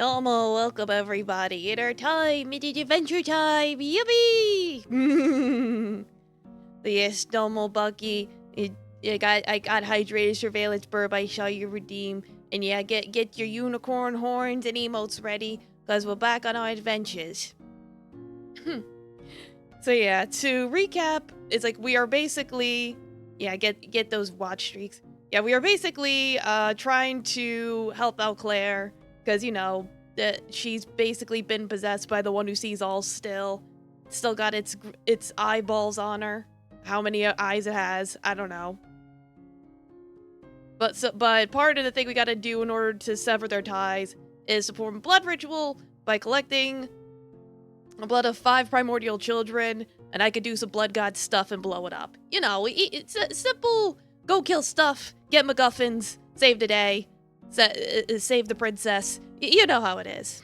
Welcome everybody. In our time, it is adventure time. Yippee! Yes, Domo Bucky. I got hydrated surveillance burb. I saw you redeem, and yeah, get your unicorn horns and emotes ready, cause we're back on our adventures. So yeah, to recap, it's like we are basically, get those watch streaks. Yeah, we are basically trying to help out Claire, because you know that she's basically been possessed by the one who sees all still got its eyeballs on her. How many eyes it has, I don't know. But part of the thing we gotta do in order to sever their ties is to perform a blood ritual by collecting the blood of 5 primordial children, and I could do some blood god stuff and blow it up. You know, it's a simple go kill stuff, get MacGuffins, save the day, save the princess. You know how it is.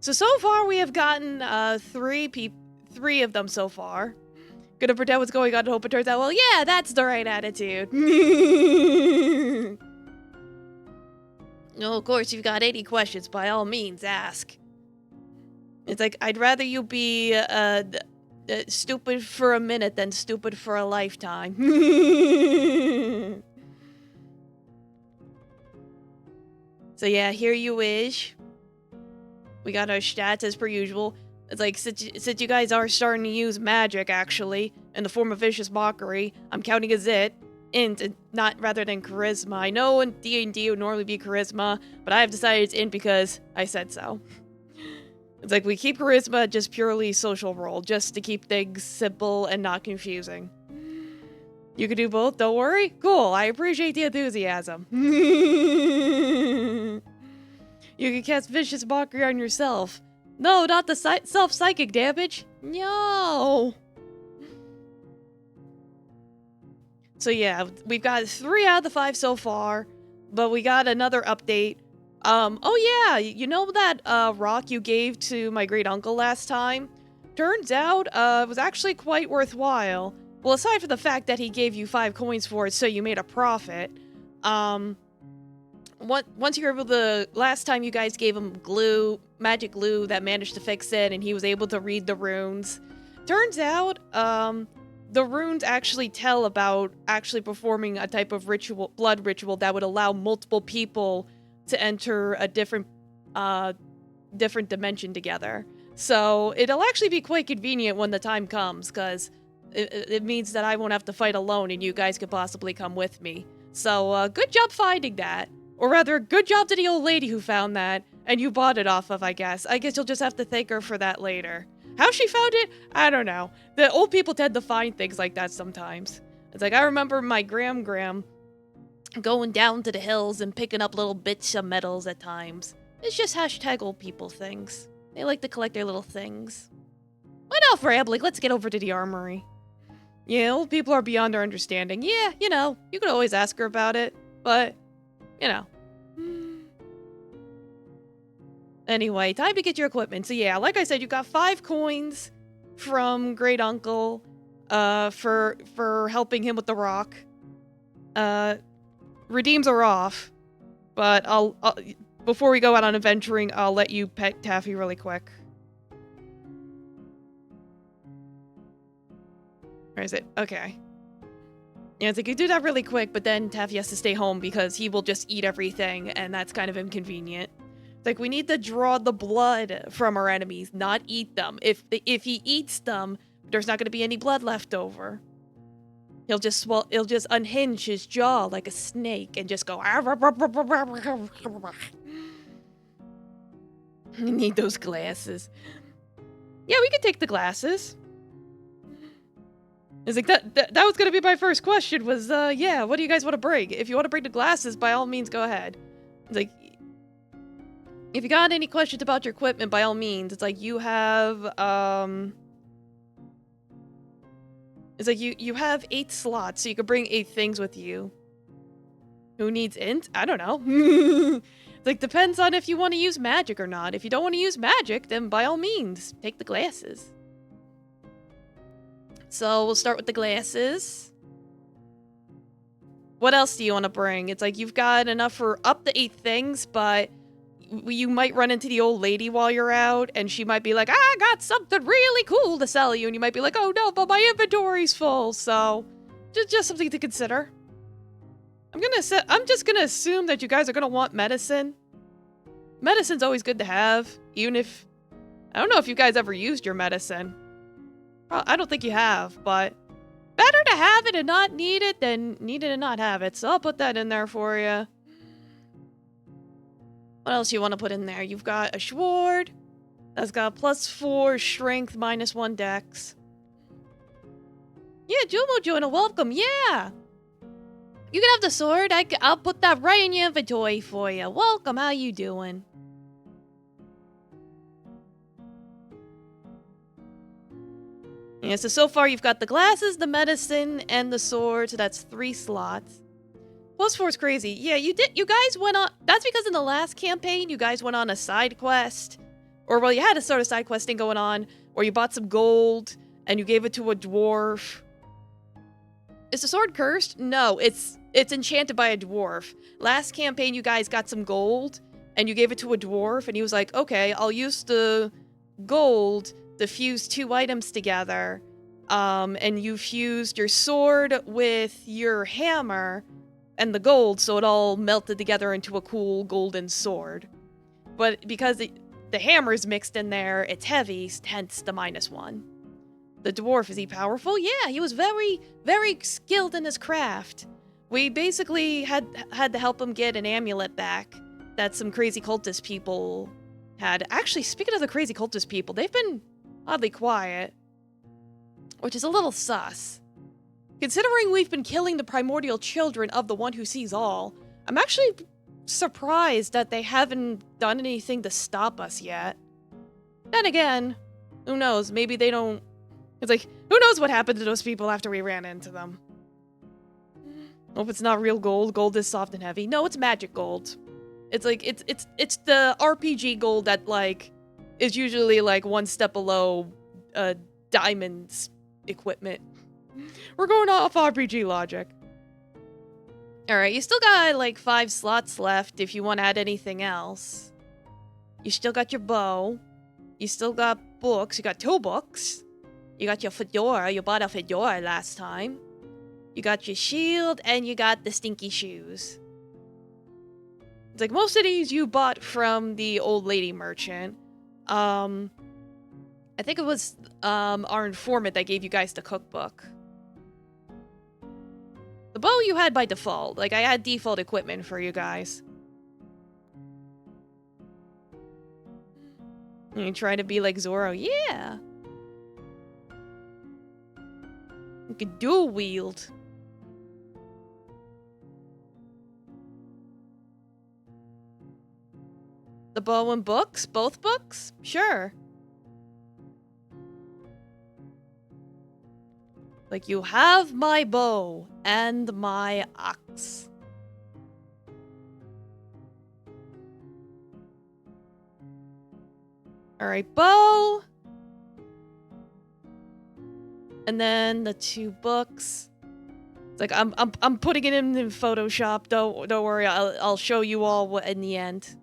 So far we have gotten 3 of them so far. Gonna pretend what's going on and hope it turns out well. Yeah, that's the right attitude. No, of course, if you've got any questions, by all means, ask. It's like, I'd rather you be stupid for a minute than stupid for a lifetime. So yeah, here you is. We got our stats as per usual. It's like, since you guys are starting to use magic, actually, in the form of vicious mockery, I'm counting as it, int, not rather than charisma. I know in D&D it would normally be charisma, but I have decided it's int because I said so. It's like, we keep charisma just purely social role, just to keep things simple and not confusing. You can do both, don't worry? Cool, I appreciate the enthusiasm. You can cast vicious mockery on yourself. No, not the self-psychic damage. No. So yeah, we've got 3 out of the 5 so far, but we got another update. Oh yeah, you know that rock you gave to my great uncle last time? Turns out, it was actually quite worthwhile. Well, aside from the fact that he gave you 5 coins for it, so you made a profit. Once you were able to, last time you guys gave him glue, magic glue that managed to fix it, and he was able to read the runes. Turns out, the runes actually tell about actually performing a type of ritual, blood ritual, that would allow multiple people to enter a different dimension together. So it'll actually be quite convenient when the time comes, because it means that I won't have to fight alone and you guys could possibly come with me. So good job finding that. Or rather, good job to the old lady who found that, and you bought it off of, I guess. I guess you'll just have to thank her for that later. How she found it? I don't know. The old people tend to find things like that sometimes. It's like, I remember my gram going down to the hills and picking up little bits of metals at times. It's just hashtag old people things. They like to collect their little things. Enough rambling, let's get over to the armory. Yeah, old people are beyond our understanding. Yeah, you know, you could always ask her about it, but, you know. Anyway, time to get your equipment. So yeah, like I said, you got 5 coins from Great Uncle, for helping him with the rock. Redeems are off, but I'll before we go out on adventuring, I'll let you pet Taffy really quick. Where is it? Okay. Yeah, it's like, you do that really quick, but then Taffy has to stay home because he will just eat everything, and that's kind of inconvenient. It's like, we need to draw the blood from our enemies, not eat them. If he eats them, there's not going to be any blood left over. He'll just unhinge his jaw like a snake and just go. You need those glasses. Yeah, we can take the glasses. It's like, that was gonna be my first question was, yeah, what do you guys want to bring? If you want to bring the glasses, by all means, go ahead. It's like, if you got any questions about your equipment, by all means, it's like, you have, it's like, you have 8 slots, so you can bring 8 things with you. Who needs int? I don't know. It's like, depends on if you want to use magic or not. If you don't want to use magic, then by all means, take the glasses. So we'll start with the glasses. What else do you want to bring? It's like, you've got enough for up to 8 things, but you might run into the old lady while you're out, and she might be like, I got something really cool to sell you, and you might be like, oh no, but my inventory's full, so just something to consider. I'm just gonna assume that you guys are gonna want medicine. Medicine's always good to have, even if... I don't know if you guys ever used your medicine. I don't think you have, but... better to have it and not need it than need it and not have it, so I'll put that in there for you. What else you want to put in there? You've got a sword. That's got +4 strength, -1 dex. Yeah, Jumo Jonah, welcome, yeah! You can have the sword. I'll put that right in your inventory for you. Welcome, how you doing? Yeah, so far you've got the glasses, the medicine, and the sword, so that's 3 slots. +4 is crazy. Yeah, you guys went on... that's because in the last campaign, you guys went on a side quest. Or, well, you had a sort of side quest thing going on, or you bought some gold, and you gave it to a dwarf. Is the sword cursed? No, it's enchanted by a dwarf. Last campaign, you guys got some gold, and you gave it to a dwarf, and he was like, okay, I'll use the gold to fuse 2 items together. And you fused your sword with your hammer and the gold, so it all melted together into a cool golden sword. But because the hammer's mixed in there, it's heavy, hence the -1. The dwarf, is he powerful? Yeah, he was very, very skilled in his craft. We basically had to help him get an amulet back that some crazy cultist people had. Actually, speaking of the crazy cultist people, they've been oddly quiet, which is a little sus. Considering we've been killing the primordial children of the one who sees all, I'm actually surprised that they haven't done anything to stop us yet. Then again, who knows, maybe they don't... it's like, who knows what happened to those people after we ran into them? Hope it's not real gold. Gold is soft and heavy. No, it's magic gold. It's like, it's the RPG gold that, like, is usually, like, 1 step below, diamonds equipment. We're going off RPG logic. Alright, you still got, like, 5 slots left if you want to add anything else. You still got your bow. You still got books. You got 2 books. You got your fedora. You bought a fedora last time. You got your shield, and you got the stinky shoes. It's like, most of these you bought from the old lady merchant. I think it was, our informant that gave you guys the cookbook. The bow you had by default. Like, I had default equipment for you guys. You try to be like Zoro? Yeah! You can dual wield. The bow and books? Both books? Sure. Like, you have my bow and my axe. Alright, bow. And then the 2 books. It's like, I'm putting it in Photoshop. Don't worry, I'll show you all what in the end.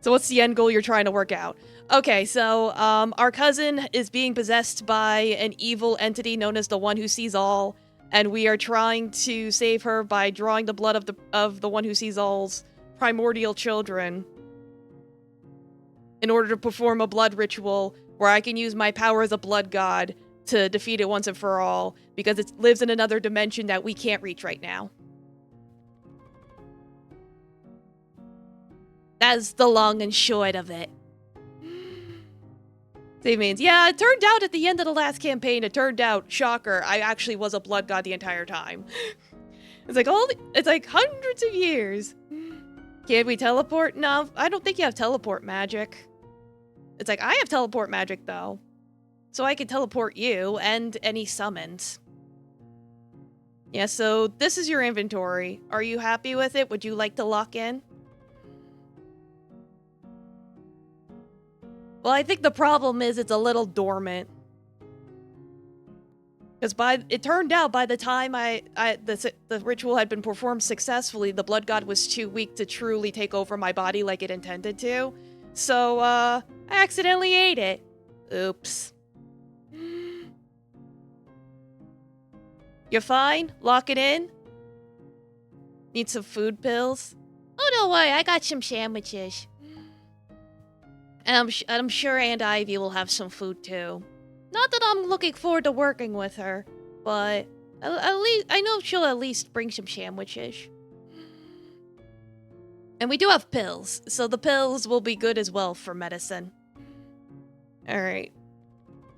So what's the end goal you're trying to work out? Okay, so, our cousin is being possessed by an evil entity known as the One Who Sees All, and we are trying to save her by drawing the blood of the One Who Sees All's primordial children in order to perform a blood ritual where I can use my power as a blood god to defeat it once and for all, because it lives in another dimension that we can't reach right now. That's the long and short of it. Save means, yeah, it turned out at the end of the last campaign, it turned out, shocker, I actually was a blood god the entire time. It's like hundreds of years. Can we teleport? No, I don't think you have teleport magic. It's like, I have teleport magic, though. So I can teleport you and any summons. Yeah, so this is your inventory. Are you happy with it? Would you like to lock in? Well, I think the problem is it's a little dormant. Because it turned out by the time the ritual had been performed successfully, the blood god was too weak to truly take over my body like it intended to. So, I accidentally ate it. Oops. You're fine? Lock it in? Need some food pills? Oh, don't worry, I got some sandwiches. And I'm sure Aunt Ivy will have some food too. Not that I'm looking forward to working with her, but at least I know she'll at least bring some sandwiches. And we do have pills, so the pills will be good as well for medicine. Alright.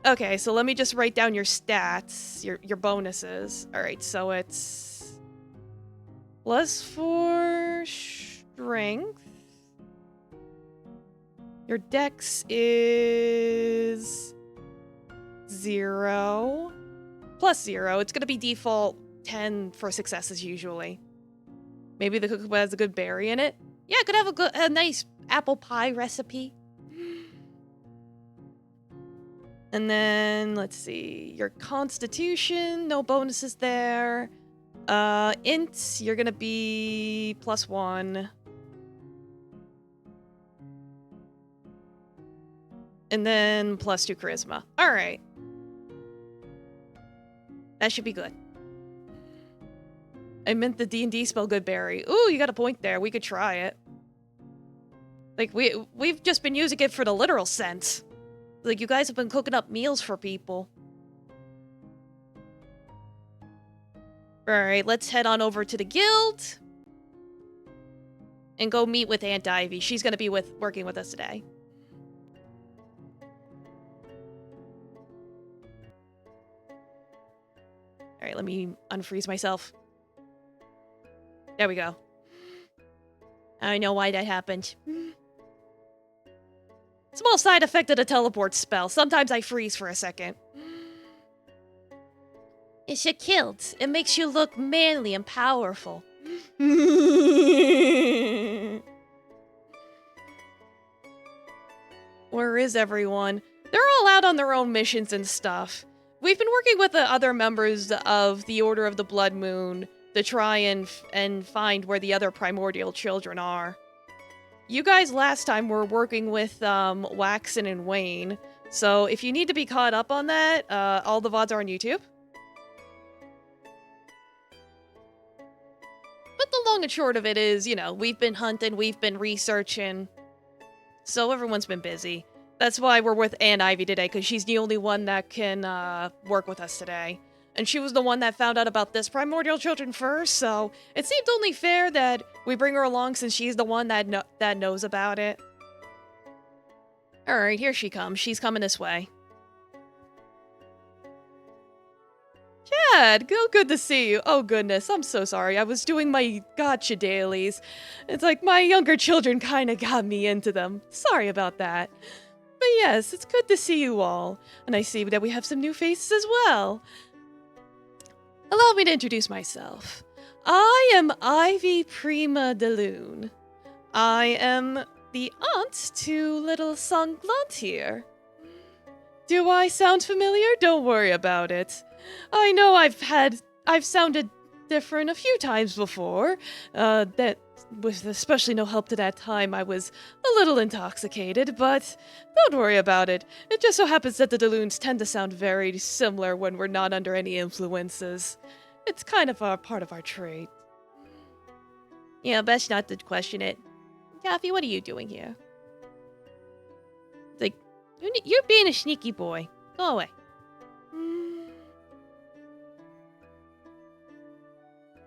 Okay, so let me just write down your stats, your bonuses. Alright, so it's +4 strength. Your dex is 0. +0. It's gonna be default 10 for successes usually. Maybe the cookie has a good berry in it. Yeah, it could have a nice apple pie recipe. And then, let's see, your constitution, no bonuses there. Int, you're gonna be +1. And then +2 charisma. Alright. That should be good. I meant the D&D spell good berry. Ooh, you got a point there. We could try it. Like, we've just been using it for the literal sense. Like, you guys have been cooking up meals for people. Alright, let's head on over to the guild. And go meet with Aunt Ivy. She's gonna be working with us today. Alright, let me unfreeze myself. There we go. I know why that happened. Small side effect of the teleport spell. Sometimes I freeze for a second. It's a kilt. It makes you look manly and powerful. Where is everyone? They're all out on their own missions and stuff. We've been working with the other members of the Order of the Blood Moon to try and find where the other primordial children are. You guys last time were working with Waxen and Wayne, so if you need to be caught up on that, all the VODs are on YouTube. But the long and short of it is, you know, we've been hunting, we've been researching, so everyone's been busy. That's why we're with Aunt Ivy today, because she's the only one that can work with us today. And she was the one that found out about this primordial children first, so it seemed only fair that we bring her along since she's the one that knows about it. Alright, here she comes. She's coming this way. Chad, good to see you. Oh goodness, I'm so sorry. I was doing my gotcha dailies. It's like my younger children kind of got me into them. Sorry about that. But yes, it's good to see you all. And I see that we have some new faces as well. Allow me to introduce myself. I am Ivy Prima DeLune. I am the aunt to little Sanglante here. Do I sound familiar? Don't worry about it. I know I've sounded different a few times before. That with especially no help to that time, I was a little intoxicated, but don't worry about it. It just so happens that the DeLunes tend to sound very similar when we're not under any influences. It's kind of a part of our trait. Yeah, best not to question it. Taffy, what are you doing here? It's like, you're being a sneaky boy. Go away.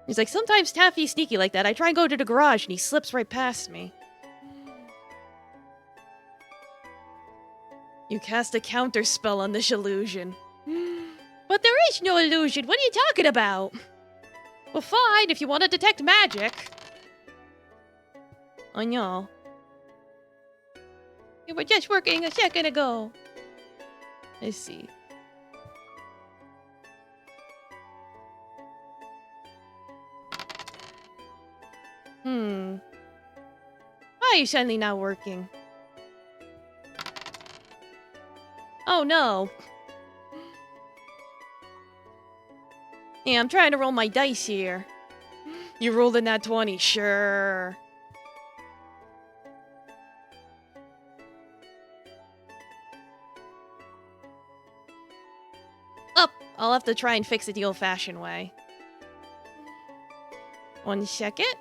He's like, sometimes Taffy's sneaky like that. I try and go to the garage and he slips right past me. You cast a counter spell on this illusion. But there is no illusion. What are you talking about? Well, fine, if you want to detect magic. I know. You were just working a second ago. Let's see. Why are you suddenly not working? Oh no. Yeah, I'm trying to roll my dice here. You rolled in that 20, sure. Oh, I'll have to try and fix it the old-fashioned way. 1 second.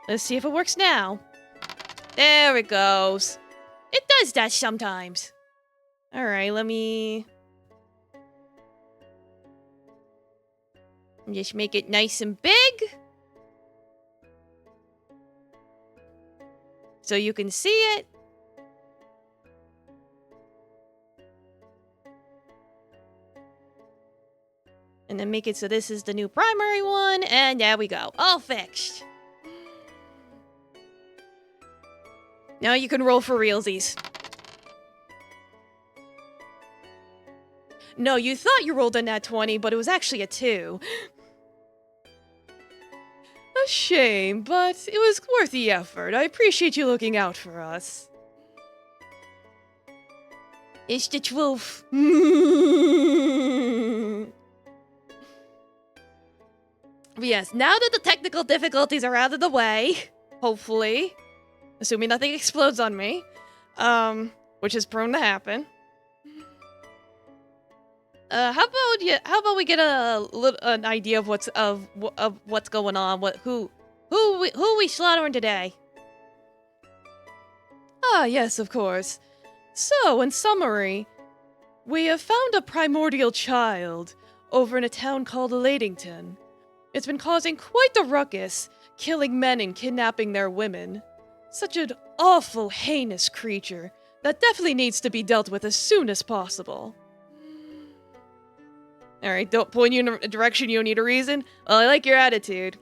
Let's see if it works now. There it goes. It does that sometimes. Alright, let me... just make it nice and big. So you can see it. And then make it so this is the new primary one. And there we go. All fixed. Now you can roll for realsies. No, you thought you rolled a nat 20, but it was actually a 2. A shame, but it was worth the effort. I appreciate you looking out for us. It's the truth. Yes, now that the technical difficulties are out of the way, hopefully, assuming nothing explodes on me, which is prone to happen. How about we get an idea of what's going on? Who we slaughtering today? Ah, yes, of course. So, in summary, we have found a primordial child over in a town called Ladington. It's been causing quite the ruckus, killing men and kidnapping their women. Such an awful, heinous creature that definitely needs to be dealt with as soon as possible. Alright, don't point you in a direction you don't need a reason. Well, I like your attitude.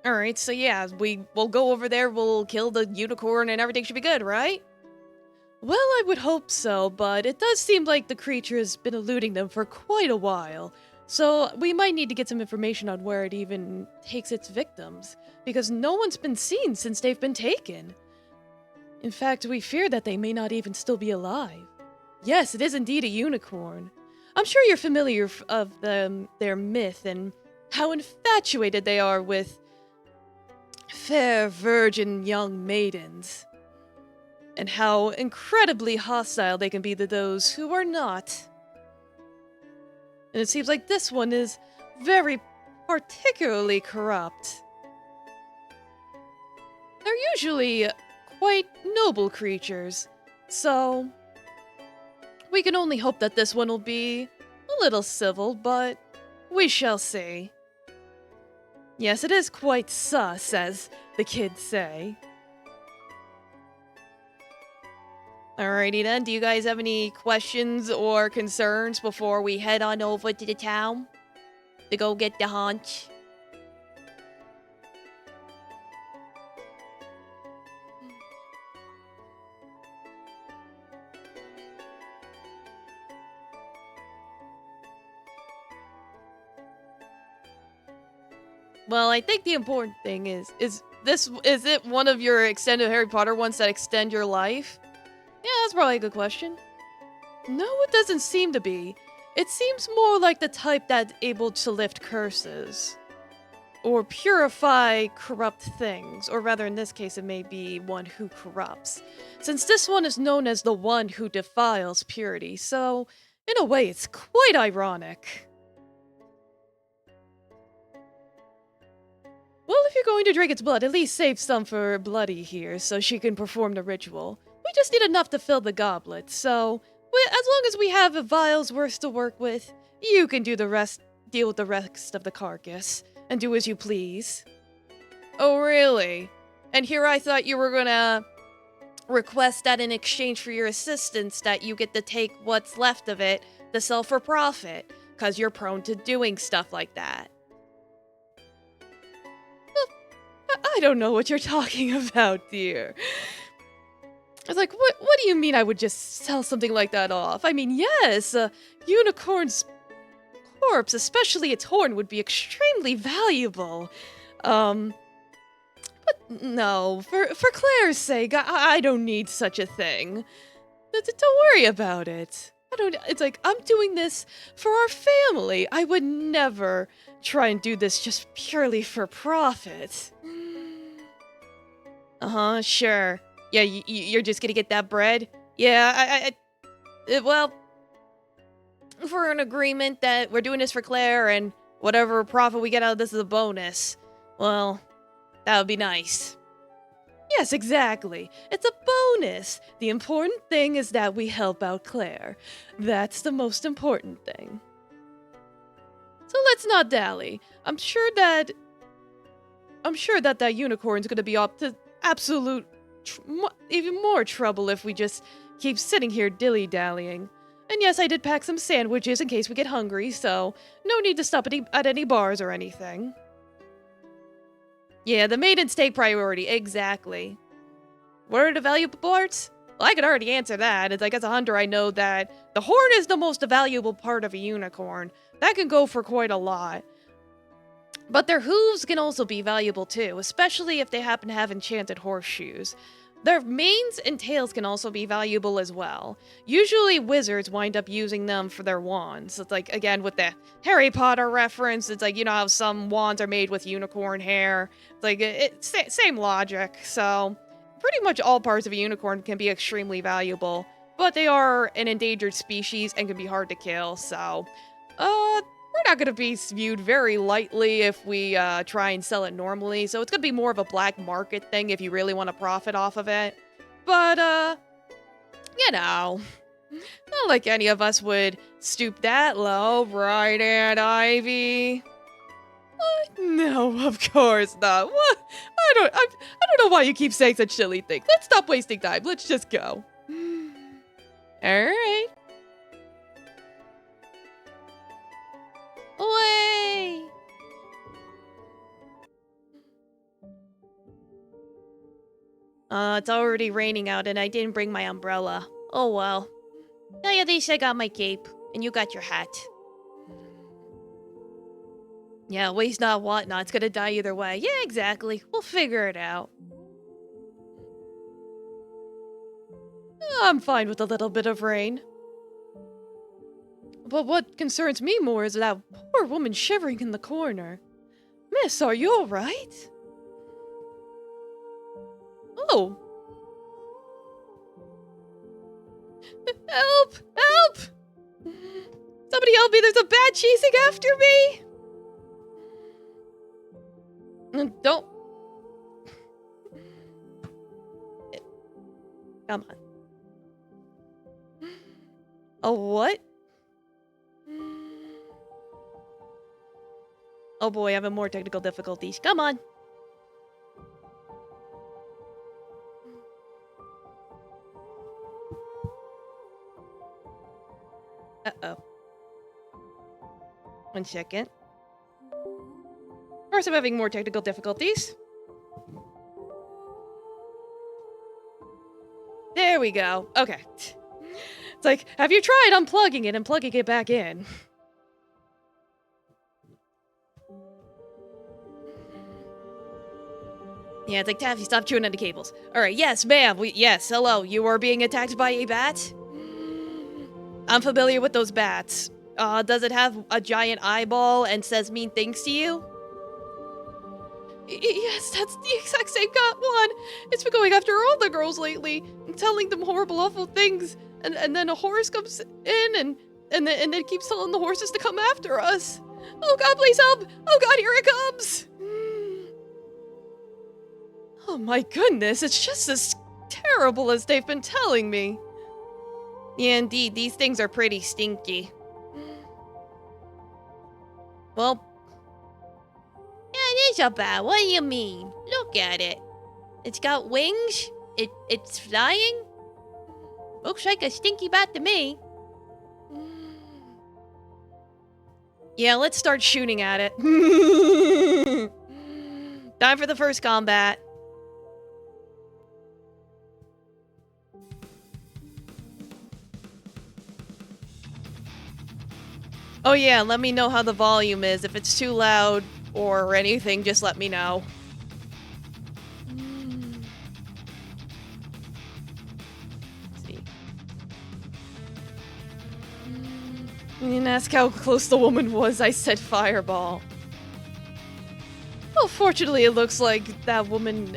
Alright, so yeah, we'll go over there, we'll kill the unicorn, and everything should be good, right? Well, I would hope so, but it does seem like the creature has been eluding them for quite a while. So we might need to get some information on where it even takes its victims, because no one's been seen since they've been taken. In fact, we fear that they may not even still be alive. Yes, it is indeed a unicorn. I'm sure you're familiar of their myth and how infatuated they are with fair virgin young maidens, and how incredibly hostile they can be to those who are not. And it seems like this one is very particularly corrupt. They're usually quite noble creatures, so we can only hope that this one will be a little civil, but we shall see. Yes, it is quite sus, as the kids say. Alrighty then, do you guys have any questions or concerns before we head on over to the town to go get the haunch? Well, I think the important thing is it one of your extended Harry Potter ones that extend your life? Yeah, that's probably a good question. No, it doesn't seem to be. It seems more like the type that's able to lift curses. Or purify corrupt things. Or rather, in this case, it may be one who corrupts. Since this one is known as the one who defiles purity, so in a way, it's quite ironic. Well, if you're going to drink its blood, at least save some for Bloody here, so she can perform the ritual. We just need enough to fill the goblet, so as long as we have a vial's worth to work with, you can do the rest, deal with the rest of the carcass, and do as you please. Oh, really? And here I thought you were gonna request that in exchange for your assistance that you get to take what's left of it to sell for profit, because you're prone to doing stuff like that. I don't know what you're talking about, dear. I was like, what do you mean I would just sell something like that off? I mean, yes, unicorns corpse, especially its horn, would be extremely valuable. But no, for Claire's sake, I don't need such a thing. Don't worry about it. It's like, I'm doing this for our family. I would never try and do this just purely for profit. Uh-huh, sure. Yeah, you're just gonna get that bread? Yeah, well, for an agreement that we're doing this for Claire and whatever profit we get out of this is a bonus. Well, that would be nice. Yes, exactly. It's a bonus. The important thing is that we help out Claire. That's the most important thing. So let's not dally. I'm sure that that unicorn's gonna be up to absolute even more trouble if we just keep sitting here dilly-dallying. And yes, I did pack some sandwiches in case we get hungry, so no need to stop at any bars or anything. Yeah, the maidens take priority, exactly. What are the valuable parts? Well, I could already answer that. It's like, as a hunter, I know that the horn is the most valuable part of a unicorn. That can go for quite a lot. But their hooves can also be valuable too, especially if they happen to have enchanted horseshoes. Their manes and tails can also be valuable as well. Usually wizards wind up using them for their wands. It's like, again, with the Harry Potter reference, it's like, you know how some wands are made with unicorn hair. It's like, same logic. So, pretty much all parts of a unicorn can be extremely valuable. But they are an endangered species and can be hard to kill, so... we're not going to be viewed very lightly if we try and sell it normally, so it's going to be more of a black market thing if you really want to profit off of it. But, you know, not like any of us would stoop that low, right, Aunt Ivy? What? No, of course not. What? I don't know why you keep saying such silly things. Let's stop wasting time. Let's just go. Alright. Away! It's already raining out and I didn't bring my umbrella. Oh well. Now at least I got my cape, and you got your hat. Yeah, waste not, want not. It's gonna die either way. Yeah, exactly. We'll figure it out. I'm fine with a little bit of rain. But what concerns me more is that poor woman shivering in the corner. Miss, are you alright? Oh. Help! Help! Somebody help me, there's a bat chasing after me! Don't... Come on. A what? Oh boy, I'm having more technical difficulties. Come on! Uh-oh. 1 second. Of course I'm having more technical difficulties. There we go. Okay. It's like, have you tried unplugging it and plugging it back in? Yeah, it's like, Taffy, stop chewing on the cables. Alright, yes, ma'am. Yes, hello. You are being attacked by a bat? I'm familiar with those bats. Does it have a giant eyeball and says mean things to you? Yes, that's the exact same one. It's been going after all the girls lately, and telling them horrible, awful things. And then a horse comes in and then keeps telling the horses to come after us. Oh God, please help! Oh God, here it comes! Oh my goodness, it's just as terrible as they've been telling me. Yeah, indeed, these things are pretty stinky. Well, yeah, it is a bat. What do you mean? Look at it. It's got wings. It's flying. Looks like a stinky bat to me. Yeah, let's start shooting at it. Time for the first combat. Oh yeah, let me know how the volume is. If it's too loud or anything, just let me know. Let's see. You didn't ask how close the woman was. I said fireball. Well, fortunately, it looks like that woman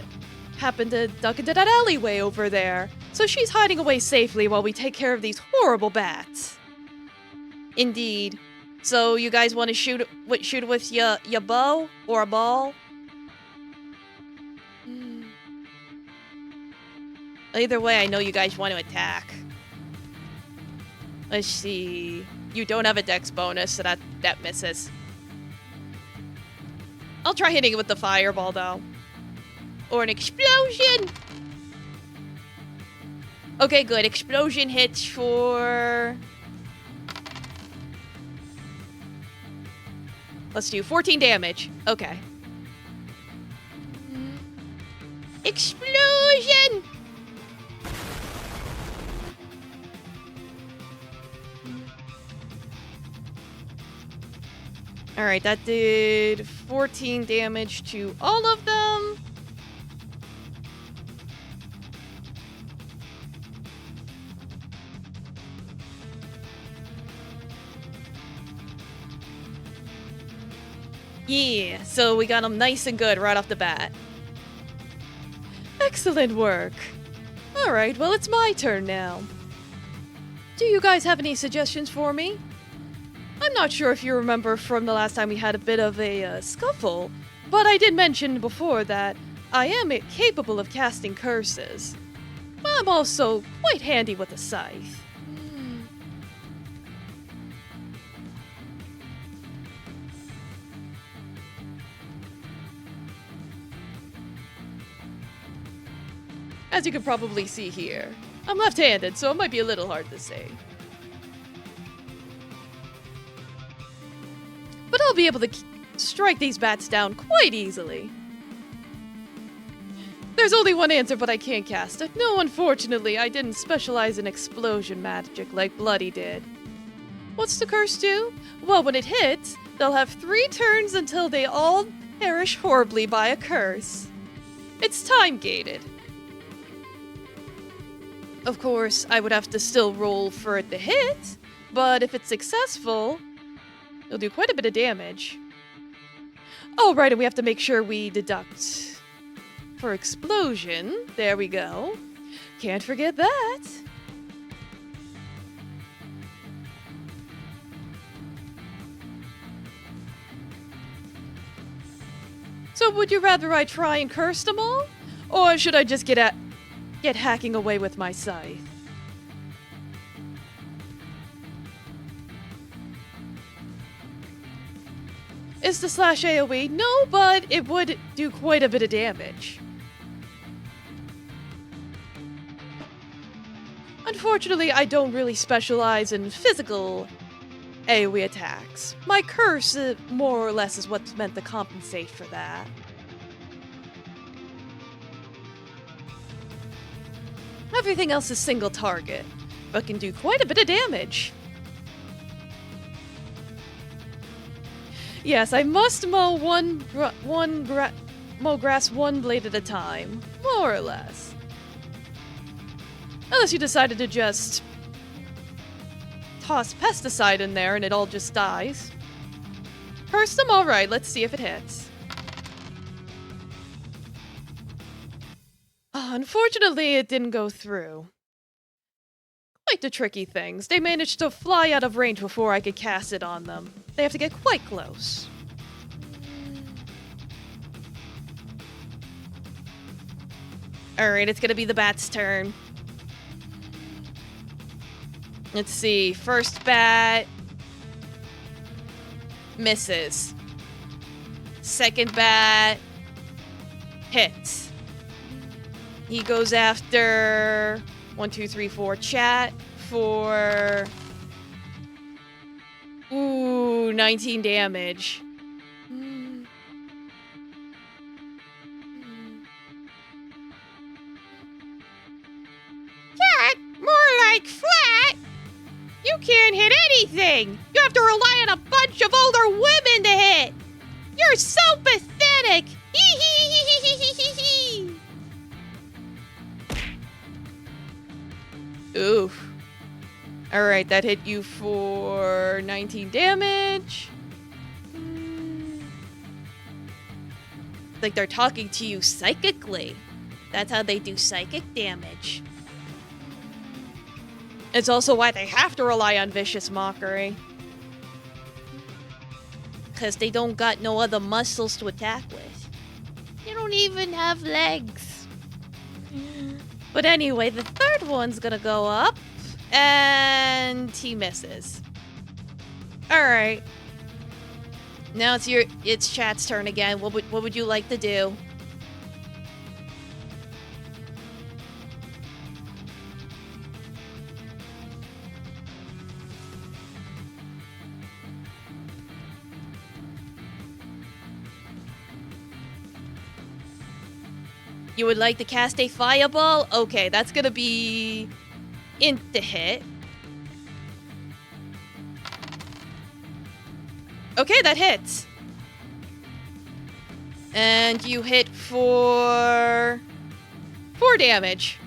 happened to duck into that alleyway over there. So she's hiding away safely while we take care of these horrible bats. Indeed. So you guys want to shoot it with your bow or a ball? Either way, I know you guys want to attack. Let's see. You don't have a dex bonus, so that misses. I'll try hitting it with the fireball, though. Or an explosion! Okay, good. Explosion hits for... Let's do 14 damage. Okay. Explosion! Alright, that did 14 damage to all of them. Yeah, so we got them nice and good right off the bat. Excellent work. Alright, well, it's my turn now. Do you guys have any suggestions for me? I'm not sure if you remember from the last time we had a bit of a scuffle, but I did mention before that I am capable of casting curses. I'm also quite handy with a scythe. As you can probably see here, I'm left-handed, so it might be a little hard to say. But I'll be able to strike these bats down quite easily. There's only one answer, but I can't cast it. No, unfortunately, I didn't specialize in explosion magic like Bloody did. What's the curse do? Well, when it hits, they'll have 3 turns until they all perish horribly by a curse. It's time-gated. Of course, I would have to still roll for it to hit, but if it's successful, it'll do quite a bit of damage. Oh, right, and we have to make sure we deduct for explosion. There we go. Can't forget that. So would you rather I try and curse them all? Or should I just get hacking away with my scythe? Is the slash AoE? No, but it would do quite a bit of damage. Unfortunately, I don't really specialize in physical AoE attacks. My curse, more or less, is what's meant to compensate for that. Everything else is single target, but can do quite a bit of damage. Yes, I must mow mow grass one blade at a time, more or less. Unless you decided to just toss pesticide in there and it all just dies. Curse them, alright, let's see if it hits. Unfortunately, it didn't go through. Quite the tricky things. They managed to fly out of range before I could cast it on them. They have to get quite close. Alright, it's gonna be the bat's turn. Let's see. First bat misses. Second bat hits. He goes after 1, 2, 3, 4 chat for 19 damage. Chat, more like flat. You can't hit anything! You have to rely on a bunch of older women to hit! You're so pathetic! Hee hee hee hee hee hee hee! Oof. Alright, that hit you for 19 damage. Like they're talking to you psychically. That's how they do psychic damage. It's also why they have to rely on vicious mockery. Because they don't got no other muscles to attack with. They don't even have legs. But anyway, the third one's gonna go up. And he misses. Alright. Now it's chat's turn again. What would you like to do? You would like to cast a fireball? Okay, that's gonna be into hit. Okay, that hits. And you hit for 4 damage.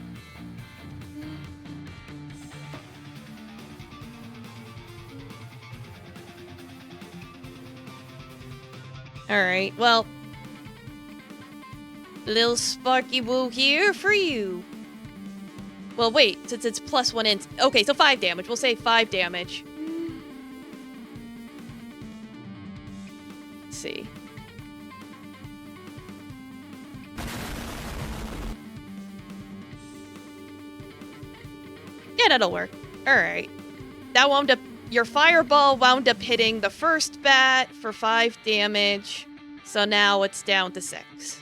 Alright, well, little sparky woo here for you. Well, wait, since it's +1 int. Okay, so 5 damage. We'll say 5 damage. Let's see. Yeah, that'll work. Alright. That wound up... Your fireball wound up hitting the first bat for 5 damage. So now it's down to 6.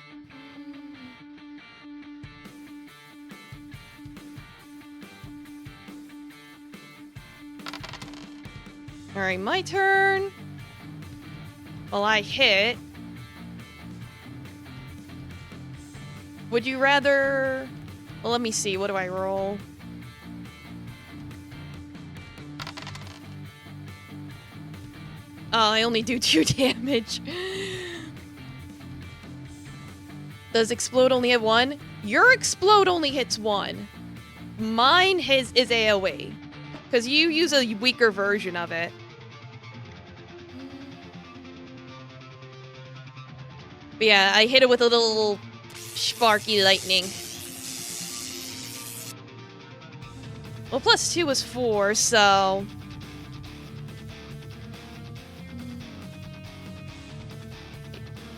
Alright, my turn. Well, I hit. Would you rather... Well, let me see. What do I roll? Oh, I only do 2 damage. Does explode only hit 1? Your explode only hits 1. Mine is AoE. Because you use a weaker version of it. But yeah, I hit it with a little sparky lightning. Well, +2 was 4, so...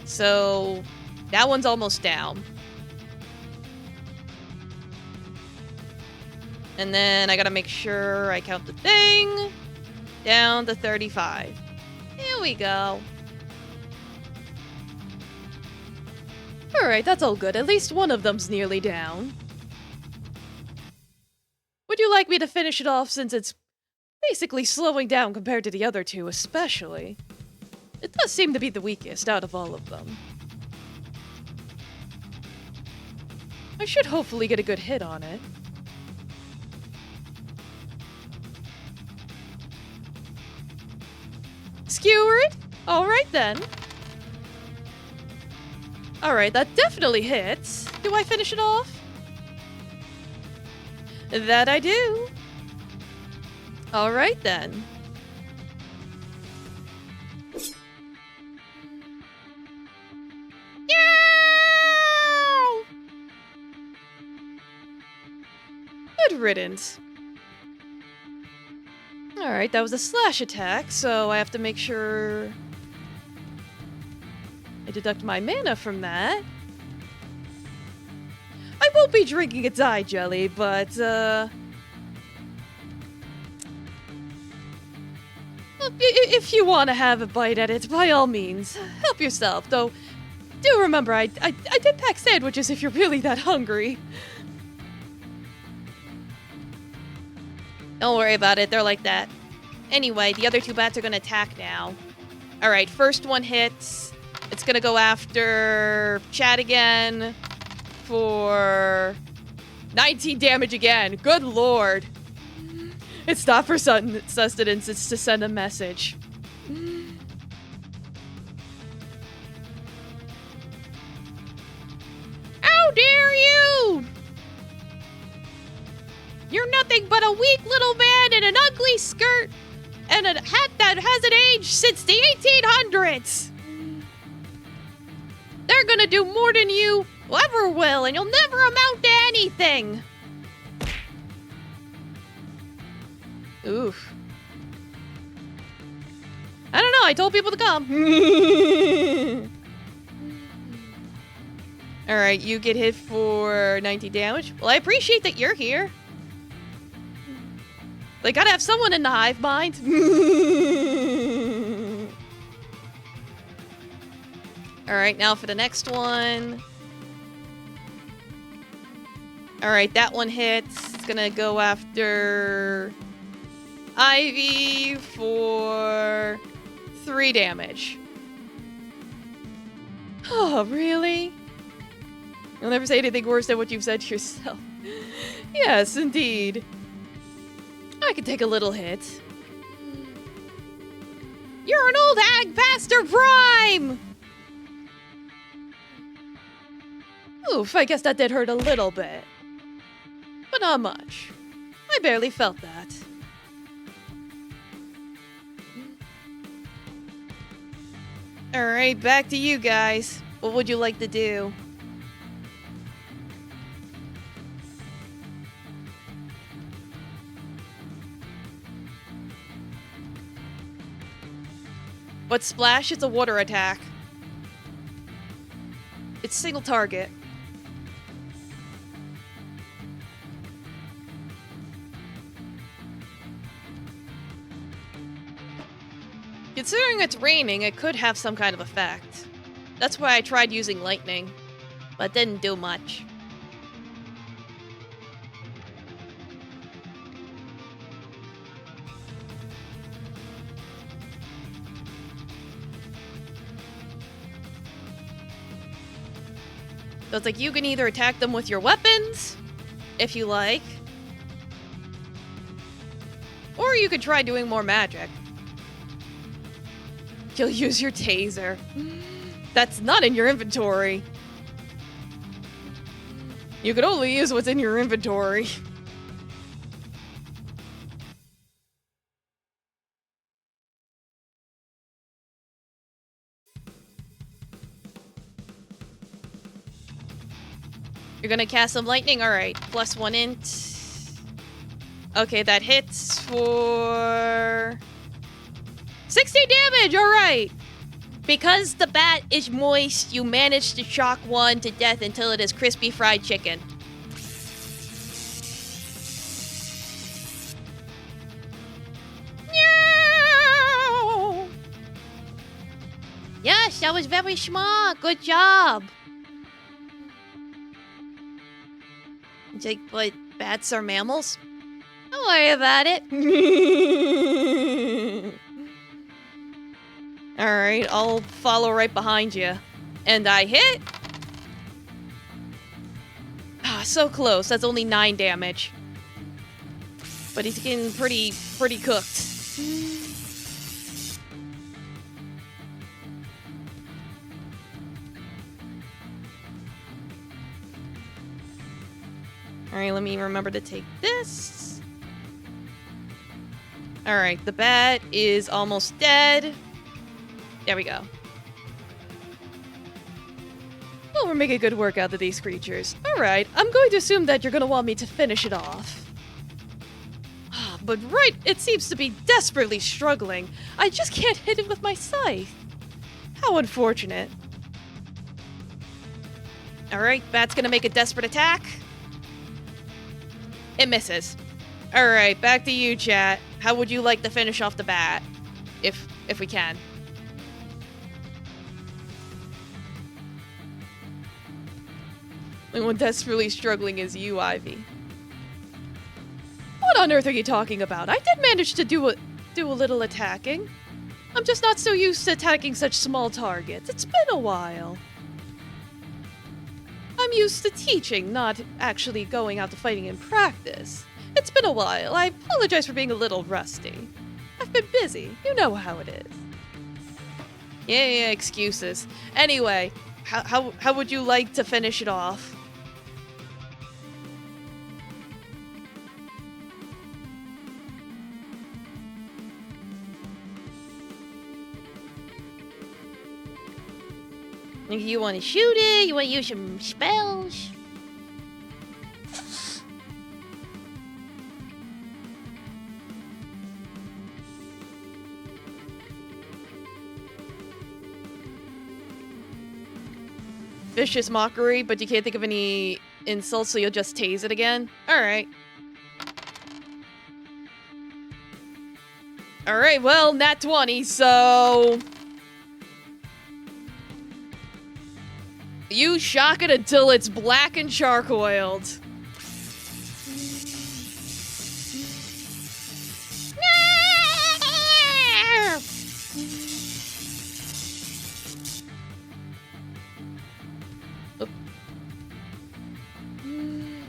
So, that one's almost down. And then I gotta make sure I count the thing. Down to 35. There we go. Alright, that's all good. At least one of them's nearly down. Would you like me to finish it off since it's basically slowing down compared to the other two, especially? It does seem to be the weakest out of all of them. I should hopefully get a good hit on it. Skewered? Alright then. Alright, that definitely hits. Do I finish it off? That I do. Alright then. Good riddance. Alright, that was a slash attack, so I have to make sure I deduct my mana from that. I won't be drinking its eye jelly, but, if you want to have a bite at it, by all means, help yourself, though do remember I did pack sandwiches if you're really that hungry. Don't worry about it, they're like that. Anyway, the other 2 bats are gonna attack now. Alright, first one hits. It's gonna go after Chad again for 19 damage again. Good lord. It's not for sustenance, it's to send a message. How dare you! You're nothing but a weak little man in an ugly skirt and a hat that hasn't aged since the 1800s. They're gonna do more than you ever will, and you'll never amount to anything. Oof. I don't know, I told people to come. Alright, you get hit for 90 damage. Well, I appreciate that you're here. They gotta have someone in the hive mind. Alright, now for the next one. Alright, that one hits. It's gonna go after Ivy for 3 damage. Oh, really? You'll never say anything worse than what you've said to yourself. Yes, indeed. I can take a little hit. You're an old hag past her prime! Oof, I guess that did hurt a little bit. But not much. I barely felt that. Alright, back to you guys. What would you like to do? But Splash is a water attack. It's single target. Considering it's raining, it could have some kind of effect. That's why I tried using lightning, but didn't do much. So it's like you can either attack them with your weapons, if you like, or you could try doing more magic. You'll use your taser. That's not in your inventory. You can only use what's in your inventory. You're gonna cast some lightning? Alright, +1 int. Okay, that hits for 60 damage, alright! Because the bat is moist, you manage to shock one to death until it is crispy fried chicken. No! Yes, that was very smart. Good job. It's like, but bats are mammals? Don't worry about it. Alright, I'll follow right behind you. And I hit. Ah, so close. That's only 9 damage. But he's getting pretty cooked. Alright, let me remember to take this. Alright, the bat is almost dead. There we go. Well, we're making good work out of these creatures. Alright, I'm going to assume that you're going to want me to finish it off. But right, it seems to be desperately struggling. I just can't hit it with my scythe. How unfortunate. Alright, bat's going to make a desperate attack. It misses. Alright, back to you, chat. How would you like to finish off the bat? If we can. The one desperately struggling is you, Ivy. What on earth are you talking about? I did manage to do a little attacking. I'm just not so used to attacking such small targets. It's been a while. I'm used to teaching, not actually going out to fighting in practice. It's been a while. I apologize for being a little rusty. I've been busy. You know how it is. Yeah, excuses. Anyway, how would you like to finish it off? You want to shoot it? You want to use some spells? Vicious mockery, but you can't think of any insults, so you'll just tase it again? Alright. Alright, well, nat 20, so... You shock it until it's black and charcoaled.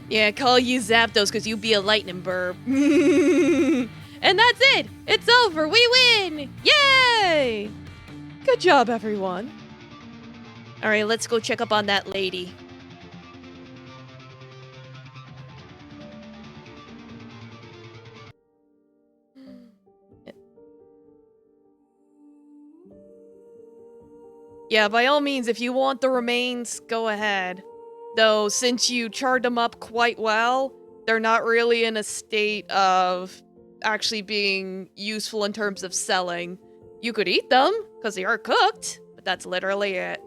Yeah, call you Zapdos because you be a lightning burb. And that's it! It's over! We win! Yay! Good job, everyone. Alright, let's go check up on that lady. Yeah, by all means, if you want the remains, go ahead. Though, since you charred them up quite well, they're not really in a state of actually being useful in terms of selling. You could eat them, because they are cooked. That's literally it.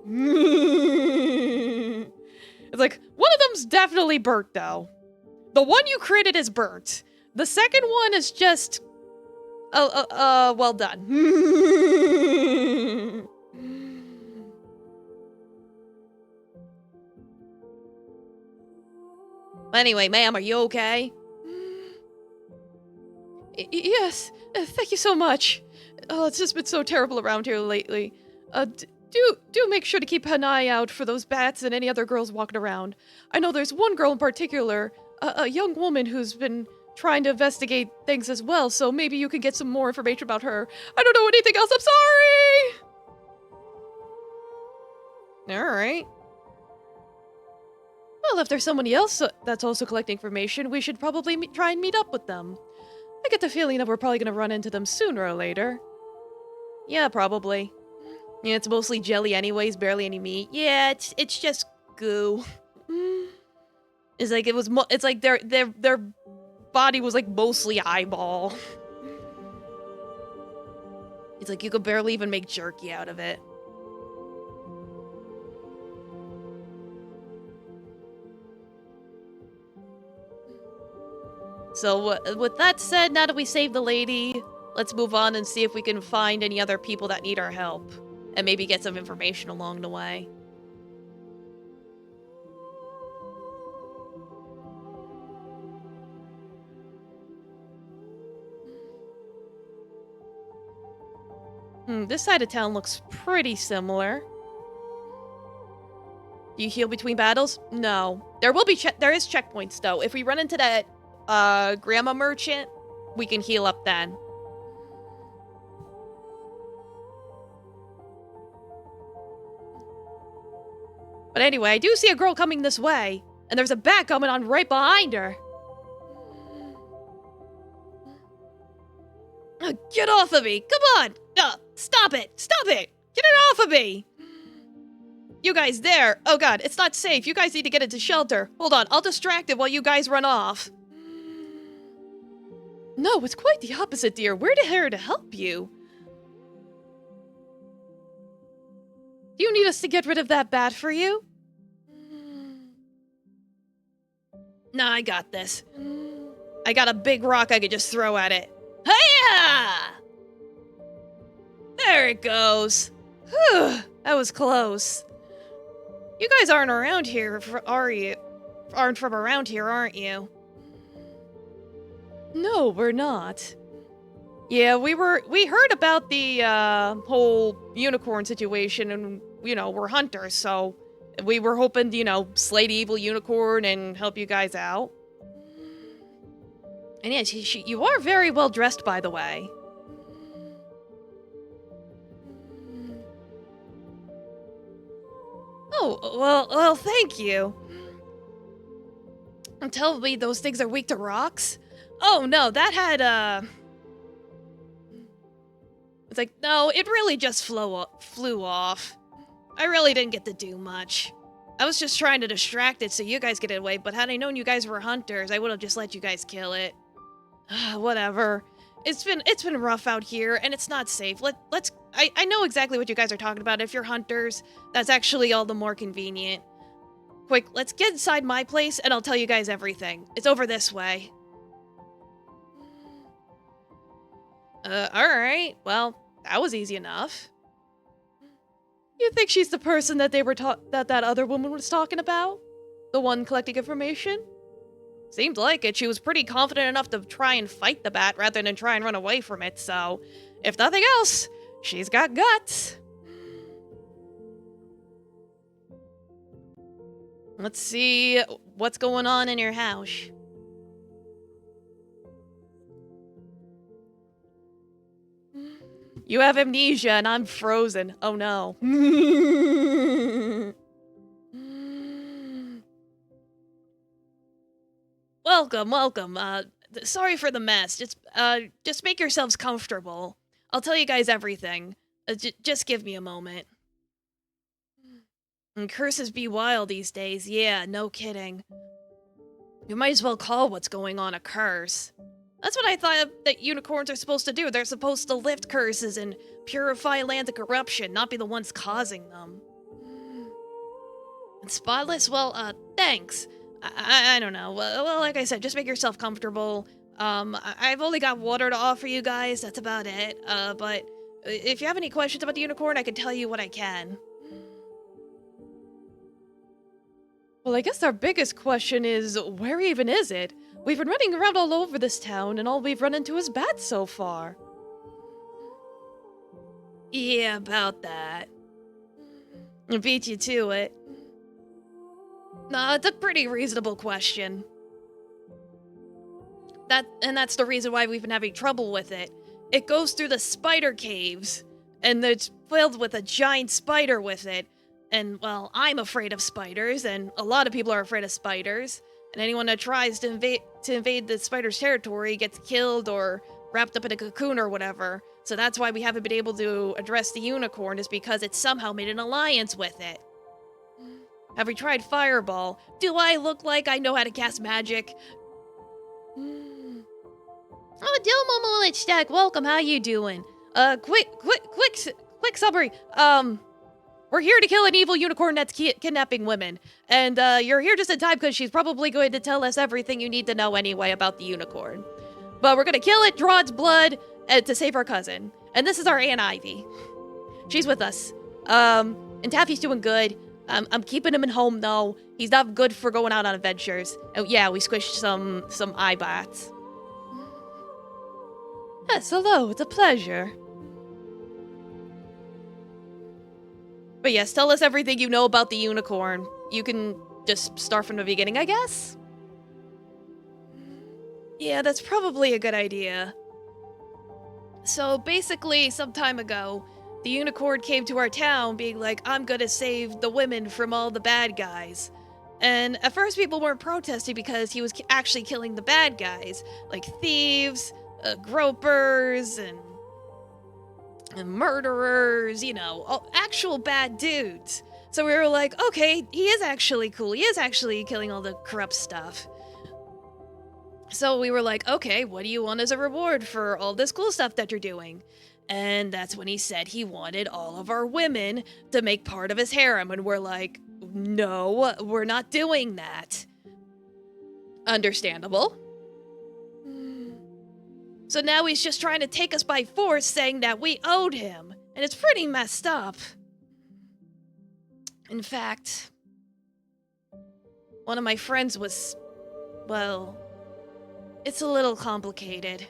It's like, one of them's definitely burnt, though. The one you created is burnt. The second one is just... well done. Anyway, ma'am, are you okay? Yes, thank you so much. Oh, it's just been so terrible around here lately. Do make sure to keep an eye out for those bats and any other girls walking around. I know there's one girl in particular, a young woman who's been trying to investigate things as well, so maybe you can get some more information about her. I don't know anything else, I'm sorry! Alright. Well, if there's somebody else that's also collecting information, we should probably try and meet up with them. I get the feeling that we're probably gonna run into them sooner or later. Yeah, probably. Yeah, it's mostly jelly anyways, barely any meat. Yeah, it's just goo. It's like it's like their body was like mostly eyeball. It's like you could barely even make jerky out of it. So with that said, now that we saved the lady, let's move on and see if we can find any other people that need our help. And maybe get some information along the way. This side of town looks pretty similar. Do you heal between battles? No. There is checkpoints though. If we run into that grandma merchant, we can heal up then. But anyway, I do see a girl coming this way, and there's a bat coming on right behind her. Get off of me! Come on! Stop it! Stop it! Get it off of me! You guys there! Oh god, it's not safe. You guys need to get into shelter. Hold on, I'll distract it while you guys run off. No, it's quite the opposite, dear. We're here to help you. Do you need us to get rid of that bat for you? Nah, I got this. I got a big rock I could just throw at it. Hiya! There it goes. Whew, that was close. You guys aren't around here, are you? Aren't from around here, aren't you? No, we're not. Yeah, we heard about the whole unicorn situation, and we're hunters, so we were hoping to, slay the evil unicorn and help you guys out. And yes, you are very well dressed, by the way. Oh, well, thank you. And tell me those things are weak to rocks? Oh, no, that had, It's like, no, it really just flew off. I really didn't get to do much. I was just trying to distract it so you guys get it away, but had I known you guys were hunters, I would have just let you guys kill it. Whatever. It's been rough out here, and it's not safe. I know exactly what you guys are talking about. If you're hunters, that's actually all the more convenient. Quick, let's get inside my place, and I'll tell you guys everything. It's over this way. Alright. Well, that was easy enough. You think she's the person that that other woman was talking about? The one collecting information? Seemed like it. She was pretty confident enough to try and fight the bat rather than try and run away from it, so if nothing else, she's got guts. Let's see what's going on in your house. You have amnesia and I'm frozen. Oh no. Welcome. Sorry for the mess. Just make yourselves comfortable. I'll tell you guys everything. Just give me a moment. And curses be wild these days. Yeah, no kidding. You might as well call what's going on a curse. That's what I thought that unicorns are supposed to do. They're supposed to lift curses and purify lands of corruption, not be the ones causing them. And spotless? Well, thanks. I don't know. Well, like I said, just make yourself comfortable. I've only got water to offer you guys. That's about it. But if you have any questions about the unicorn, I can tell you what I can. Well, I guess our biggest question is, where even is it? We've been running around all over this town, and all we've run into is bats so far. Yeah, about that. I beat you to it. Nah, it's a pretty reasonable question. That's the reason why we've been having trouble with it. It goes through the spider caves, and it's filled with a giant spider with it. And, well, I'm afraid of spiders, and a lot of people are afraid of spiders. And anyone that tries to invade the spider's territory gets killed or wrapped up in a cocoon or whatever. So that's why we haven't been able to address the unicorn, is because it somehow made an alliance with it. Have we tried Fireball? Do I look like I know how to cast magic? Oh, Dilmo Mullet Stack, welcome, how you doing? Quick summary. We're here to kill an evil unicorn that's kidnapping women. And, you're here just in time because she's probably going to tell us everything you need to know anyway about the unicorn. But we're gonna kill it, draw its blood, to save our cousin. And this is our Aunt Ivy. She's with us. And Taffy's doing good. I'm keeping him at home, though. He's not good for going out on adventures. Oh, yeah, we squished some eye bats. Yes, hello, it's a pleasure. But yes, tell us everything you know about the unicorn. You can just start from the beginning, I guess? Yeah, that's probably a good idea. So basically, some time ago, the unicorn came to our town being like, I'm gonna save the women from all the bad guys. And at first people weren't protesting because he was actually killing the bad guys, like thieves, gropers, and murderers, you know, actual bad dudes. So we were like, okay, he is actually cool. He is actually killing all the corrupt stuff. So we were like, okay, what do you want as a reward for all this cool stuff that you're doing? And that's when he said he wanted all of our women to make part of his harem. And we're like, no, we're not doing that. Understandable. So now he's just trying to take us by force, saying that we owed him. And it's pretty messed up. In fact, one of my friends was, well, it's a little complicated.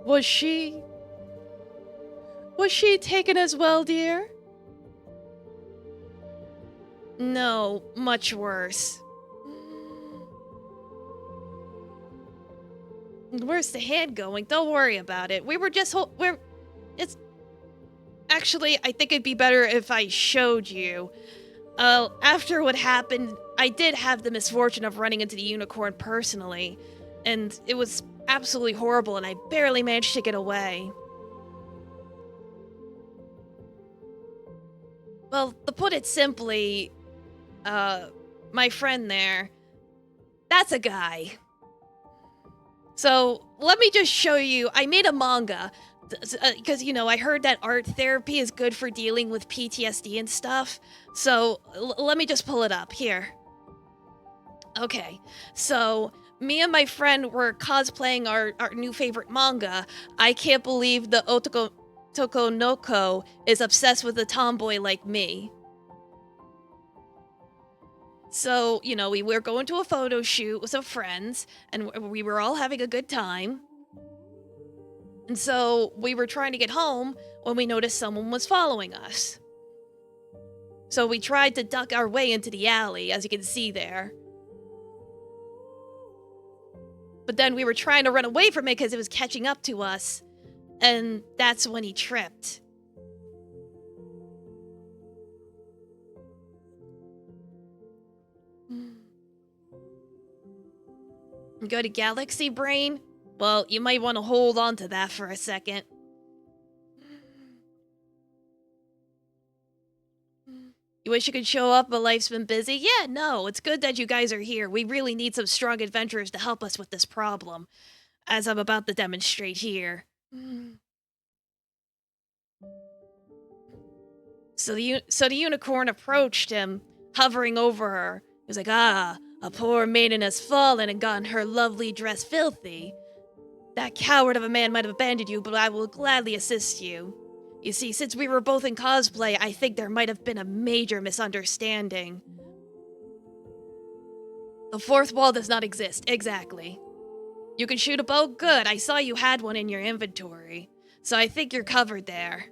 Was she taken as well, dear? No, much worse. Where's the hand going? Don't worry about it. We were just it's actually, I think it'd be better if I showed you. After what happened, I did have the misfortune of running into the unicorn personally, and it was absolutely horrible, and I barely managed to get away. Well, to put it simply, my friend there, that's a guy. So, let me just show you. I made a manga, because, you know, I heard that art therapy is good for dealing with PTSD and stuff. So, let me just pull it up. Here. Okay, so me and my friend were cosplaying our new favorite manga. I can't believe the Tokonoko is obsessed with a tomboy like me. So, you know, we were going to a photo shoot with some friends, and we were all having a good time. And so we were trying to get home when we noticed someone was following us. So we tried to duck our way into the alley, as you can see there. But then we were trying to run away from it because it was catching up to us. And that's when he tripped. Go to Galaxy Brain? Well, you might want to hold on to that for a second. You wish you could show up, but life's been busy? Yeah, no, it's good that you guys are here. We really need some strong adventurers to help us with this problem, as I'm about to demonstrate here. So the unicorn approached him, hovering over her. He was like, "Ah, a poor maiden has fallen and gotten her lovely dress filthy. That coward of a man might have abandoned you, but I will gladly assist you. You see, since we were both in cosplay, I think there might have been a major misunderstanding. The fourth wall does not exist, exactly. You can shoot a bow? Good, I saw you had one in your inventory. So I think you're covered there."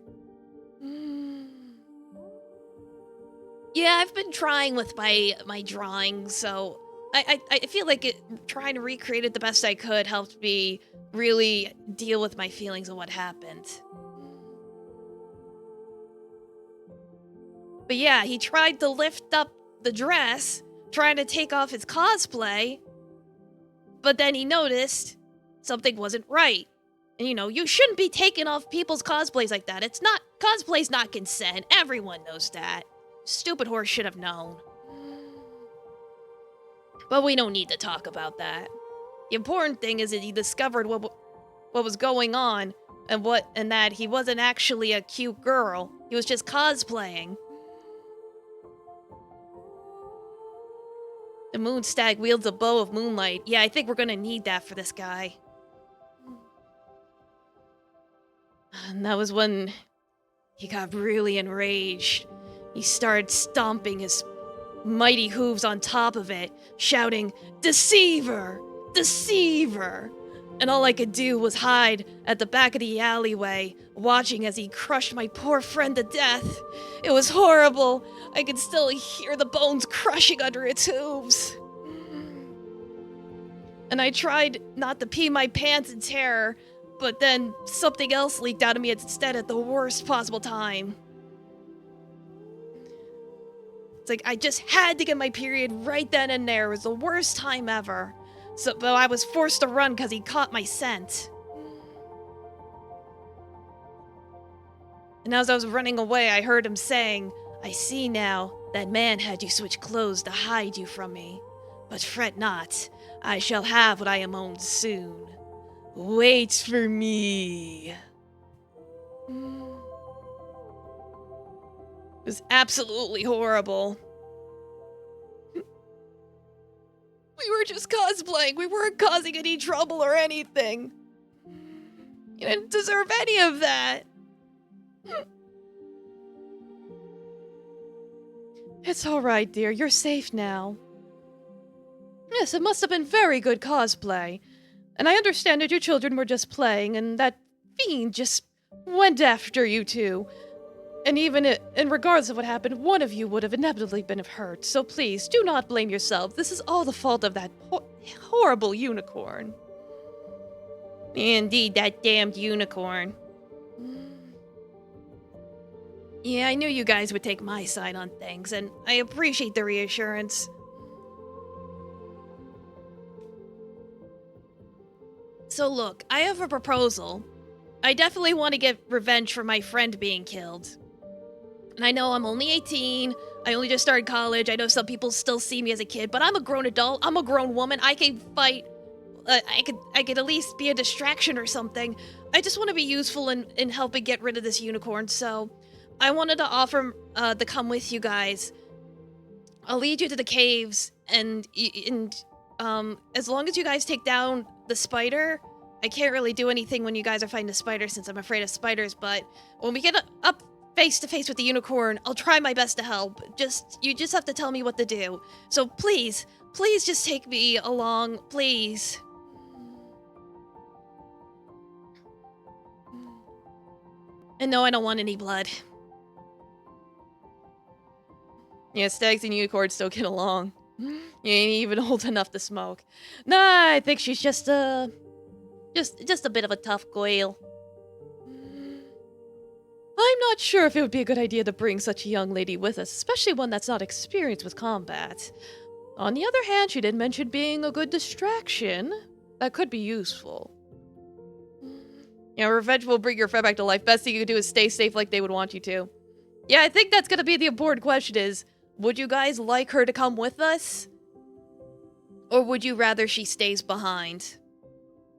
Yeah, I've been trying with my drawing, so I feel like trying to recreate it the best I could helped me really deal with my feelings of what happened. But yeah, he tried to lift up the dress, trying to take off his cosplay, but then he noticed something wasn't right. And you know, you shouldn't be taking off people's cosplays like that. Cosplay's not consent. Everyone knows that. Stupid horse should have known. But we don't need to talk about that. The important thing is that he discovered what was going on, and that he wasn't actually a cute girl. He was just cosplaying. The moon stag wields a bow of moonlight. Yeah, I think we're gonna need that for this guy. And that was when he got really enraged. He started stomping his mighty hooves on top of it, shouting, "Deceiver! Deceiver!" And all I could do was hide at the back of the alleyway, watching as he crushed my poor friend to death. It was horrible. I could still hear the bones crushing under its hooves. And I tried not to pee my pants in terror, but then something else leaked out of me instead at the worst possible time. It's like I just had to get my period right then and there. It was the worst time ever. But I was forced to run because he caught my scent. And as I was running away, I heard him saying, "I see now, that man had you switch clothes to hide you from me. But fret not, I shall have what I am owed soon. Wait for me." It was absolutely horrible. We were just cosplaying. We weren't causing any trouble or anything. You didn't deserve any of that. It's all right, dear. You're safe now. Yes, it must have been very good cosplay. And I understand that you children were just playing and that fiend just went after you two. And even in regards of what happened, one of you would have inevitably been hurt. So please, do not blame yourself. This is all the fault of that horrible unicorn. Indeed, that damned unicorn. Yeah, I knew you guys would take my side on things, and I appreciate the reassurance. So look, I have a proposal. I definitely want to get revenge for my friend being killed. And I know I'm only 18, I only just started college, I know some people still see me as a kid, but I'm a grown adult, I'm a grown woman, I can fight, I could at least be a distraction or something. I just want to be useful in helping get rid of this unicorn, so I wanted to offer to come with you guys. I'll lead you to the caves, and as long as you guys take down the spider, I can't really do anything when you guys are fighting the spider since I'm afraid of spiders, but when we get up face to face with the unicorn, I'll try my best to help. You just have to tell me what to do. So please just take me along, please. And no, I don't want any blood. Yeah, stags and unicorns still get along. You ain't even old enough to smoke. Nah, I think she's just a bit of a tough girl. I'm not sure if it would be a good idea to bring such a young lady with us, especially one that's not experienced with combat. On the other hand, she did mention being a good distraction. That could be useful. Yeah, revenge will bring your friend back to life. Best thing you can do is stay safe like they would want you to. Yeah, I think that's gonna be the important question is, would you guys like her to come with us? Or would you rather she stays behind?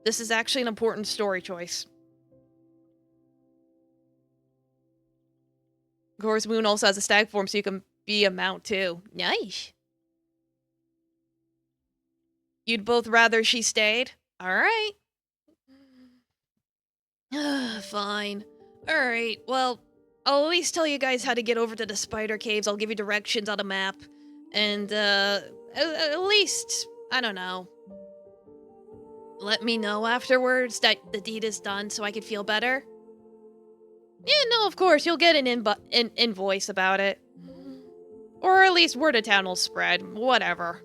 This is actually an important story choice. Of course, Moon also has a stag form, so you can be a mount too. Nice. You'd both rather she stayed? Alright. Fine. Alright, well, I'll at least tell you guys how to get over to the spider caves. I'll give you directions on a map. And, at least, I don't know. Let me know afterwards that the deed is done so I can feel better. Yeah, no, of course, you'll get an invoice about it. Or at least word of town will spread, whatever.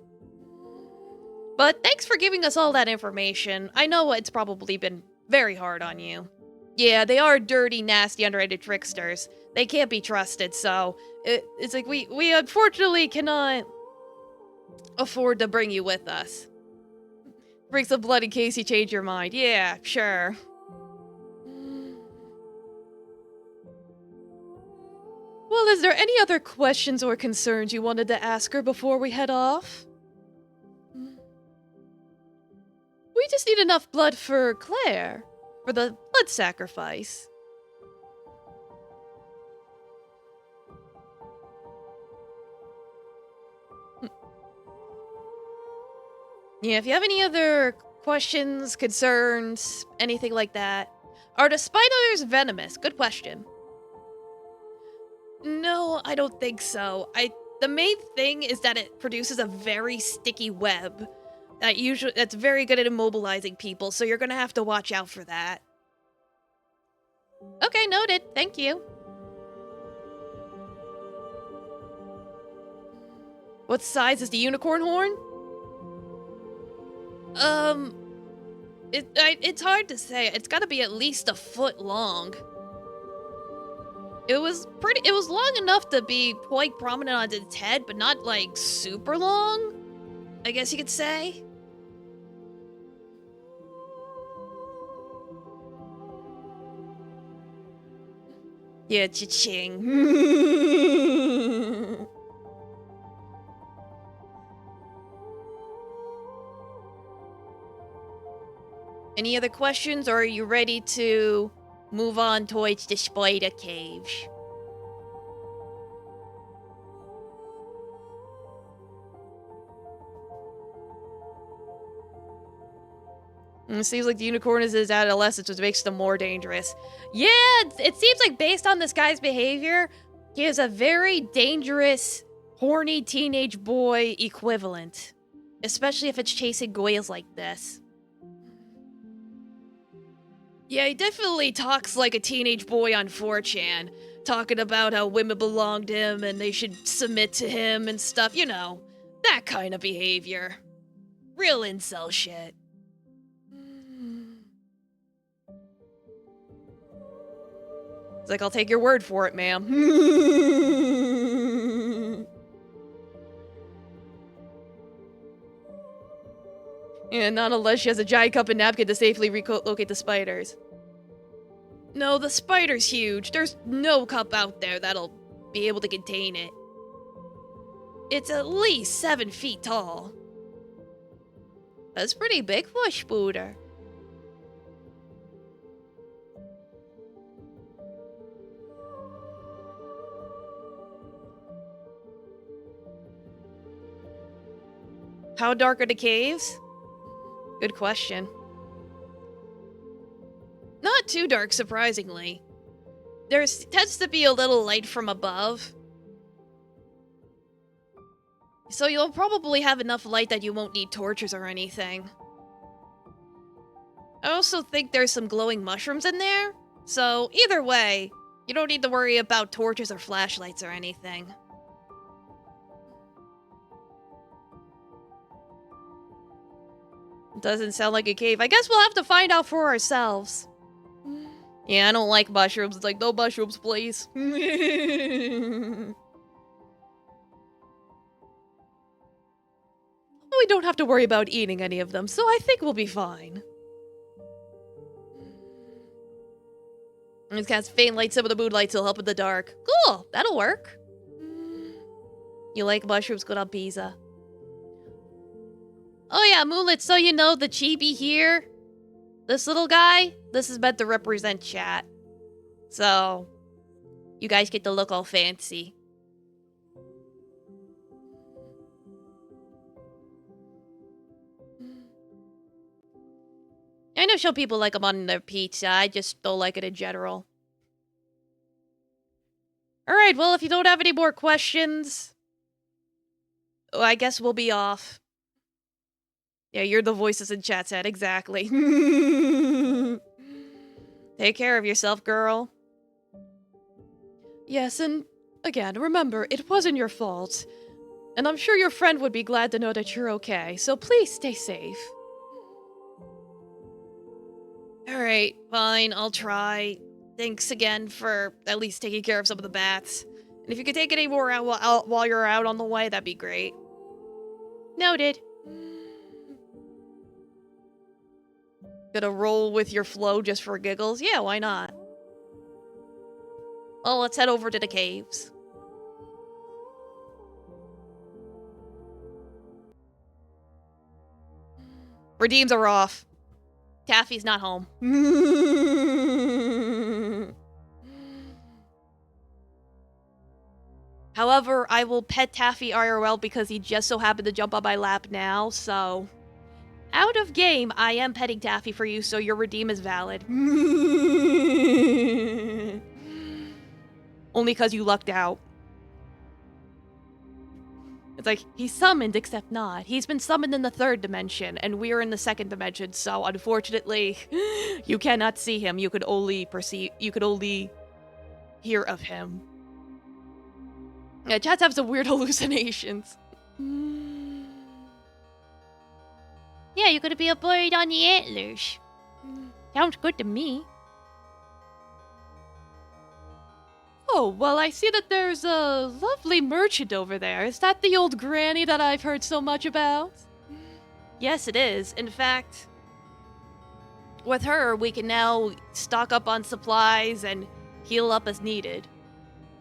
But thanks for giving us all that information. I know it's probably been very hard on you. Yeah, they are dirty, nasty, underrated tricksters. They can't be trusted, so it's like we unfortunately cannot afford to bring you with us. Bring some blood in case you change your mind. Yeah, sure. Well, is there any other questions or concerns you wanted to ask her before we head off? We just need enough blood for Claire, for the blood sacrifice. Yeah, if you have any other questions, concerns, anything like that. Are the spiders venomous? Good question. No, I don't think so. The main thing is that it produces a very sticky web that's very good at immobilizing people, so you're gonna have to watch out for that. Okay, noted. Thank you. What size is the unicorn horn? It's hard to say. It's gotta be at least a foot long. It was long enough to be quite prominent on its head, but not, like, super long, I guess you could say. Yeah, cha-ching. Any other questions, or are you ready to move on towards the spider caves? It seems like the unicorn is his adolescence, which makes them more dangerous. Yeah, it seems like based on this guy's behavior, he is a very dangerous, horny teenage boy equivalent. Especially if it's chasing goyles like this. Yeah, he definitely talks like a teenage boy on 4chan. talking about how women belong to him and they should submit to him and stuff, you know, that kind of behavior. Real incel shit. It's like, I'll take your word for it, ma'am. And not unless she has a giant cup and napkin to safely relocate the spiders. No, the spider's huge. There's no cup out there that'll be able to contain it. It's at least 7 feet tall. That's pretty big for a spooter. How dark are the caves? Good question. Not too dark, surprisingly. There tends to be a little light from above. So you'll probably have enough light that you won't need torches or anything. I also think there's some glowing mushrooms in there. So either way, you don't need to worry about torches or flashlights or anything. Doesn't sound like a cave. I guess we'll have to find out for ourselves. Yeah, I don't like mushrooms. It's like, no mushrooms, please. We don't have to worry about eating any of them, so I think we'll be fine. Let's cast faint light, some of the moonlight will help in the dark. Cool, that'll work. You like mushrooms? Good on pizza. Oh yeah, Moonlit, so you know the chibi here, this little guy, this is meant to represent chat. So, you guys get to look all fancy. I know some people like them on their pizza, I just don't like it in general. Alright, well, if you don't have any more questions, I guess we'll be off. Yeah, you're the voices in chat said, exactly. Take care of yourself, girl. Yes, and again, remember, it wasn't your fault. And I'm sure your friend would be glad to know that you're okay, so please stay safe. Alright, fine, I'll try. Thanks again for at least taking care of some of the bats. And if you could take any more out while you're out on the way, that'd be great. Noted. Gonna roll with your flow just for giggles? Yeah, why not? Well, let's head over to the caves. Redeems are off. Taffy's not home. However, I will pet Taffy IRL because he just so happened to jump on my lap now, so... Out of game, I am petting Taffy for you, so your redeem is valid. Only because you lucked out. It's like, he's summoned except not. He's been summoned in the 3rd dimension, and we're in the 2nd dimension, so unfortunately, you cannot see him. You could only hear of him. Yeah, chats have some weird hallucinations. Yeah, you're gonna be a bird on the antlers. Sounds good to me. Oh, well, I see that there's a lovely merchant over there. Is that the old granny that I've heard so much about? Yes, it is. In fact, with her, we can now stock up on supplies and heal up as needed.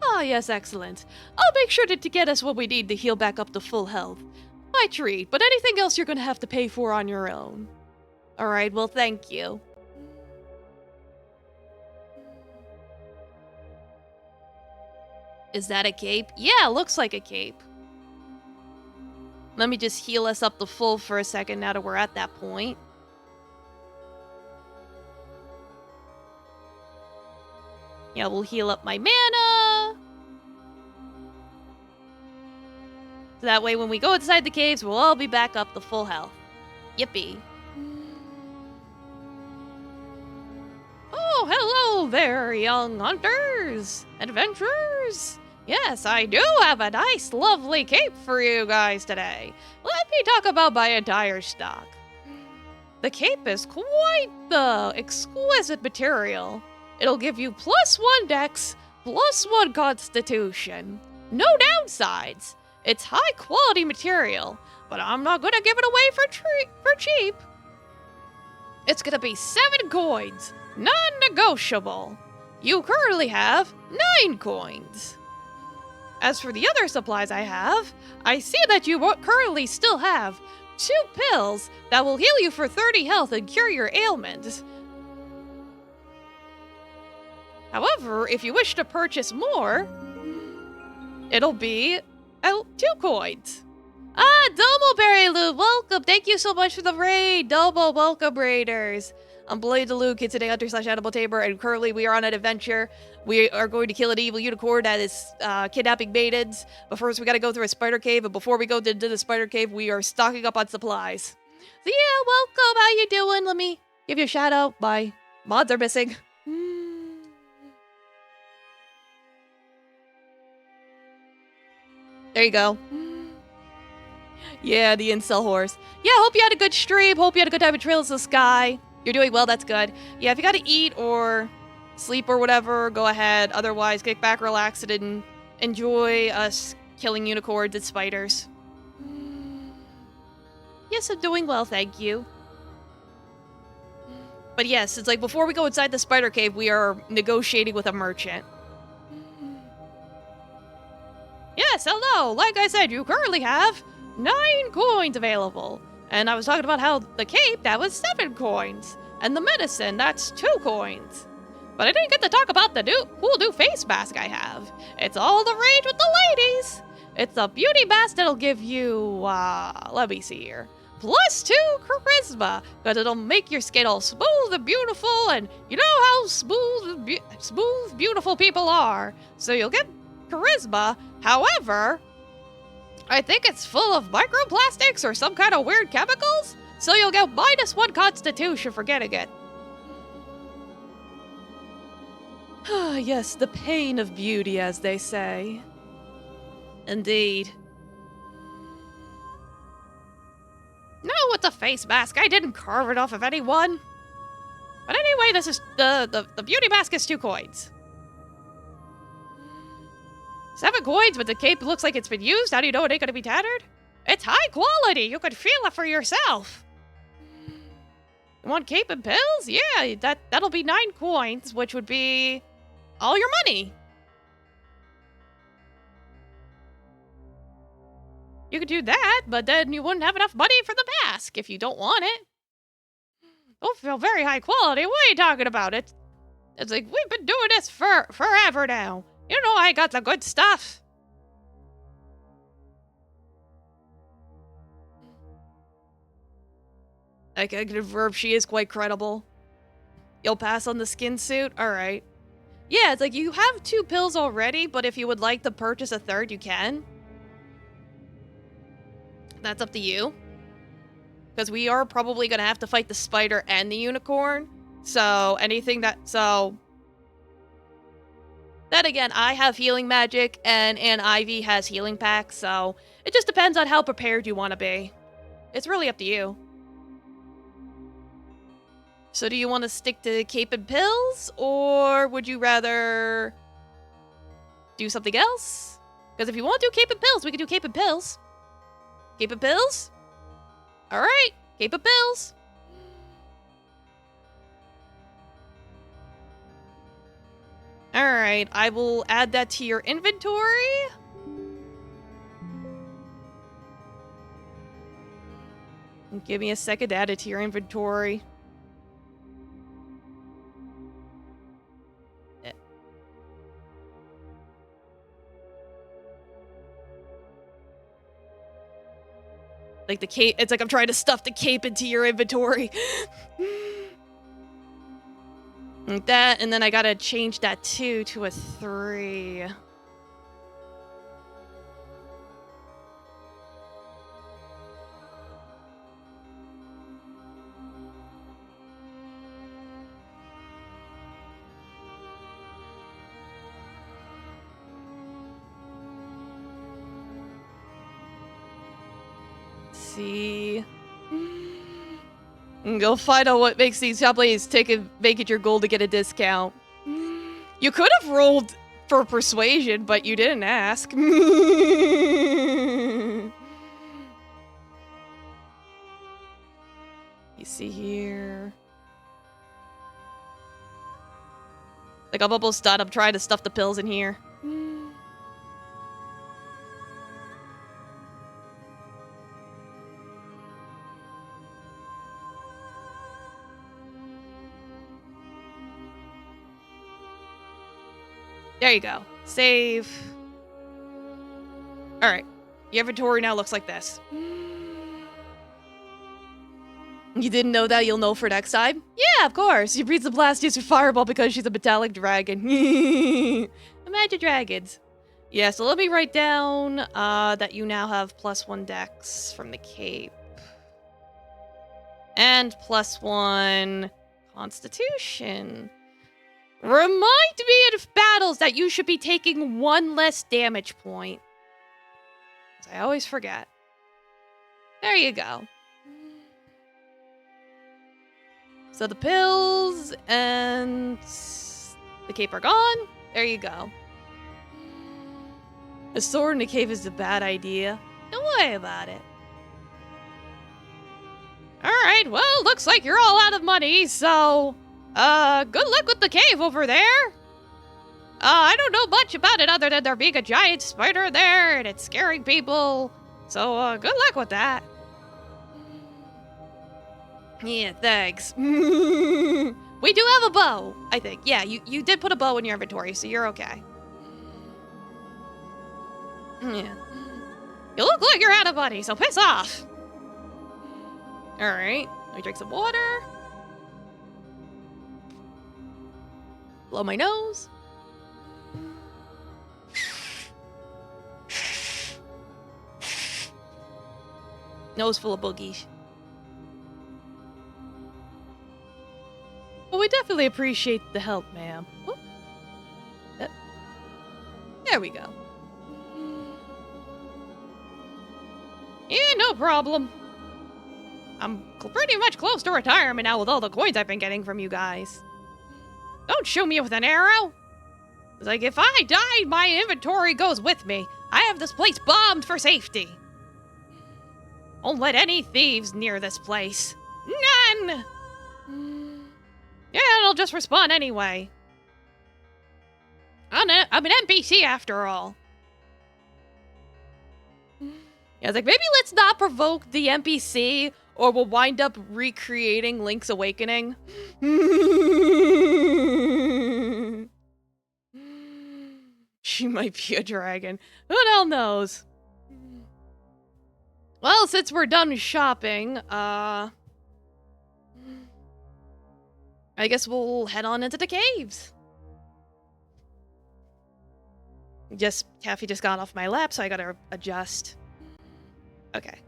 Ah, yes, excellent. I'll make sure to get us what we need to heal back up to full health. My treat, but anything else you're gonna have to pay for on your own. Alright, well, thank you. Is that a cape? Yeah, looks like a cape. Let me just heal us up to full for a second now that we're at that point. Yeah, we'll heal up my mana. So that way when we go inside the caves, we'll all be back up to full health. Yippee. Oh, hello there, young hunters, adventurers. Yes, I do have a nice, lovely cape for you guys today. Let me talk about my entire stock. The cape is quite the exquisite material. It'll give you +1 dex, +1 constitution. No downsides. It's high quality material, but I'm not gonna give it away for cheap. It's gonna be 7 coins, non-negotiable. You currently have 9 coins. As for the other supplies I have, I see that you currently still have 2 pills that will heal you for 30 health and cure your ailments. However, if you wish to purchase more, it'll be 2 coins. Domo Berry Lou, welcome. Thank you so much for the raid. Domo, welcome, raiders. I'm Blade the Lou, Kid Today Hunter / Animal Tamer, and currently we are on an adventure. We are going to kill an evil unicorn that is kidnapping maidens. But first, we gotta go through a spider cave, and before we go into the spider cave, we are stocking up on supplies. So yeah, welcome. How you doing? Let me give you a shout out. My mods are missing. There you go. Yeah, the incel horse. Yeah, hope you had a good stream. Hope you had a good time at Trails of the Sky. You're doing well, that's good. Yeah, if you gotta eat or sleep or whatever, go ahead. Otherwise, kick back, relax, and enjoy us killing unicorns and spiders. Yes, I'm doing well, thank you. But yes, it's like before we go inside the spider cave, we are negotiating with a merchant. Yes, hello. Like I said, you currently have 9 coins available. And I was talking about how the cape, that was 7 coins. And the medicine, that's 2 coins. But I didn't get to talk about the cool new face mask I have. It's all the rage with the ladies. It's a beauty mask that'll give you, let me see here. +2 charisma, because it'll make your skin all smooth and beautiful, and you know how smooth, beautiful people are. So you'll get charisma. However, I think it's full of microplastics or some kind of weird chemicals, so you'll get -1 constitution for getting it. Yes, the pain of beauty, as they say. Indeed. No, with the face mask, I didn't carve it off of anyone. But anyway, this is the beauty mask is 2 coins. 7 coins, but the cape looks like it's been used. How do you know it ain't gonna be tattered? It's high quality. You could feel it for yourself. You want cape and pills? Yeah, that'll be 9 coins, which would be all your money. You could do that, but then you wouldn't have enough money for the mask if you don't want it. Don't feel very high quality. What are you talking about? It's like we've been doing this for forever now. You know I got the good stuff. I can confirm she is quite credible. You'll pass on the skin suit? Alright. Yeah, it's like you have 2 pills already, but if you would like to purchase a 3rd, you can. That's up to you. Because we are probably going to have to fight the spider and the unicorn. So, anything that... So... Then again, I have healing magic, and Ivy has healing packs, so... It just depends on how prepared you want to be. It's really up to you. So do you want to stick to cape and pills, or would you rather... do something else? Because if you want to do cape and pills, we can do cape and pills. Cape and pills? Alright, cape and pills. Alright, I will add that to your inventory. Give me a second to add it to your inventory. Like the cape, it's like I'm trying to stuff the cape into your inventory. Like that, and then I gotta change that 2 to a 3. see. Go find out what makes these companies make it your goal to get a discount. You could have rolled for persuasion, but you didn't ask. You see here. Like, I'm almost done. I'm trying to stuff the pills in here. There you go. Save. Alright. Your inventory now looks like this. You didn't know that? You'll know for next time? Yeah, of course. She breathes the blast used for fireball because she's a metallic dragon. Imagine dragons. Yeah, so let me write down that you now have +1 dex from the cape. And +1 constitution. Remind me in battles that you should be taking 1 less damage point. I always forget. There you go. So the pills and the cape are gone. There you go. A sword in the cave is a bad idea. Don't worry about it. Alright, well, looks like you're all out of money, so... good luck with the cave over there. I don't know much about it other than there being a giant spider there and it's scaring people. So, good luck with that. Yeah, thanks. We do have a bow, I think. Yeah, you did put a bow in your inventory, so you're okay. Yeah. You look like you're out of money, so piss off. Alright, let me drink some water. Blow my nose. Nose full of boogies. Well, we definitely appreciate the help, ma'am. Oh. There we go. Yeah, no problem. I'm pretty much close to retirement now with all the coins I've been getting from you guys. Don't shoot me with an arrow. It's like, if I die, my inventory goes with me. I have this place bombed for safety. Don't let any thieves near this place. None! Yeah, I'll just respawn anyway. I'm an NPC after all. Yeah, it's like, maybe let's not provoke the NPC, or we'll wind up recreating Link's Awakening. She might be a dragon. Who the hell knows? Well, since we're done shopping, I guess we'll head on into the caves. Taffy just got off my lap, so I gotta adjust. Okay.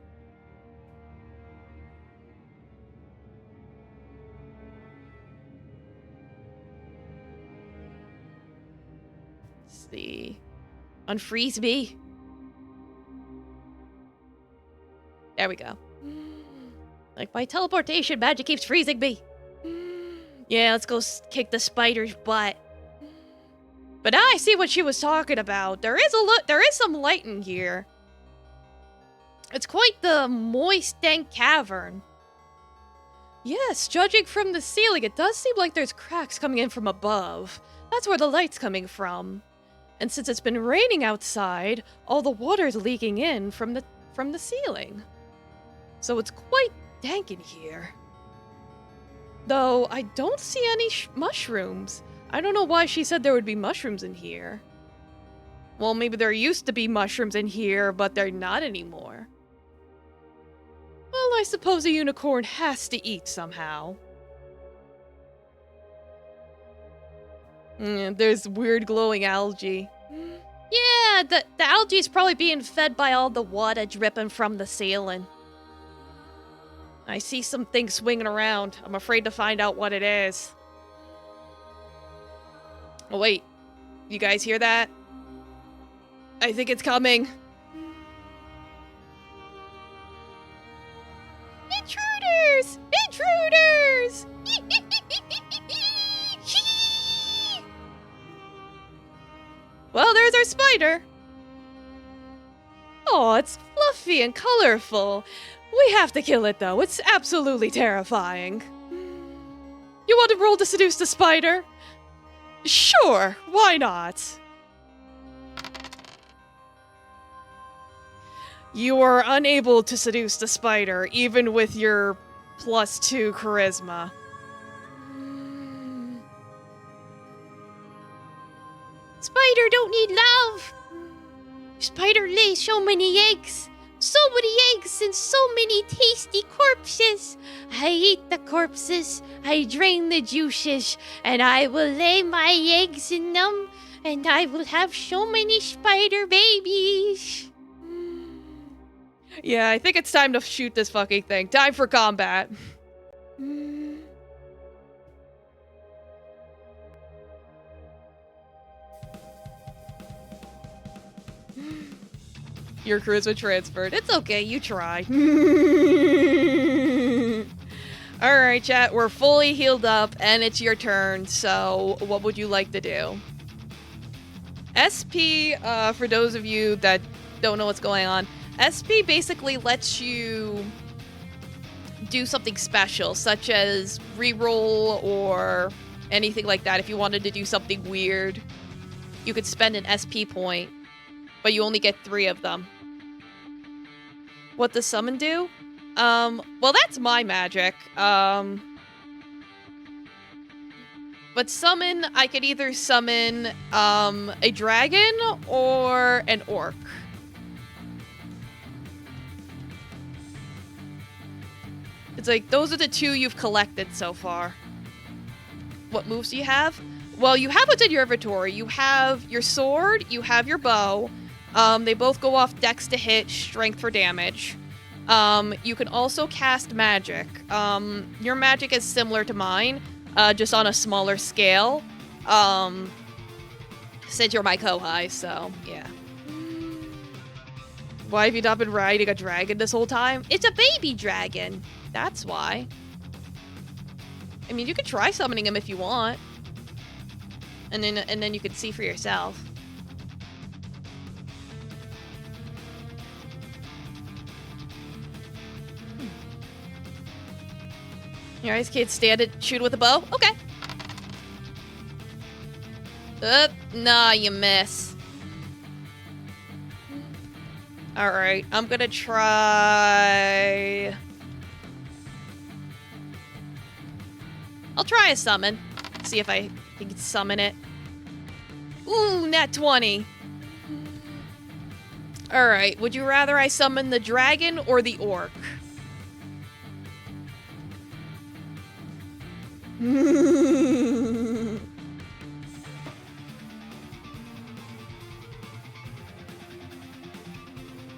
Let's see. Unfreeze me. There we go. Like, my teleportation magic keeps freezing me. Yeah, let's go kick the spider's butt. But now I see what she was talking about. There is some light in here. It's quite the moist, dank cavern. Yes, judging from the ceiling, it does seem like there's cracks coming in from above. That's where the light's coming from. And since it's been raining outside, all the water's leaking in from the ceiling. So it's quite dank in here. Though, I don't see any mushrooms. I don't know why she said there would be mushrooms in here. Well, maybe there used to be mushrooms in here, but they're not anymore. Well, I suppose a unicorn has to eat somehow. There's weird glowing algae. Yeah, the algae's probably being fed by all the water dripping from the ceiling. I see some things swinging around. I'm afraid to find out what it is. Oh, wait. You guys hear that? I think it's coming. spider? Oh, it's fluffy and colorful. We have to kill it, though. It's absolutely terrifying. You want to roll to seduce the spider? Sure, why not? You are unable to seduce the spider, even with your +2 charisma. Spider don't need love. Spider lays so many eggs. So many eggs and so many tasty corpses. I eat the corpses, I drain the juices, and I will lay my eggs in them, and I will have so many spider babies. Yeah, I think it's time to shoot this fucking thing. Time for combat. Your charisma transferred. It's okay, you try. Alright, chat, we're fully healed up, and it's your turn, so what would you like to do? SP, for those of you that don't know what's going on, SP basically lets you do something special, such as reroll or anything like that. If you wanted to do something weird, you could spend an SP point, but you only get 3 of them. What does summon do? Well, that's my magic. But summon, I could either summon, a dragon or an orc. It's like, those are the 2 you've collected so far. What moves do you have? Well, you have what's in your inventory. You have your sword, you have your bow. They both go off dex to hit, strength for damage. You can also cast magic. Your magic is similar to mine, just on a smaller scale. Since you're my kohai, so yeah. Why have you not been riding a dragon this whole time? It's a baby dragon. That's why. I mean, you could try summoning him if you want. And then you can see for yourself. Your eyes can't stand it. Shoot with a bow? Okay. Nah, you miss. Alright, I'm gonna try... I'll try a summon. See if I can summon it. Ooh, nat 20. Alright, would you rather I summon the dragon or the orc?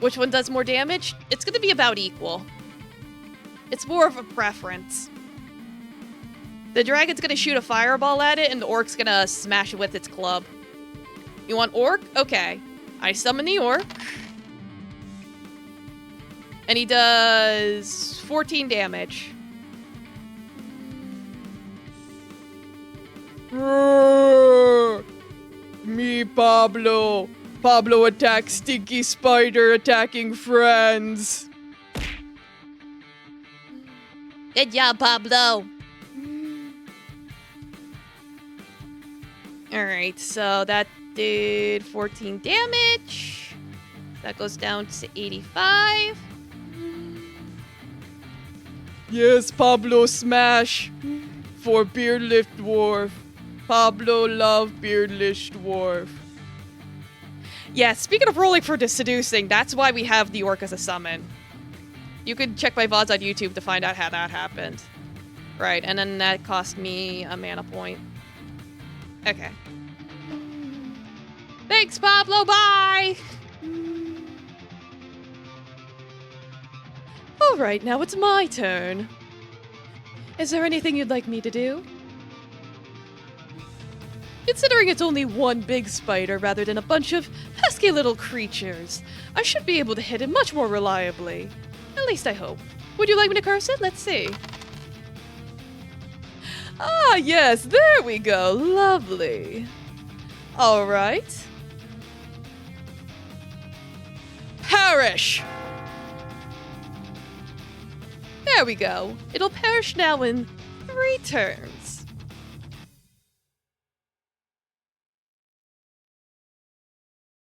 Which one does more damage? It's gonna be about equal. It's more of a preference. The dragon's gonna shoot a fireball at it, and the orc's gonna smash it with its club. You want orc? Okay. I summon the orc. And he does 14 damage. Me, Pablo. Pablo attacks stinky spider attacking friends. Good job, Pablo. Alright, so that did 14 damage. That goes down to 85. Yes, Pablo smash for Beardlift Dwarf. Pablo love Beardlift Dwarf. Yeah, speaking of rolling for the seducing, that's why we have the orc as a summon. You could check my VODs on YouTube to find out how that happened. Right, and then that cost me a mana point. Okay. Thanks, Pablo, bye! Alright, now it's my turn. Is there anything you'd like me to do? Considering it's only one big spider rather than a bunch of pesky little creatures, I should be able to hit it much more reliably. At least I hope. Would you like me to curse it? Let's see. Ah, yes, there we go. Lovely. Alright. perish. There we go. It'll perish now in 3 turns.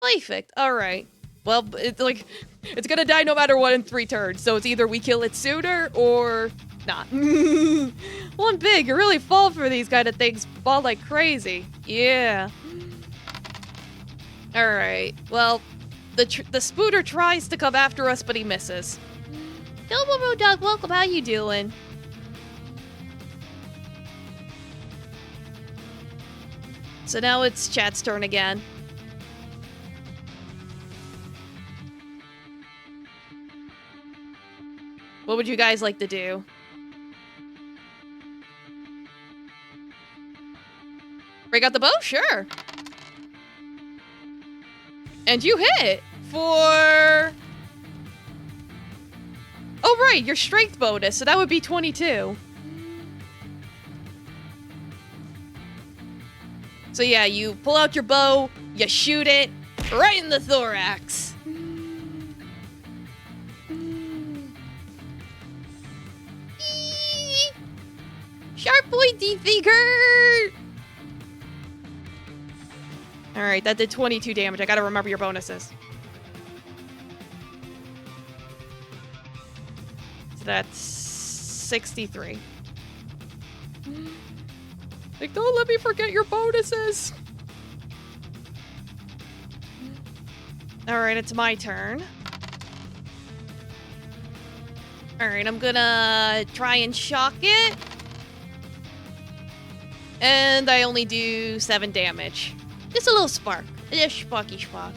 Perfect. All right. Well, it's gonna die no matter what in 3 turns. So it's either we kill it sooner or not. One big. You really fall for these kind of things. Fall like crazy. Yeah. All right. Well, the spooter tries to come after us, but he misses. Hello, Dog. Welcome. How you doing? So now it's Chat's turn again. What would you guys like to do? Break out the bow? Sure. And you hit for... Oh, right, your strength bonus, so that would be 22. So yeah, you pull out your bow, you shoot it right in the thorax. Sharp pointy finger! Alright, that did 22 damage. I gotta remember your bonuses. So that's 63. Like, don't let me forget your bonuses! Alright, it's my turn. Alright, I'm gonna try and shock it. And I only do 7 damage. Just a little spark. Just sparky spark.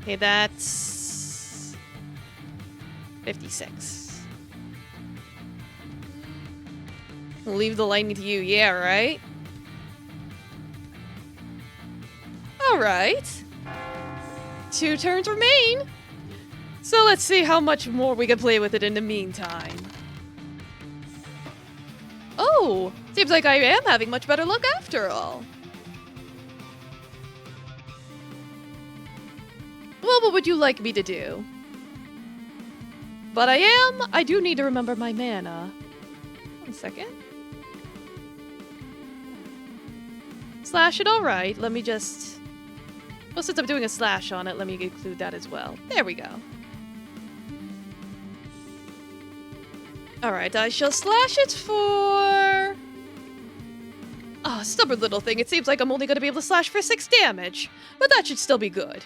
Okay, that's 56. We'll leave the lightning to you, yeah, right? Alright. 2 turns remain. So let's see how much more we can play with it in the meantime. Oh, seems like I am having much better luck after all. Well, what would you like me to do? But I do need to remember my mana. 1 second. Slash it, alright. Let me just... Well, since I'm doing a slash on it, let me include that as well. There we go. Alright, I shall slash it for... Oh, stubborn little thing. It seems like I'm only going to be able to slash for 6 damage. But that should still be good.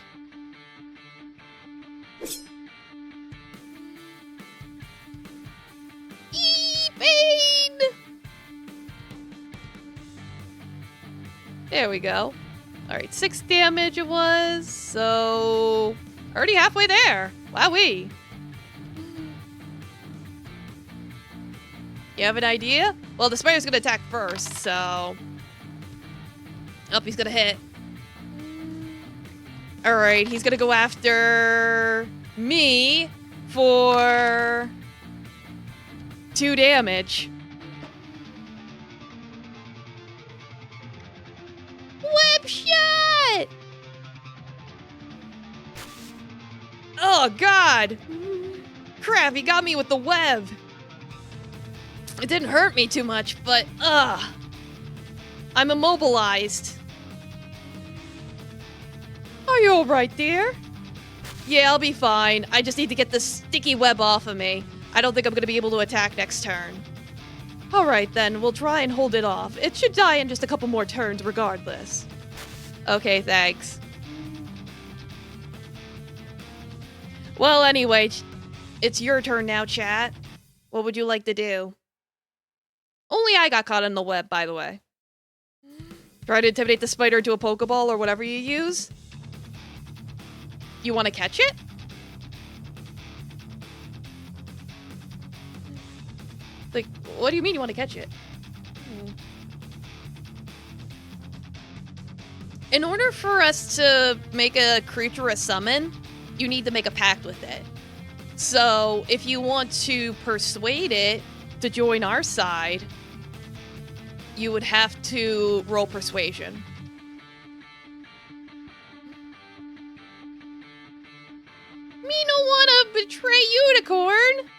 Pain! There we go. Alright, 6 damage it was. So... already halfway there. Wowee. You have an idea? Well, the spider's gonna attack first, so... Oh, he's gonna hit. Alright, he's gonna go after... me for... 2 damage. Web shot! Oh, God! Crap, he got me with the web. It didn't hurt me too much, but, I'm immobilized. Are you alright, dear? Yeah, I'll be fine. I just need to get this sticky web off of me. I don't think I'm gonna be able to attack next turn. Alright then, we'll try and hold it off. It should die in just a couple more turns regardless. Okay, thanks. Well, anyway, it's your turn now, chat. What would you like to do? Only I got caught in the web, by the way. Try to intimidate the spider into a Pokeball or whatever you use. You want to catch it? Like, what do you mean you want to catch it? In order for us to make a creature a summon, you need to make a pact with it. So, if you want to persuade it to join our side, you would have to roll persuasion. Me no wanna betray unicorn.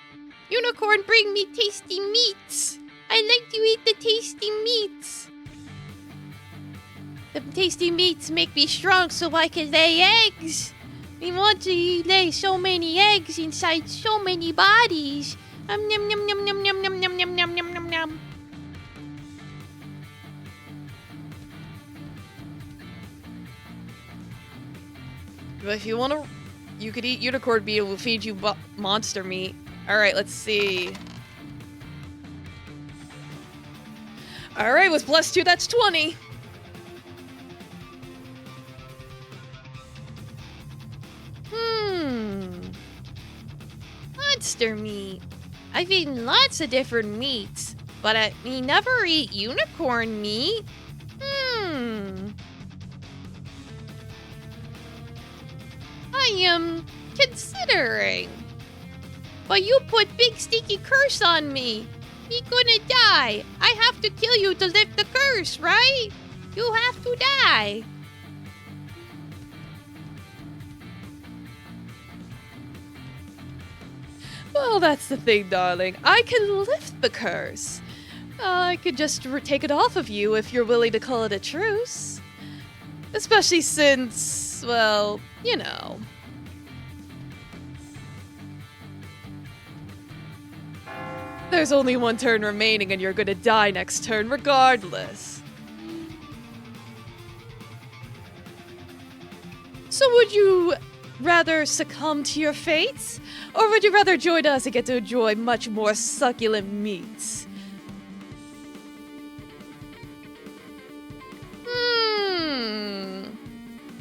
Unicorn bring me tasty meats. I like to eat the tasty meats. The tasty meats make me strong so I can lay eggs. We want to lay so many eggs inside so many bodies. Yum yum yum yum yum yum yum yum yum yum yum yum. But if you want to, you could eat unicorn meat. It will feed you monster meat. All right, let's see. All right, with +2, that's 20. Monster meat. I've eaten lots of different meats, but I never eat unicorn meat. I am considering. But you put big sticky curse on me. Me gonna die. I have to kill you to lift the curse, right? You have to die. Well, that's the thing, darling. I can lift the curse. I could just take it off of you if you're willing to call it a truce. Especially since, well, you know. There's only one turn remaining and you're gonna die next turn regardless. So would you rather succumb to your fates? Or would you rather join us and get to enjoy much more succulent meats?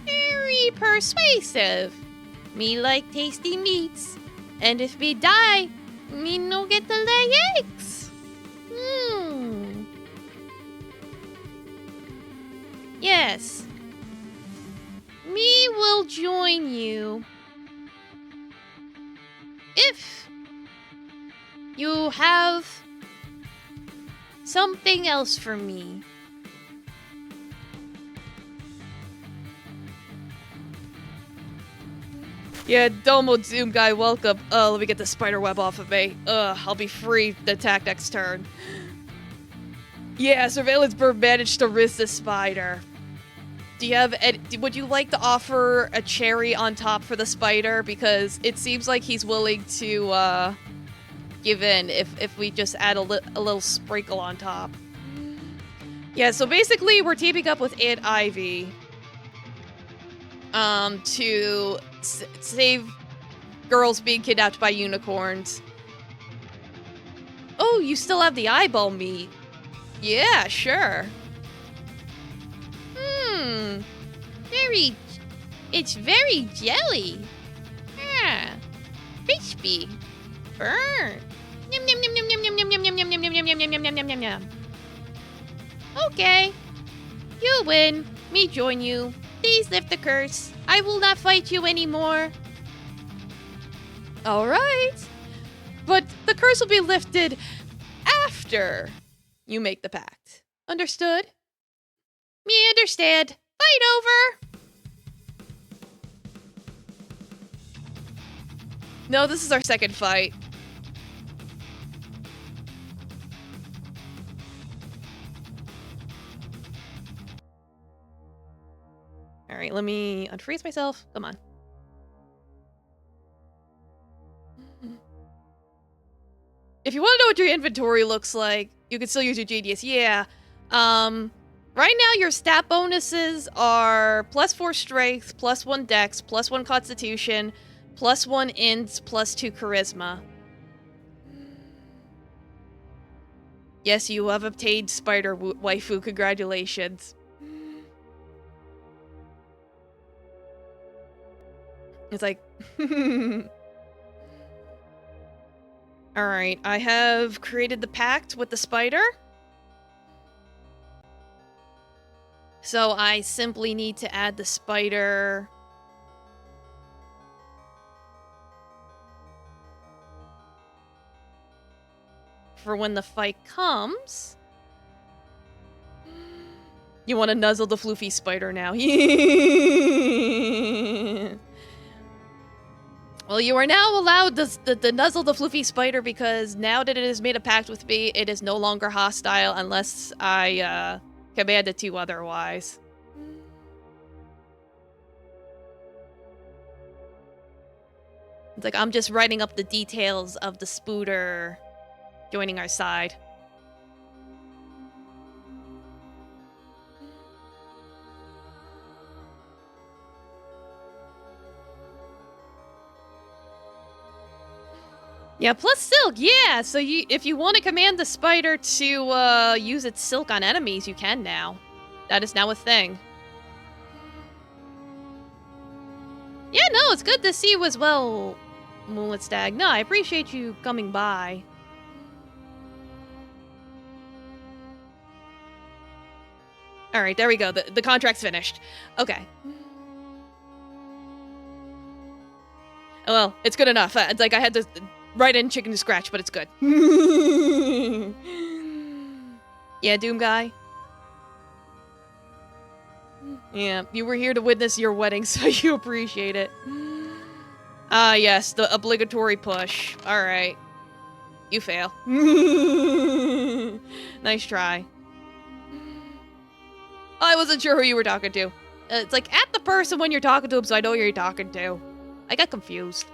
Very persuasive. Me like tasty meats. And if me die, me no get to lay eggs. Yes. Me will join you. If you have something else for me. Yeah, Domo Doom guy, welcome. Let me get the spider web off of me. I'll be free to attack next turn. Yeah, Surveillance Bird managed to risk the spider. Do you have would you like to offer a cherry on top for the spider? Because it seems like he's willing to give in if we just add a little sprinkle on top. Yeah, so basically we're teaming up with Aunt Ivy to save girls being kidnapped by unicorns. Oh, you still have the eyeball meat. Yeah, sure. It's very jelly. Crispy. Burn. Yum yum yum yum yum yum yum yum yum yum yum yum yum yum yum yum yum yum. Okay. You win. Me join you. Please lift the curse. I will not fight you anymore. All right. But the curse will be lifted after you make the pact. Understood? Me understand. Fight over. No, this is our second fight. All right, let me unfreeze myself. Come on. If you want to know what your inventory looks like, you can still use your genius. Yeah. Right now, your stat bonuses are +4 strength, +1 dex, +1 constitution, +1 int, +2 charisma. Yes, you have obtained spider waifu. Congratulations. It's like... Alright, I have created the pact with the spider. So I simply need to add the spider... for when the fight comes. You want to nuzzle the floofy spider now. Well, you are now allowed to nuzzle the floofy spider because now that it has made a pact with me, it is no longer hostile unless I command it to otherwise. It's like I'm just writing up the details of the spooter joining our side. Yeah, plus silk, yeah! So if you want to command the spider to use its silk on enemies, you can now. That is now a thing. Yeah, no, it's good to see you as well, Moonlit Stag. No, I appreciate you coming by. Alright, there we go. The contract's finished. Okay. Well, it's good enough. It's like I had to write in chicken to scratch, but it's good. Yeah, Doom Guy? Yeah, you were here to witness your wedding, so you appreciate it. Ah, yes, the obligatory push. Alright. You fail. Nice try. I wasn't sure who you were talking to. It's like, at the person when you're talking to him, so I know who you're talking to. I got confused.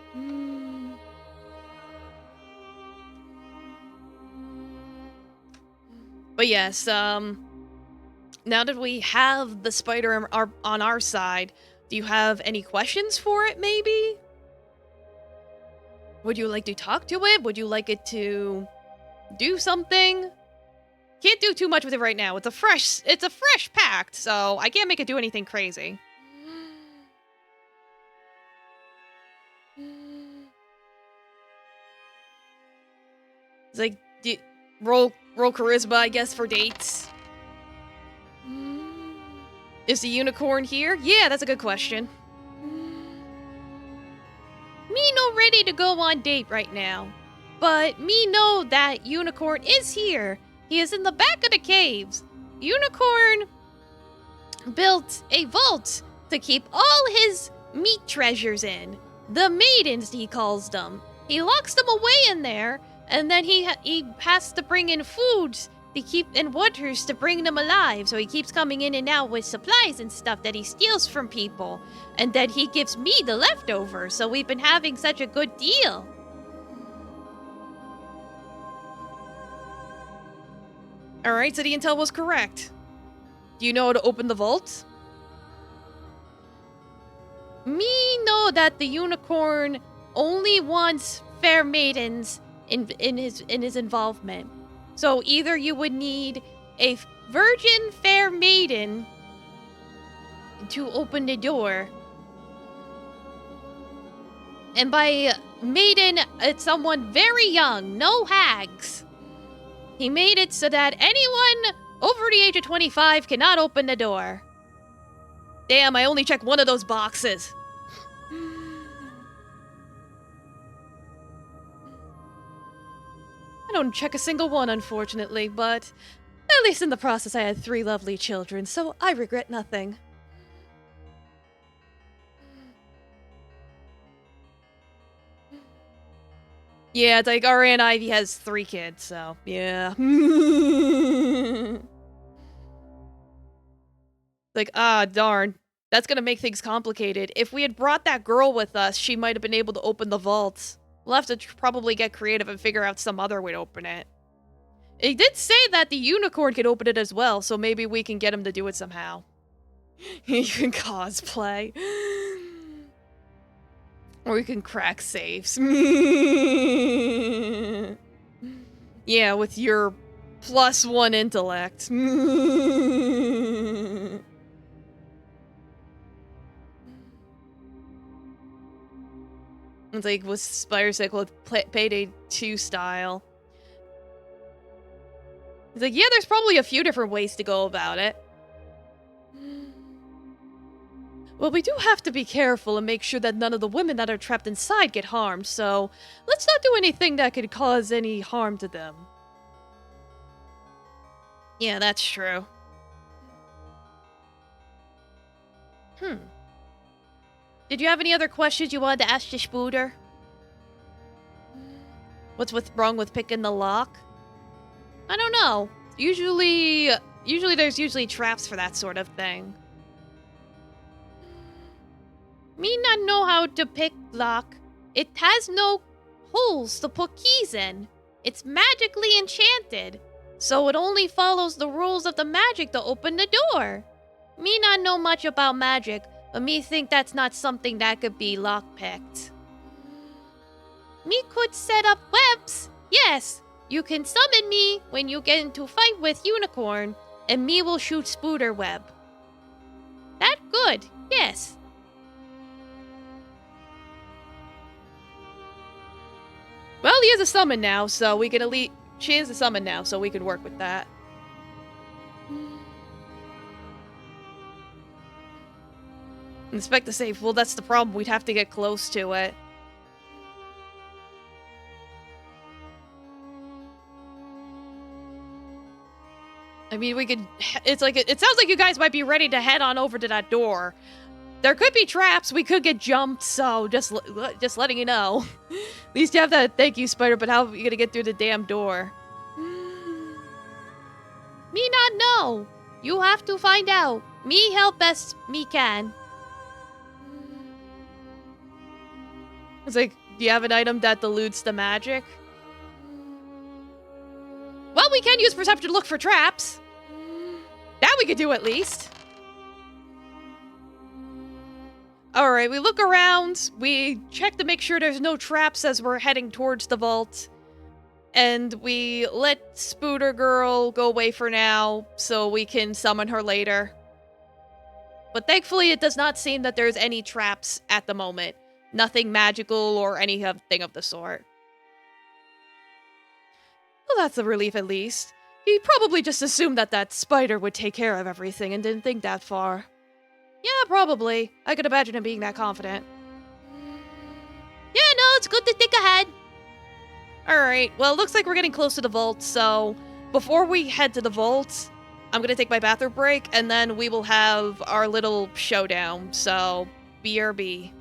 But yes, now that we have the spider on our side, do you have any questions for it, maybe? Would you like to talk to it? Would you like it to do something? Can't do too much with it right now. It's a fresh pact, so I can't make it do anything crazy. It's like, roll charisma, I guess, for dates. Is the unicorn here? Yeah, that's a good question. Me no ready to go on date right now, but me know that unicorn is here. He is in the back of the caves. Unicorn built a vault to keep all his meat treasures in. The maidens, he calls them. He locks them away in there, and then he has to bring in foods to keep and waters to bring them alive. So he keeps coming in and out with supplies and stuff that he steals from people, and then he gives me the leftovers. So we've been having such a good deal. Alright, so the intel was correct. Do you know how to open the vault? Me know that the unicorn only wants fair maidens in his involvement. So either you would need a virgin fair maiden to open the door. And by maiden, it's someone very young, no hags. He made it so that anyone over the age of 25 cannot open the door. Damn, I only checked one of those boxes. I don't check a single one, unfortunately, but at least in the process I had 3 lovely children, so I regret nothing. Yeah, it's like R.A. and Ivy has 3 kids, so yeah. Like, ah, darn. That's gonna make things complicated. If we had brought that girl with us, she might have been able to open the vault. We'll have to probably get creative and figure out some other way to open it. It did say that the unicorn could open it as well, so maybe we can get him to do it somehow. You can cosplay. Or you can crack safes. Yeah, with your +1 intellect. It's like with Spire Cycle with Payday 2 style. It's like, yeah, there's probably a few different ways to go about it. Well, we do have to be careful and make sure that none of the women that are trapped inside get harmed, so let's not do anything that could cause any harm to them. Yeah, that's true. Did you have any other questions you wanted to ask the Spooter? What's wrong with picking the lock? I don't know. Usually there's traps for that sort of thing. Me not know how to pick lock. It has no holes to put keys in. It's magically enchanted, so it only follows the rules of the magic to open the door. Me not know much about magic, but me think that's not something that could be lockpicked. Me could set up webs. Yes, you can summon me when you get into fight with Unicorn, and me will shoot Spooter web. That good, yes. Well, he has a summon now, so we can she has a summon now, so we can work with that. Inspect the safe. Well, that's the problem. We'd have to get close to it. I mean, we could... it sounds like you guys might be ready to head on over to that door. There could be traps. We could get jumped, so just letting you know. At least you have that thank you, Spider, but how are you gonna get through the damn door? Me not know. You have to find out. Me help best me can. It's like, do you have an item that dilutes the magic? Well, we can use perception to look for traps. That we could do at least. Alright, we look around, we check to make sure there's no traps as we're heading towards the vault. And we let Spooter Girl go away for now, so we can summon her later. But thankfully, it does not seem that there's any traps at the moment. Nothing magical or anything of the sort. Well, that's a relief at least. He probably just assumed that spider would take care of everything and didn't think that far. Yeah, probably. I could imagine him being that confident. Yeah, no, it's good to think ahead. Alright, well, it looks like we're getting close to the vault, so before we head to the vault, I'm gonna take my bathroom break, and then we will have our little showdown, so BRB.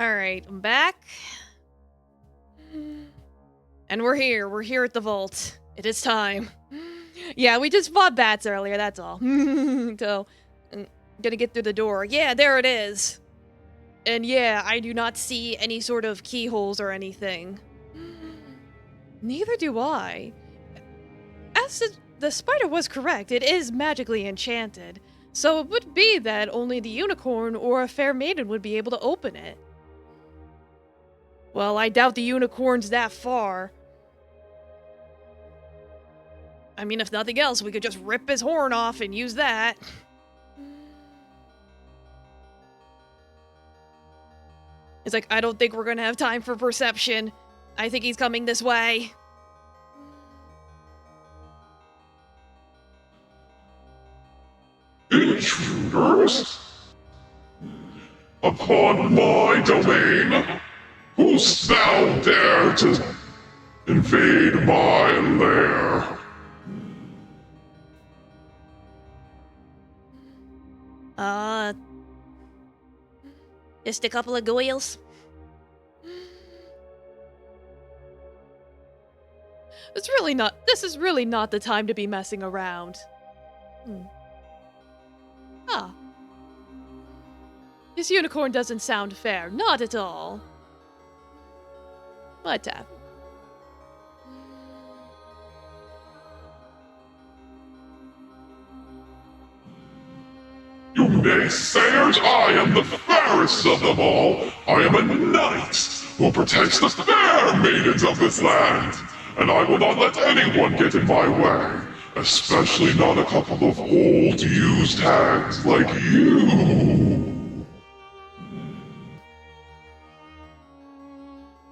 Alright, I'm back. And we're here. We're here at the vault. It is time. Yeah, we just fought bats earlier, that's all. So, I'm gonna get through the door. Yeah, there it is. And yeah, I do not see any sort of keyholes or anything. Neither do I. As the spider was correct, it is magically enchanted. So it would be that only the unicorn or a fair maiden would be able to open it. Well, I doubt the unicorn's that far. I mean, if nothing else, we could just rip his horn off and use that. It's like, I don't think we're gonna have time for perception. I think he's coming this way. Intruders? Upon my domain? Who's thou dare to invade my lair? Just a couple of goyles. This is really not the time to be messing around. Ah. This unicorn doesn't sound fair. Not at all. What happened? You naysayers, I am the fairest of them all. I am a knight who protects the fair maidens of this land. And I will not let anyone get in my way. Especially not a couple of old used hags like you.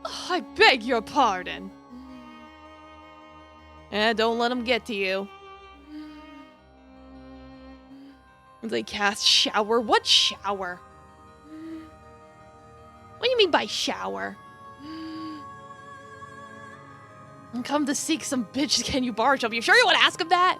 I beg your pardon. Don't let them get to you. They cast shower? What shower? What do you mean by shower? And come to seek some bitch, can you bar shop? You sure you want to ask him that?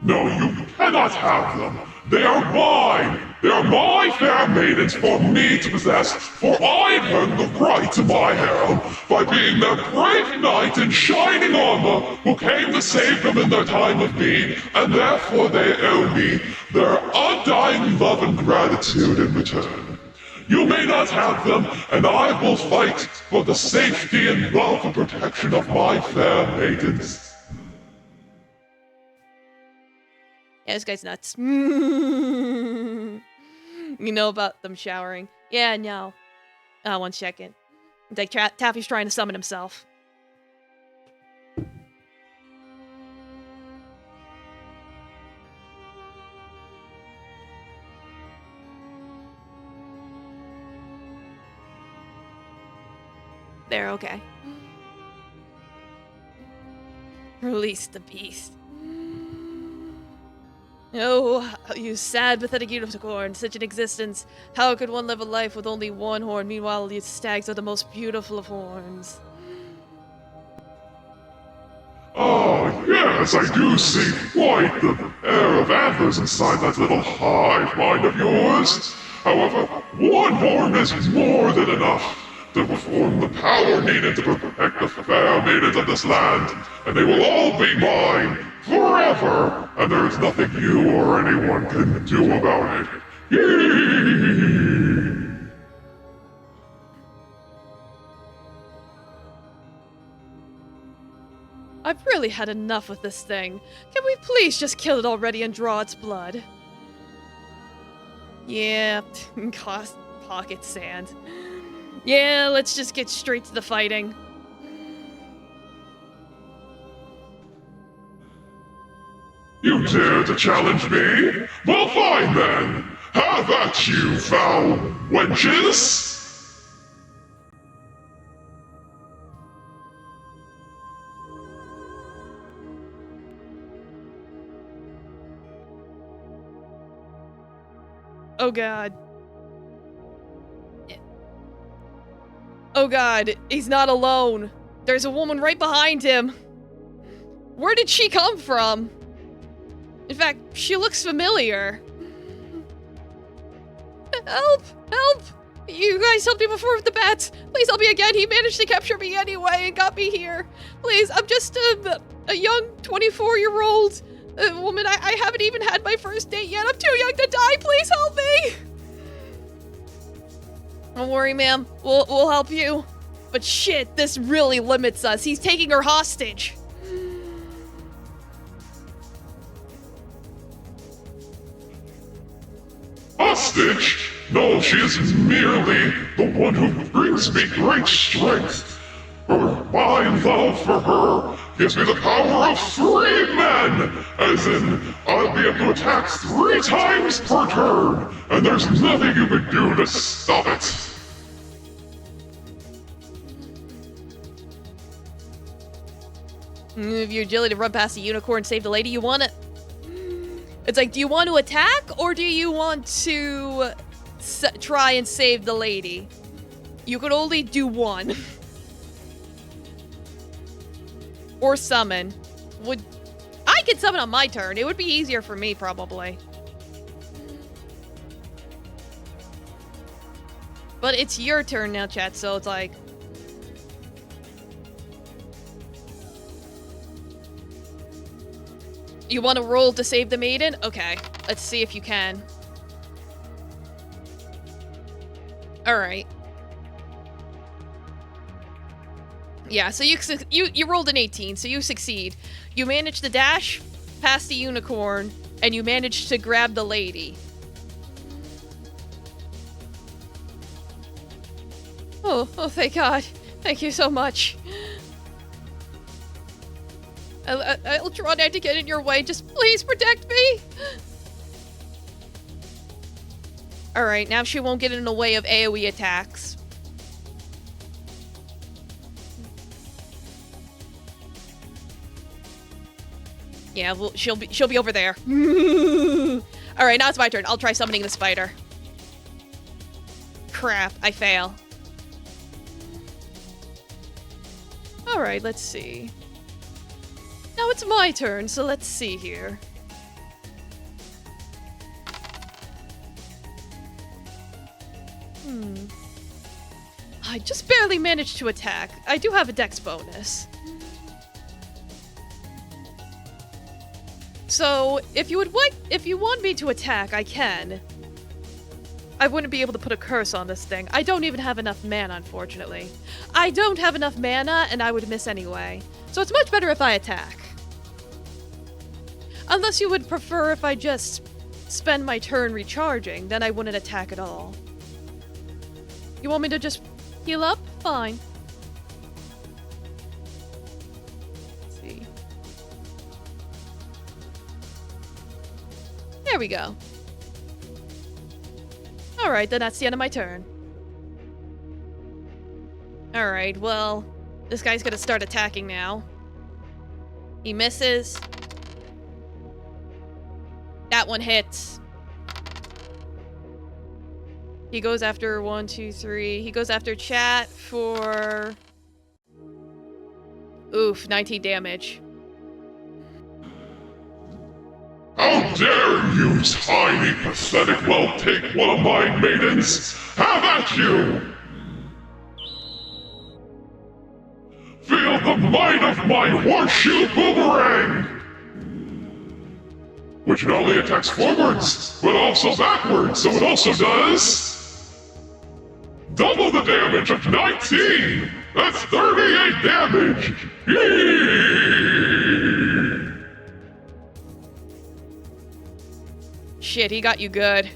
No, you cannot have them. They are mine. They are my fair maidens for me to possess, for I have earned the right to my harem by being their brave knight in shining armor who came to save them in their time of need, and therefore they owe me their undying love and gratitude in return. You may not have them, and I will fight for the safety and love and protection of my fair maidens. Yeah, this guy's nuts. You know about them showering. Yeah, no. 1 second. Like, Taffy's trying to summon himself. There, okay. Release the beast. Oh, you sad, pathetic unicorn, such an existence. How could one live a life with only one horn? Meanwhile, these stags are the most beautiful of horns. Oh, yes, I do see quite the air of antlers inside that little hive mind of yours. However, one horn is more than enough to perform the power needed to protect the fair maidens of this land, and they will all be mine forever, and there is nothing you or anyone can do about it. Yee! I've really had enough with this thing. Can we please just kill it already and draw its blood? Yeah, cost pocket sand. Yeah, let's just get straight to the fighting. You dare to challenge me? Well, fine then. Have at you, foul wenches! Oh god. Oh god, he's not alone. There's a woman right behind him. Where did she come from? In fact, she looks familiar. Help! Help! You guys helped me before with the bats. Please help me again. He managed to capture me anyway and got me here. Please, I'm just a young 24-year-old woman. I haven't even had my first date yet. I'm too young to die. Please help me. Don't worry, ma'am. We'll help you. But shit, this really limits us. He's taking her hostage. Hostage? No, she is merely the one who brings me great strength. For my love for her gives me the power of 3 men! As in, I'll be able to attack 3 times per turn, and there's nothing you can do to stop it. If your agility to run past the unicorn and save the lady, you want it? It's like, do you want to attack, or do you want to try and save the lady? You could only do one. Or summon. I could summon on my turn. It would be easier for me, probably. But it's your turn now, chat, so it's like... You want to roll to save the maiden? Okay, let's see if you can. Alright. Yeah, so you rolled an 18, so you succeed. You managed to dash past the unicorn, and you managed to grab the lady. Oh, thank God. Thank you so much. I'll try not to get in your way. Just please protect me. Alright, now she won't get in the way of AoE attacks. Yeah, well, she'll be over there. Alright, now it's my turn. I'll try summoning the spider. Crap, I fail. Alright, let's see. Now it's my turn, so let's see here. I just barely managed to attack. I do have a dex bonus. So, if you want me to attack, I can. I wouldn't be able to put a curse on this thing. I don't even have enough mana, unfortunately. I don't have enough mana, and I would miss anyway. So it's much better if I attack. Unless you would prefer if I just spend my turn recharging, then I wouldn't attack at all. You want me to just heal up? Fine. Let's see. There we go. Alright, then that's the end of my turn. Alright, well, this guy's gonna start attacking now. He misses. That one hits. He goes after 1, 2, 3. He goes after chat for... Oof, 19 damage. How dare you, tiny, pathetic, well, take one of my maidens? Have at you! Feel the might of my horseshoe boomerang! Which not only attacks forwards, but also backwards, so it also does... double the damage of 19! That's 38 damage! Yee! Shit, he got you good.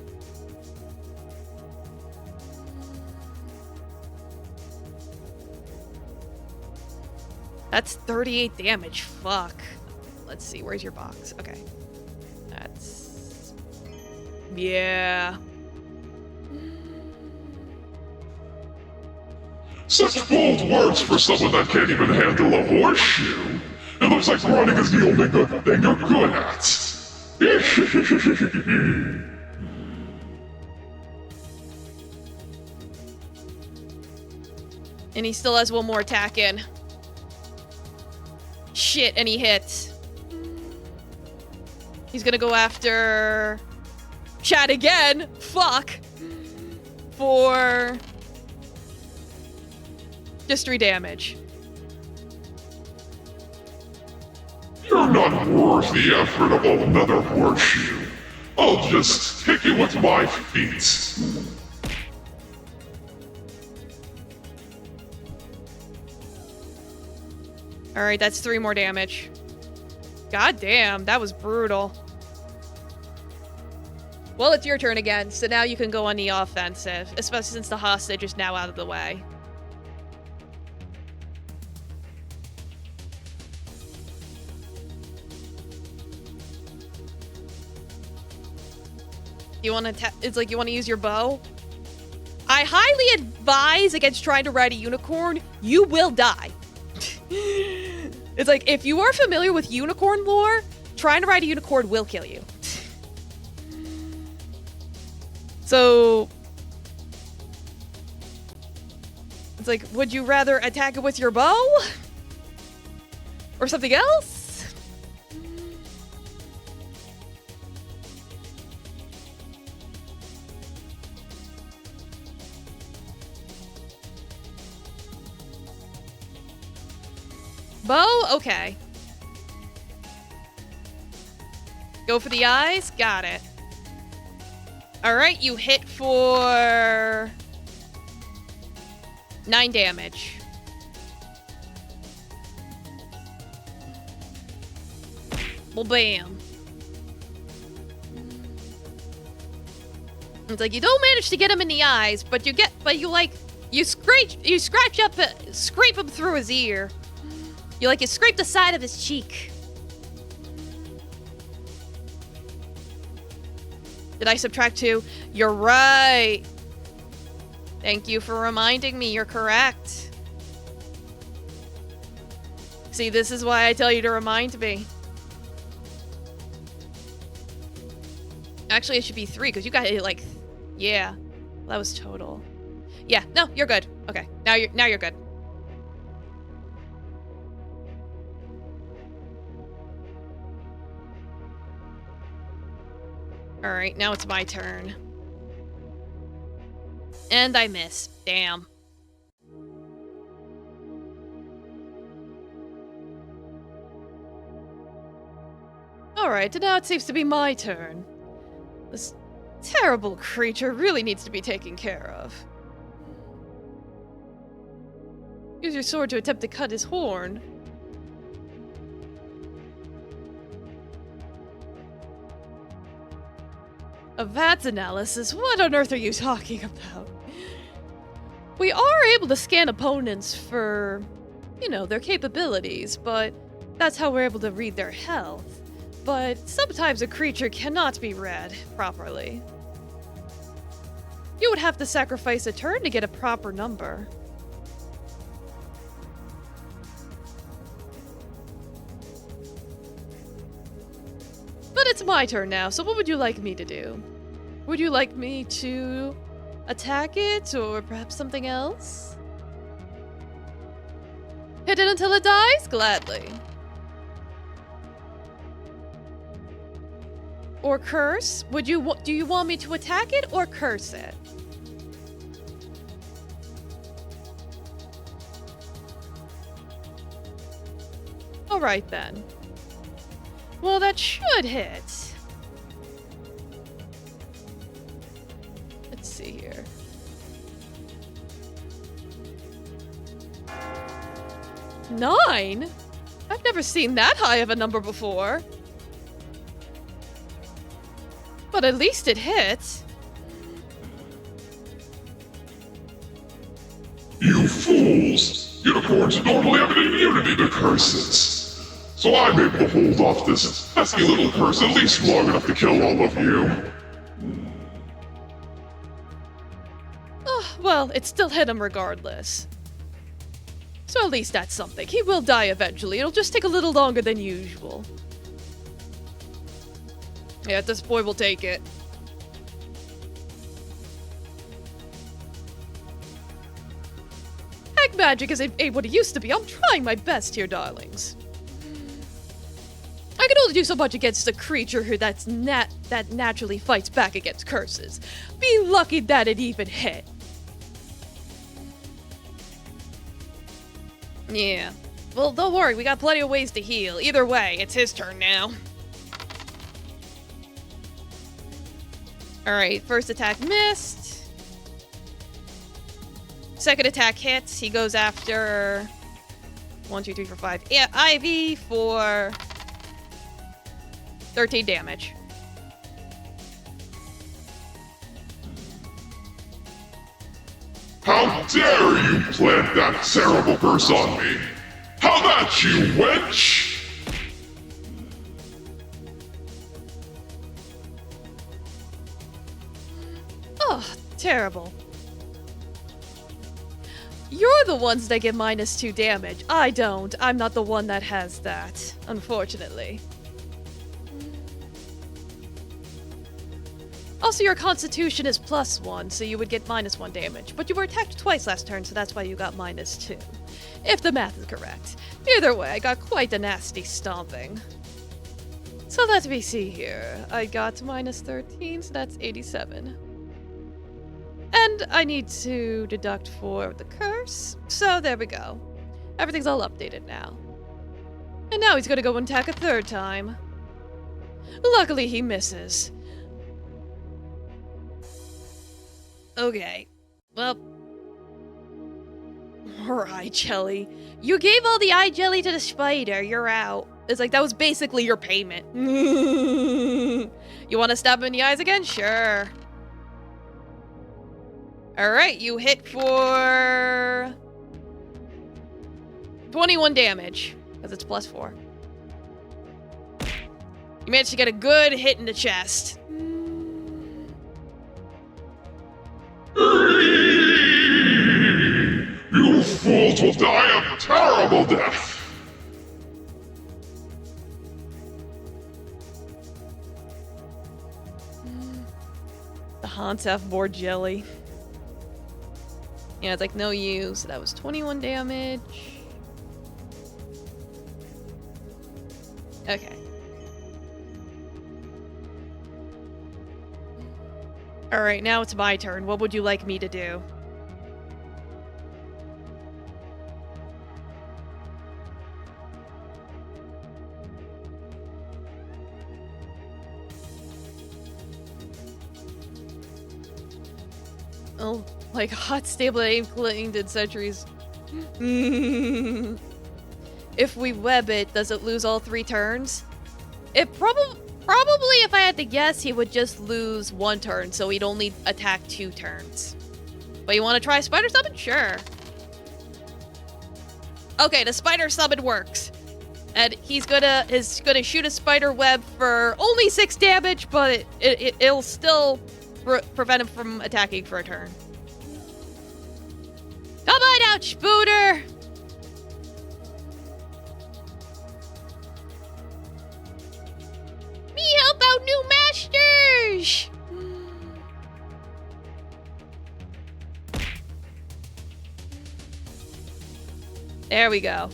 That's 38 damage. Fuck. Let's see, where's your box? Okay. That's... Yeah. Such bold words for someone that can't even handle a horseshoe. It looks like running is the only good thing you're good at. And he still has one more attack in. Shit, and he hits. He's gonna go after... Chat again! Fuck! for just 3 damage. You're not worth the effort of another horseshoe. I'll just hit you with my feet. Alright, that's 3 more damage. God damn, that was brutal. Well, it's your turn again, so now you can go on the offensive, especially since the hostage is now out of the way. You want to? It's like you want to use your bow. I highly advise against trying to ride a unicorn. You will die. It's like if you are familiar with unicorn lore, trying to ride a unicorn will kill you. So it's like, would you rather attack it with your bow or something else? Bow? Okay. Go for the eyes? Got it. Alright, you hit for 9 damage. Well, bam. It's like you don't manage to get him in the eyes, but you scratch up, scrape him through his ear. You scrape the side of his cheek. Did I subtract 2? You're right. Thank you for reminding me. You're correct. See, this is why I tell you to remind me. Actually, it should be 3 because you got it yeah. That was total. Yeah, no, you're good. Okay, now you're good. Alright, now it's my turn. And I miss. Damn. Alright, and now it seems to be my turn. This terrible creature really needs to be taken care of. Use your sword to attempt to cut his horn. A VATS analysis? What on earth are you talking about? We are able to scan opponents for, their capabilities, but that's how we're able to read their health. But sometimes a creature cannot be read properly. You would have to sacrifice a turn to get a proper number. But it's my turn now, so what would you like me to do? Would you like me to attack it, or perhaps something else? Hit it until it dies? Gladly. Or curse? Do you want me to attack it or curse it? Alright then. Well, that should hit. Let's see here. Nine? I've never seen that high of a number before. But at least it hit. You fools! Unicorns normally have an immunity to curses. So I'm able to hold off this pesky little curse at least long enough to kill all of you. Oh, well, it still hit him regardless. So at least that's something. He will die eventually. It'll just take a little longer than usual. Yeah, this boy will take it. Heck, magic isn't what it used to be. I'm trying my best here, darlings. I can only do so much against a creature that's that naturally fights back against curses. Be lucky that it even hit. Yeah. Well, don't worry, we got plenty of ways to heal. Either way, it's his turn now. Alright, first attack missed. Second attack hits. He goes after 1, 2, 3, 4, 5. Yeah, Ivy for 13 damage. How dare you plant that terrible curse on me? How that you, wench? Oh, terrible. You're the ones that get -2 damage. I don't. I'm not the one that has that, unfortunately. Also, your constitution is +1, so you would get -1 damage. But you were attacked twice last turn, so that's why you got -2. If the math is correct. Either way, I got quite a nasty stomping. So let me see here. I got -13, so that's 87. And I need to deduct for the curse. So there we go. Everything's all updated now. And now he's gonna go and attack a third time. Luckily, he misses. Okay. Well. More eye jelly. You gave all the eye jelly to the spider. You're out. It's like, that was basically your payment. You want to stab him in the eyes again? Sure. Alright, you hit for 21 damage, because it's +4. You managed to get a good hit in the chest. You fools will die a terrible death! The Haunts have more jelly. Yeah, it's like no use. That was 21 damage. Okay. Alright, now it's my turn. What would you like me to do? Oh, like hot stable that ain't cleaned in centuries. If we web it, does it lose all 3 turns? It probably, if I had to guess, he would just lose 1 turn, so he'd only attack 2 turns. But you want to try spider summon? Sure. Okay, the spider summon works. And he's gonna shoot a spider web for only 6 damage, but it'll still prevent him from attacking for a turn. Come on out, Spooter! Me help out new masters! There we go.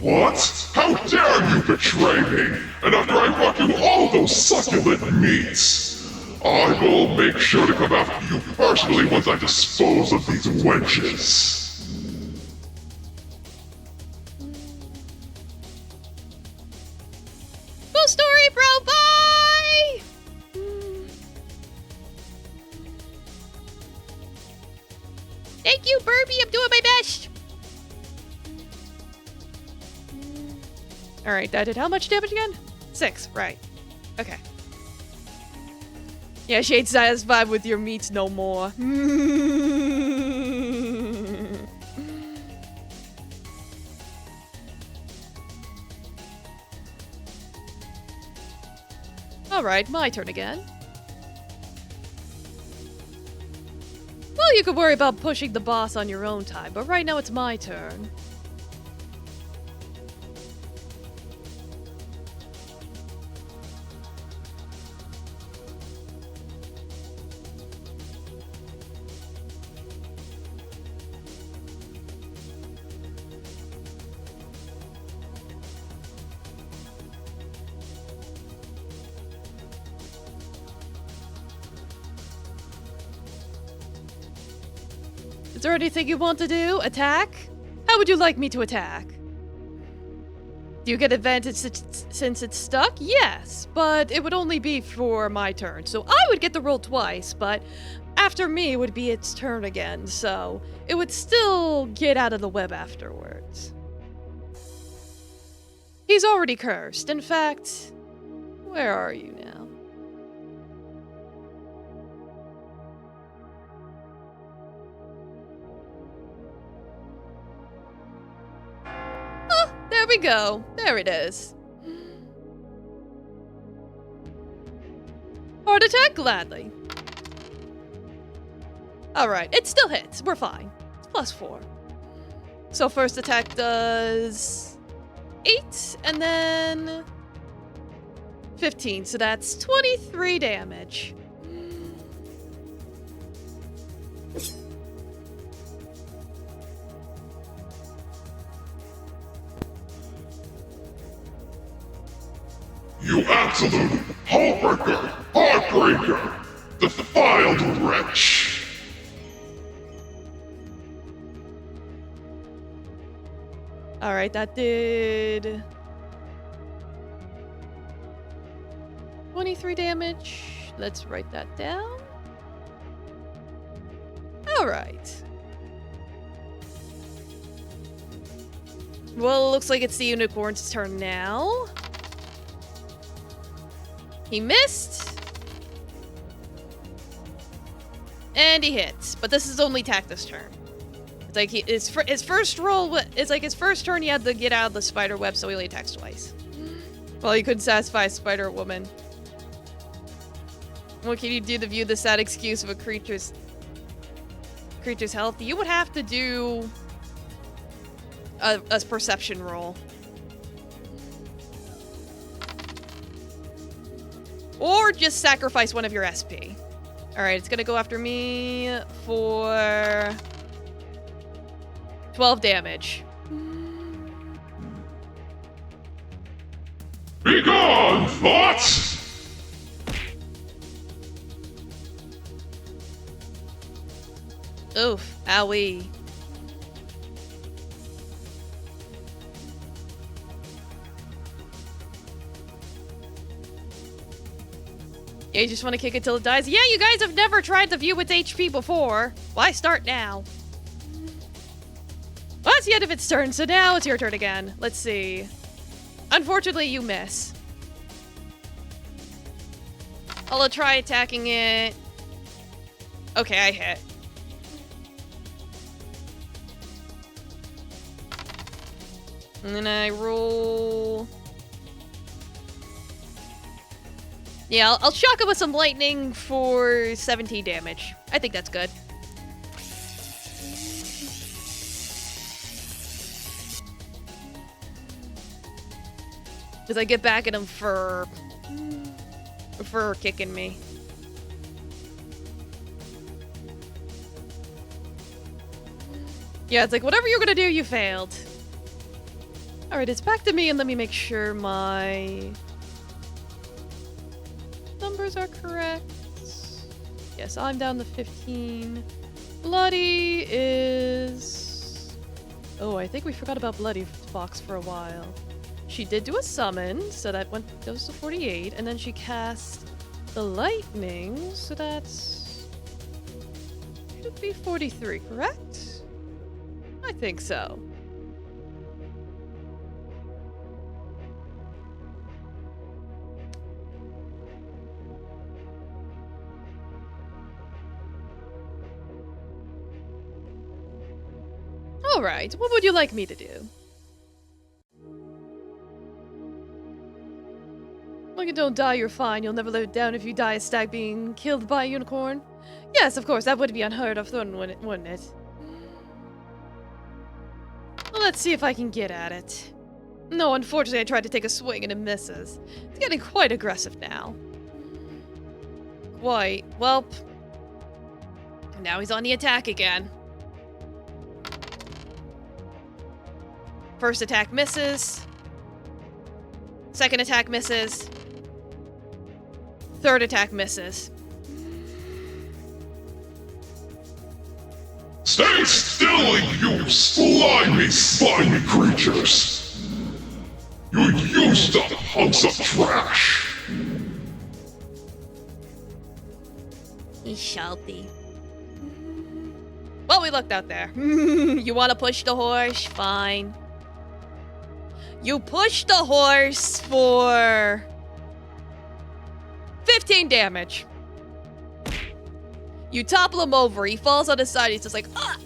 What? How dare you betray me? And after I brought you all those succulent meats, I will make sure to come after you personally once I dispose of these wenches. Cool story, bro. Bye! Thank you, Burby. I'm doing my best. Alright, that did how much damage again? 6, right. Okay. Yeah, she ain't satisfied with your meats no more. Alright, my turn again. Well, you could worry about pushing the boss on your own time, but right now it's my turn. Is there anything you want to do? Attack? How would you like me to attack? Do you get advantage since it's stuck? Yes, but it would only be for my turn. So I would get to roll twice, but after me would be its turn again. So it would still get out of the web afterwards. He's already cursed. In fact, where are you now? There we go. There it is. Heart attack? Gladly. Alright, it still hits. We're fine. It's +4. So first attack does 8, and then 15. So that's 23 damage. You absolute heartbreaker, heartbreaker, defiled wretch. Alright, that did 23 damage. Let's write that down. Alright. Well, it looks like it's the unicorn's turn now. He missed. And he hits. But this is only Tactus' turn. It's like his first roll, it's like his first turn he had to get out of the spider web, so he only attacks twice. Well, he couldn't satisfy a spider woman. What can you do to view the sad excuse of a creature's health? You would have to do a perception roll. Or just sacrifice one of your SP. Alright, it's gonna go after me for 12 damage. Be gone, thoughts! Oof, owie. Yeah, you just want to kick it till it dies? Yeah, you guys have never tried to view its HP before. Why start now? Well, that's the end of its turn, so now it's your turn again. Let's see. Unfortunately, you miss. I'll try attacking it. Okay, I hit. And then I roll... Yeah, I'll shock him with some lightning for 17 damage. I think that's good. Because I get back at him for kicking me. Yeah, it's like, whatever you're gonna do, you failed. Alright, it's back to me, and let me make sure my numbers are correct. Yes, I'm down to 15. Bloody is... Oh, I think we forgot about Bloody Fox for a while. She did do a summon, so that goes to 48, and then she cast the lightning, so that's... should be 43, correct? I think so. Alright, what would you like me to do? Long as you don't die, you're fine. You'll never live it down if you die a stag being killed by a unicorn. Yes, of course, that would be unheard of, wouldn't it? Well, let's see if I can get at it. No, unfortunately, I tried to take a swing and it misses. It's getting quite aggressive now. Quite. Welp. Now he's on the attack again. First attack misses. Second attack misses. Third attack misses. Stay still, you slimy creatures! You used up hunks of trash! He's salty. Well, we looked out there. You want to push the horse? Fine. You push the horse for 15 damage. You topple him over. He falls on his side. He's just like, ah!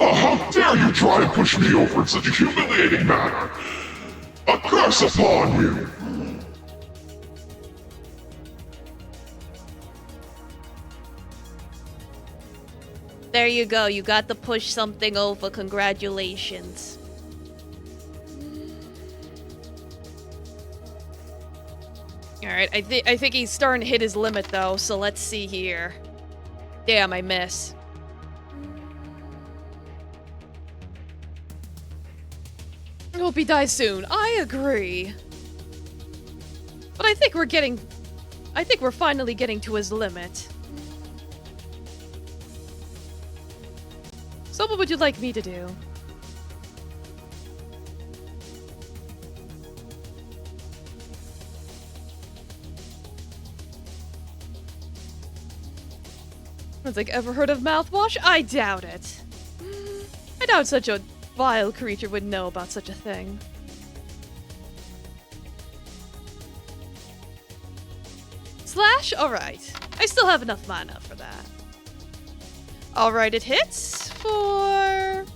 How dare you try and push me over in such a humiliating manner! A curse upon you! There you go. You got to push something over. Congratulations. Alright, I think he's starting to hit his limit, though, so let's see here. Damn, I miss. I hope he dies soon. I agree. But I think we're finally getting to his limit. So what would you like me to do? It's like, ever heard of mouthwash? I doubt it. I doubt such a vile creature would know about such a thing. Slash? Alright. I still have enough mana for that. Alright, it hits for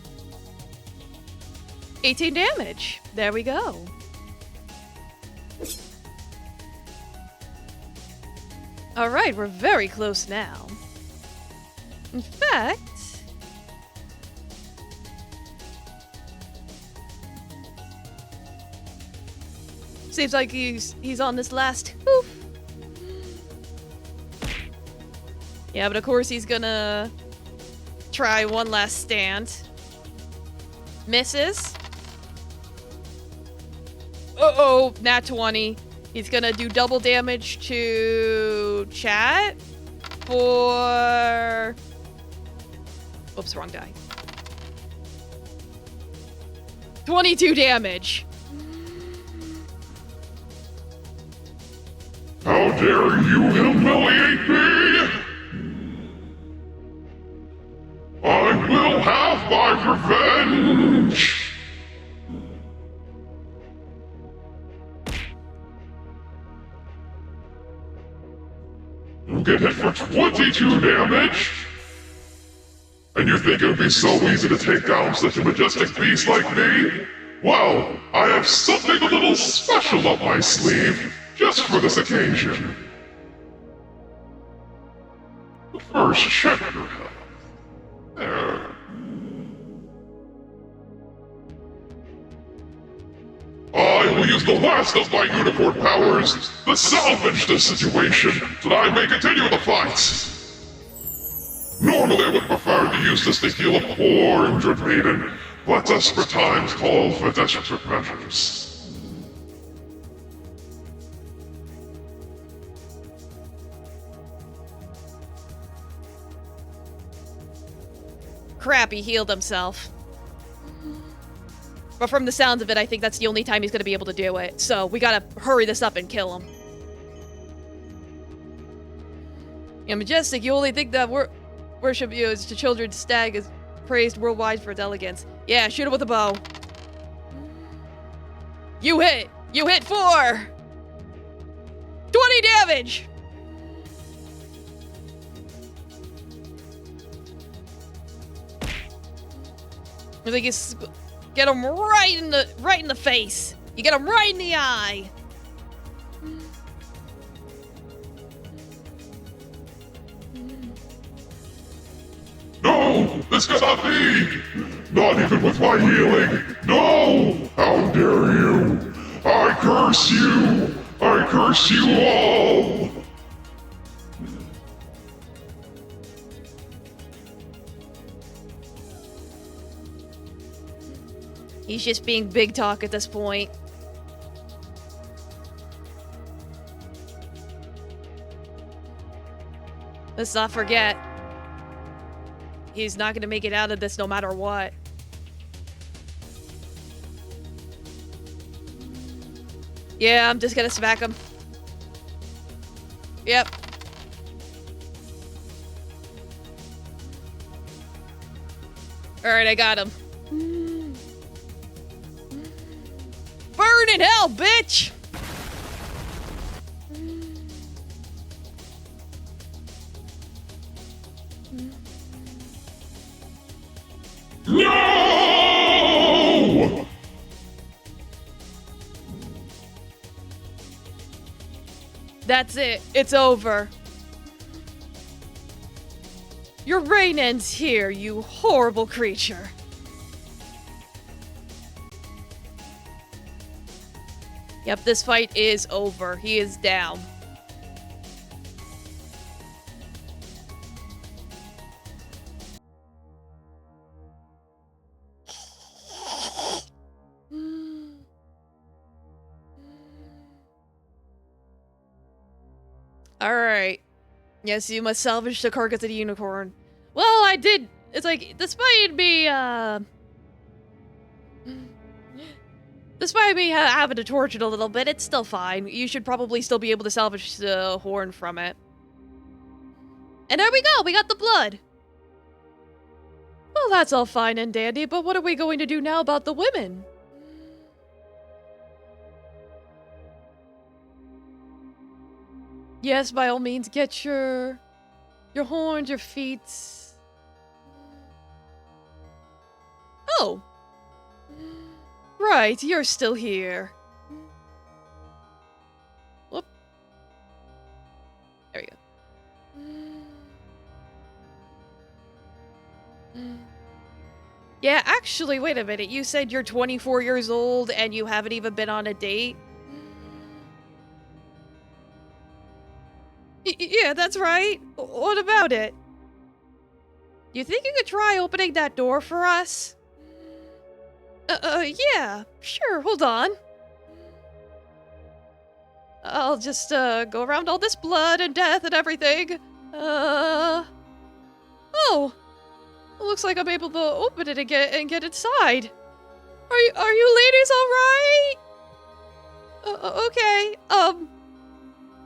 18 damage. There we go. Alright, we're very close now. In fact... seems like he's on this last hoof. Yeah, but of course he's gonna try one last stand. Misses. Uh-oh, nat 20. He's gonna do double damage to chat for... Oops, wrong die. 22 damage. How dare you humiliate me! I will have my revenge! You get hit for 22 damage? And you think it would be so easy to take down such a majestic beast like me? Well, I have something a little special up my sleeve, just for this occasion. But first, check your health. There. I will use the last of my unicorn powers to salvage this situation, so that I may continue the fight. Normally I would prefer to use this to heal a poor injured maiden, but desperate times call for desperate measures. Crap, he healed himself. But from the sounds of it, I think that's the only time he's gonna be able to do it. So we gotta hurry this up and kill him. Yeah, Majestic, you only think that worship you as the children's stag is praised worldwide for its elegance. Yeah, shoot him with a bow. You hit! You hit for 20 damage! I think you get him right in the face. You get him right in the eye. No, this cannot be! Not even with my healing! No! How dare you! I curse you! I curse you all! He's just being big talk at this point. Let's not forget, he's not gonna make it out of this no matter what. Yeah, I'm just gonna smack him. Yep. Alright, I got him. Burn in hell, bitch! No! That's it. It's over. Your reign ends here, you horrible creature. Yep, this fight is over. He is down. Alright. Yes, you must salvage the carcass of the unicorn. Well, I did. It's like, despite me having to torch it a little bit, it's still fine. You should probably still be able to salvage the horn from it. And there we go, we got the blood. Well, that's all fine and dandy, but what are we going to do now about the women? Yes, by all means, get your horns, your feet. Oh. Right, you're still here. Whoop. There we go. Yeah, actually, wait a minute. You said you're 24 years old and you haven't even been on a date? Yeah, that's right. What about it? You think you could try opening that door for us? Yeah, sure, hold on. I'll just, go around all this blood and death and everything. Oh. It looks like I'm able to open it and get inside. Are you ladies alright? Okay,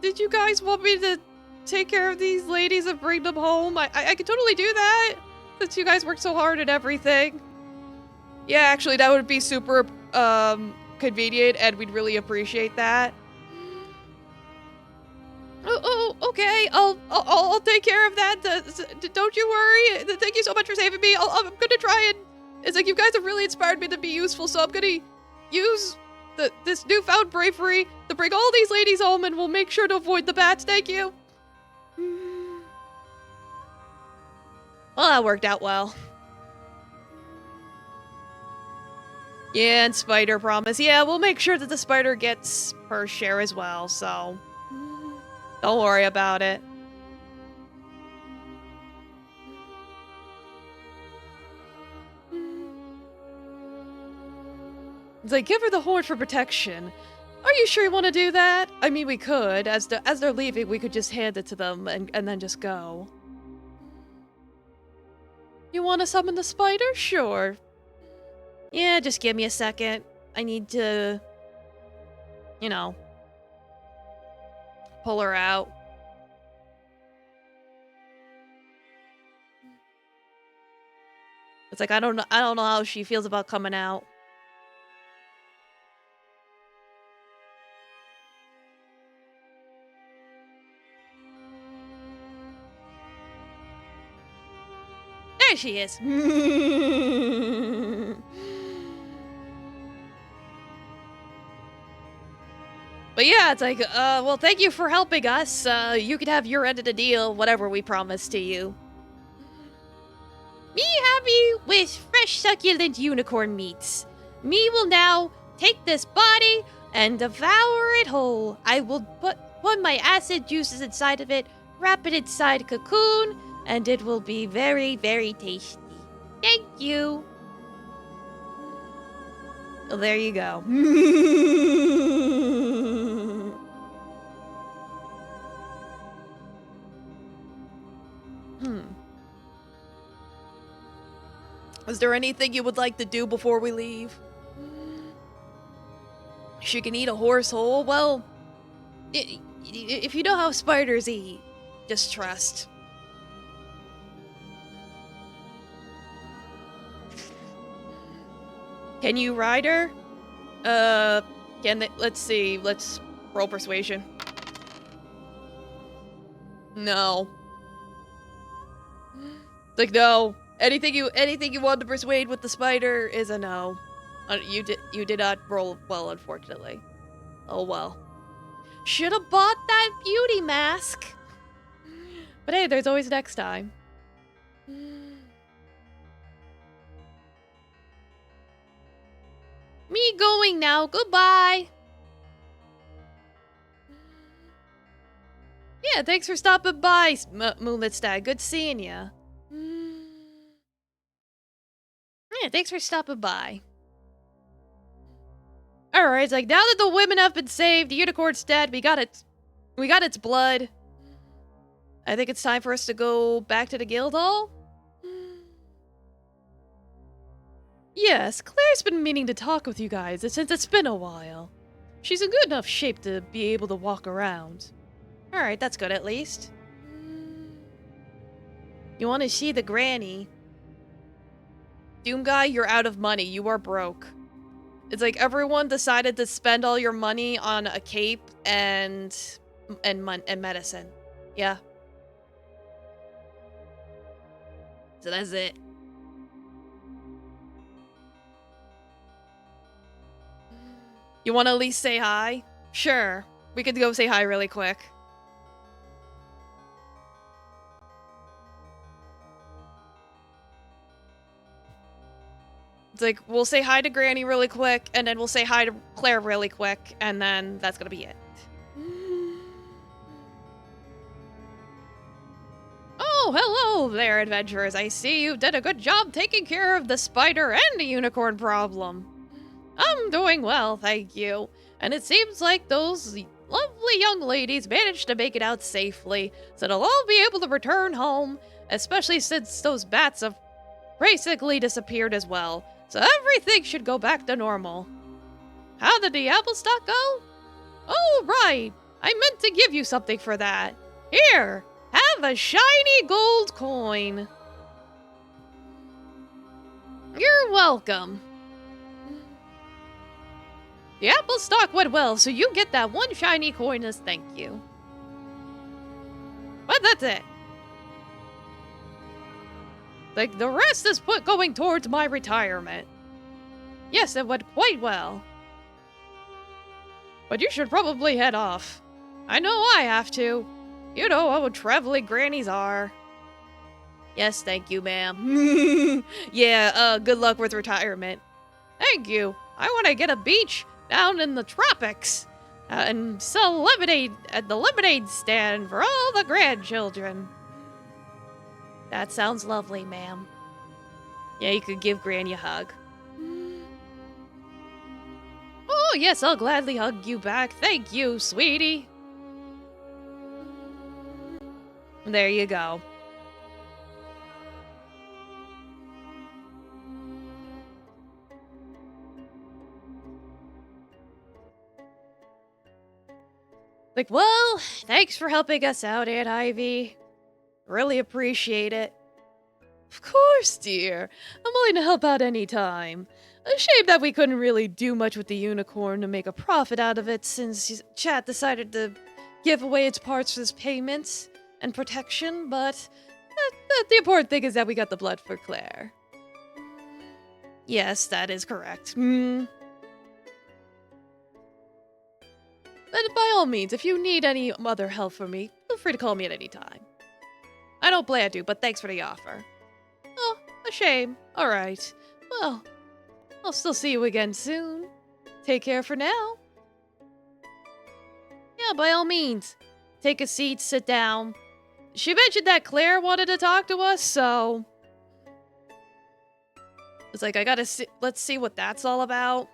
did you guys want me to take care of these ladies and bring them home? I could totally do that, since you guys worked so hard and everything. Yeah, actually, that would be super, convenient, and we'd really appreciate that. Oh, okay. I'll take care of that. Don't you worry. Thank you so much for saving me. I'm gonna try and... It's like, you guys have really inspired me to be useful, so I'm gonna use this newfound bravery to bring all these ladies home, and we'll make sure to avoid the bats. Thank you. Well, that worked out well. Yeah, and Spider promise. Yeah, we'll make sure that the Spider gets her share as well, so... Don't worry about it. It's like, give her the horn for protection. Are you sure you want to do that? I mean, we could. As they're leaving, we could just hand it to them and then just go. You want to summon the spider? Sure. Yeah, just give me a second. I need to... You know... pull her out. It's like, I don't know how she feels about coming out. There she is. But yeah, it's like, well, thank you for helping us. You could have your end of the deal, whatever we promised to you. Me happy with fresh succulent unicorn meats. Me will now take this body and devour it whole. I will put my acid juices inside of it, wrap it inside a cocoon, and it will be very, very tasty. Thank you. Well, there you go. Is there anything you would like to do before we leave? She can eat a horse whole? Well, if you know how spiders eat, just trust. Can you ride her? Let's see. Let's roll persuasion. No. Like, no. Anything you want to persuade with the spider is a no. You did not roll well, unfortunately. Oh well. Should have bought that beauty mask. But hey, there's always next time. Me going now. Goodbye. Yeah, thanks for stopping by, Moonlit Stag. Good seeing ya. Yeah, thanks for stopping by. Alright, it's like, now that the women have been saved, the unicorn's dead, we got its blood. I think it's time for us to go back to the guild hall. Yes, Claire's been meaning to talk with you guys since it's been a while. She's in good enough shape to be able to walk around. Alright, that's good at least. You want to see the granny? Doom Guy, you're out of money. You are broke. It's like everyone decided to spend all your money on a cape and medicine. Yeah. So that's it. You want to at least say hi? Sure. We could go say hi really quick. It's like, we'll say hi to Granny really quick, and then we'll say hi to Claire really quick, and then that's gonna be it. Oh, hello there, adventurers. I see you did a good job taking care of the spider and the unicorn problem. I'm doing well, thank you. And it seems like those lovely young ladies managed to make it out safely, so they'll all be able to return home, especially since those bats have basically disappeared as well. So everything should go back to normal. How did the apple stock go? Oh, right. I meant to give you something for that. Here, have a shiny gold coin. You're welcome. The apple stock went well, so you get that one shiny coin as thank you. But that's it. Like, the rest is going towards my retirement. Yes, it went quite well. But you should probably head off. I know I have to. You know how traveling grannies are. Yes, thank you, ma'am. Yeah, good luck with retirement. Thank you. I want to get a beach down in the tropics and sell lemonade at the lemonade stand for all the grandchildren. That sounds lovely, ma'am. Yeah, you could give Granny a hug. Oh, yes, I'll gladly hug you back. Thank you, sweetie. There you go. Like, well, thanks for helping us out, Aunt Ivy. Really appreciate it. Of course, dear. I'm willing to help out any time. A shame that we couldn't really do much with the unicorn to make a profit out of it since Chat decided to give away its parts as payments and protection, but the important thing is that we got the blood for Claire. Yes, that is correct. But by all means, if you need any other help from me, feel free to call me at any time. I don't plan to, but thanks for the offer. Oh, a shame. Alright. Well, I'll still see you again soon. Take care for now. Yeah, by all means. Take a seat, sit down. She mentioned that Claire wanted to talk to us, so... It's like, let's see what that's all about.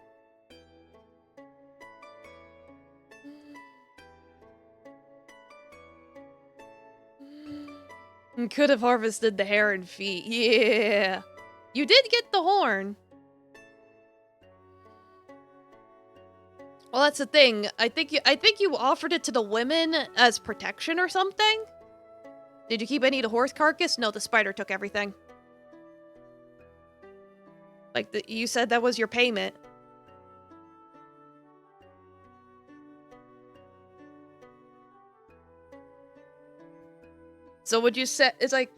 Could have harvested the hair and feet. Yeah. You did get the horn. Well, that's the thing. I think you offered it to the women as protection or something. Did you keep any of the horse carcass? No, the spider took everything. Like, you said that was your payment. So would you say, it's like,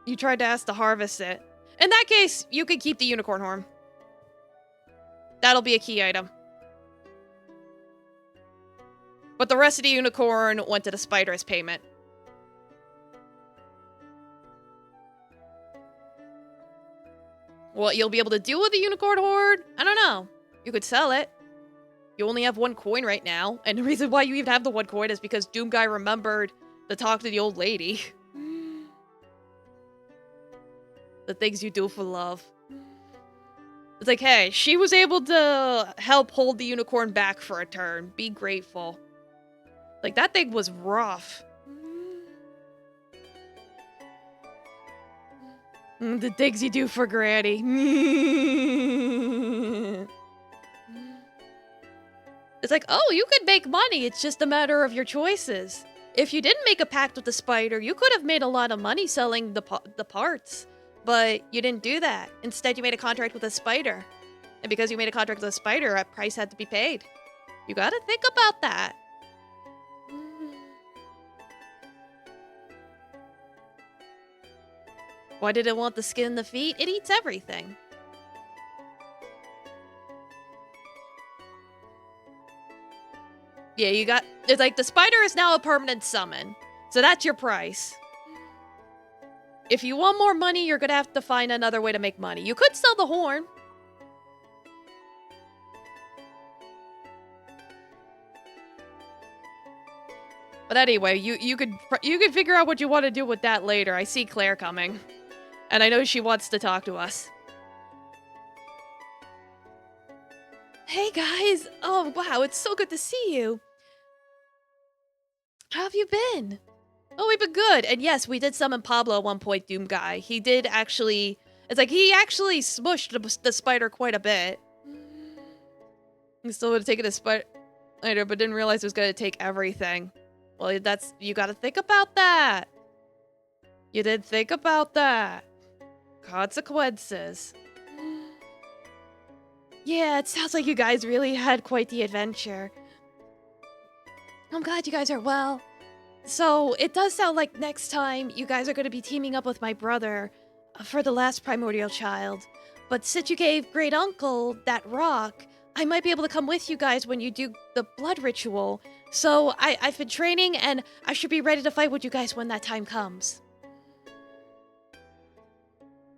you tried to ask to harvest it. In that case, you could keep the unicorn horn. That'll be a key item. But the rest of the unicorn went to the spider as payment. What you'll be able to do with the unicorn horn? I don't know. You could sell it. You only have 1 coin right now. And the reason why you even have the 1 coin is because Doom Guy remembered to talk to the old lady. The things you do for love. It's like, hey, she was able to help hold the unicorn back for a turn. Be grateful. Like, that thing was rough. The things you do for Granny. It's like, oh, you could make money. It's just a matter of your choices. If you didn't make a pact with the spider, you could have made a lot of money selling the parts. But you didn't do that. Instead, you made a contract with a spider. And because you made a contract with a spider, a price had to be paid. You gotta think about that. Why did it want the skin and the feet? It eats everything. Yeah, you got... It's like, the spider is now a permanent summon. So that's your price. If you want more money, you're gonna have to find another way to make money. You could sell the horn. But anyway, you could figure out what you want to do with that later. I see Claire coming. And I know she wants to talk to us. Hey guys! Oh wow, it's so good to see you. How have you been? Oh, we've been good. And yes, we did summon Pablo at one point, Doom Guy. He did actually... It's like, he actually smushed the spider quite a bit. He still would have taken a spider, but didn't realize it was going to take everything. Well, that's... You gotta think about that. You did think about that. Consequences. Yeah, it sounds like you guys really had quite the adventure. I'm glad you guys are well. So, it does sound like next time you guys are going to be teaming up with my brother for the last primordial child. But since you gave Great Uncle that rock, I might be able to come with you guys when you do the blood ritual. So, I've been training and I should be ready to fight with you guys when that time comes.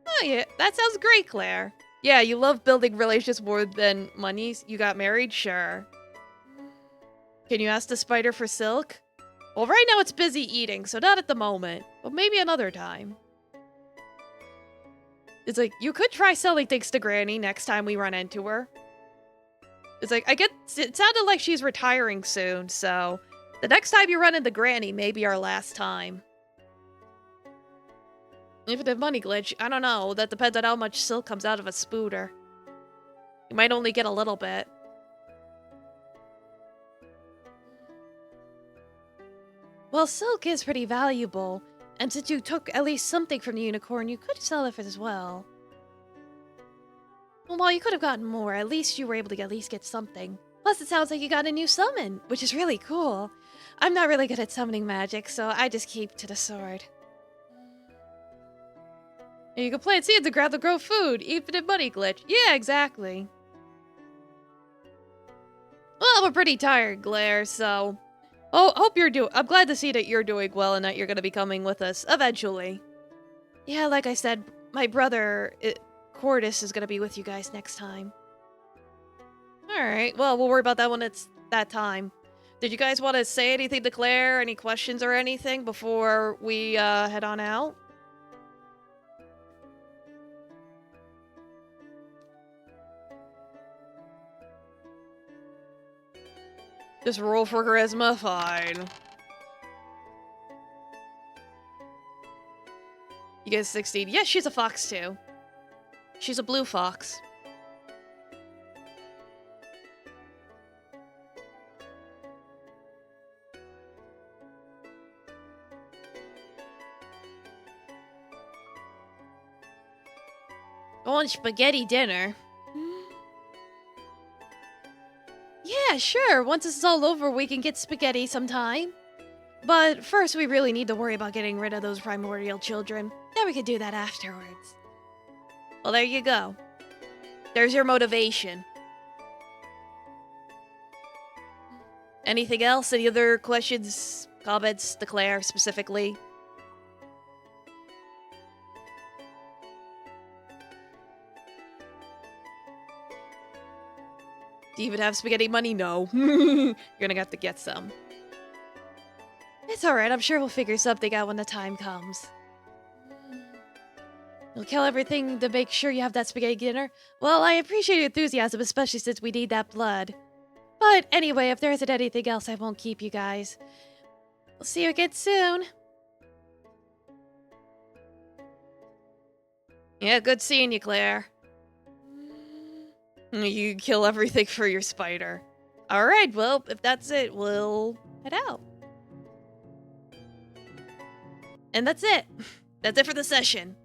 Oh yeah, that sounds great, Claire. Yeah, you love building relationships more than money. You got married? Sure. Can you ask the spider for silk? Well, right now it's busy eating, so not at the moment. But maybe another time. It's like, you could try selling things to Granny next time we run into her. It's like, it sounded like she's retiring soon, so... The next time you run into Granny may be our last time. Infinite money glitch, I don't know. That depends on how much silk comes out of a spooter. You might only get a little bit. Well, silk is pretty valuable, and since you took at least something from the unicorn, you could sell it as well. Well, you could have gotten more, at least you were able to at least get something. Plus, it sounds like you got a new summon, which is really cool. I'm not really good at summoning magic, so I just keep to the sword. You can plant seeds to grab the grow food, infinite money glitch. Yeah, exactly. Well, we're pretty tired, Claire, so... Oh, I'm glad to see that you're doing well and that you're going to be coming with us eventually. Yeah, like I said, my brother, Cordis, is going to be with you guys next time. Alright, well, we'll worry about that when it's that time. Did you guys want to say anything to Claire? Any questions or anything before we head on out? Just roll for charisma? Fine. You get 16. Yes, she's a fox too. She's a blue fox. On spaghetti dinner. Yeah, sure. Once this is all over, we can get spaghetti sometime. But first, we really need to worry about getting rid of those primordial children. Then we can do that afterwards. Well, there you go. There's your motivation. Anything else? Any other questions, comments to Claire specifically? Do you even have spaghetti money? No. You're gonna have to get some. It's alright, I'm sure we'll figure something out when the time comes. You'll kill everything to make sure you have that spaghetti dinner? Well, I appreciate your enthusiasm, especially since we need that blood. But anyway, if there isn't anything else, I won't keep you guys. We'll see you again soon. Yeah, good seeing you, Claire. You kill everything for your spider. Alright, well, if that's it, we'll head out. And that's it. That's it for the session.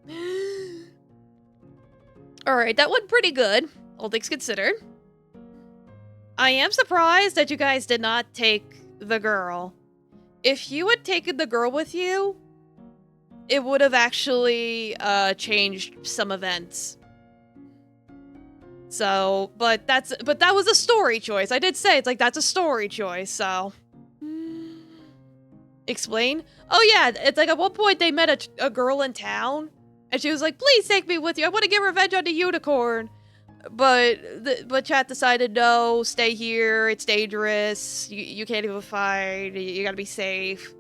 Alright, that went pretty good, all things considered. I am surprised that you guys did not take the girl. If you had taken the girl with you, it would have actually changed some events. So, but that was a story choice. I did say it's like that's a story choice, so. Explain? Oh yeah, it's like at one point they met a girl in town, and she was like, "Please take me with you. I want to get revenge on the unicorn." But chat decided no, stay here. It's dangerous. You can't even fight. You gotta be safe.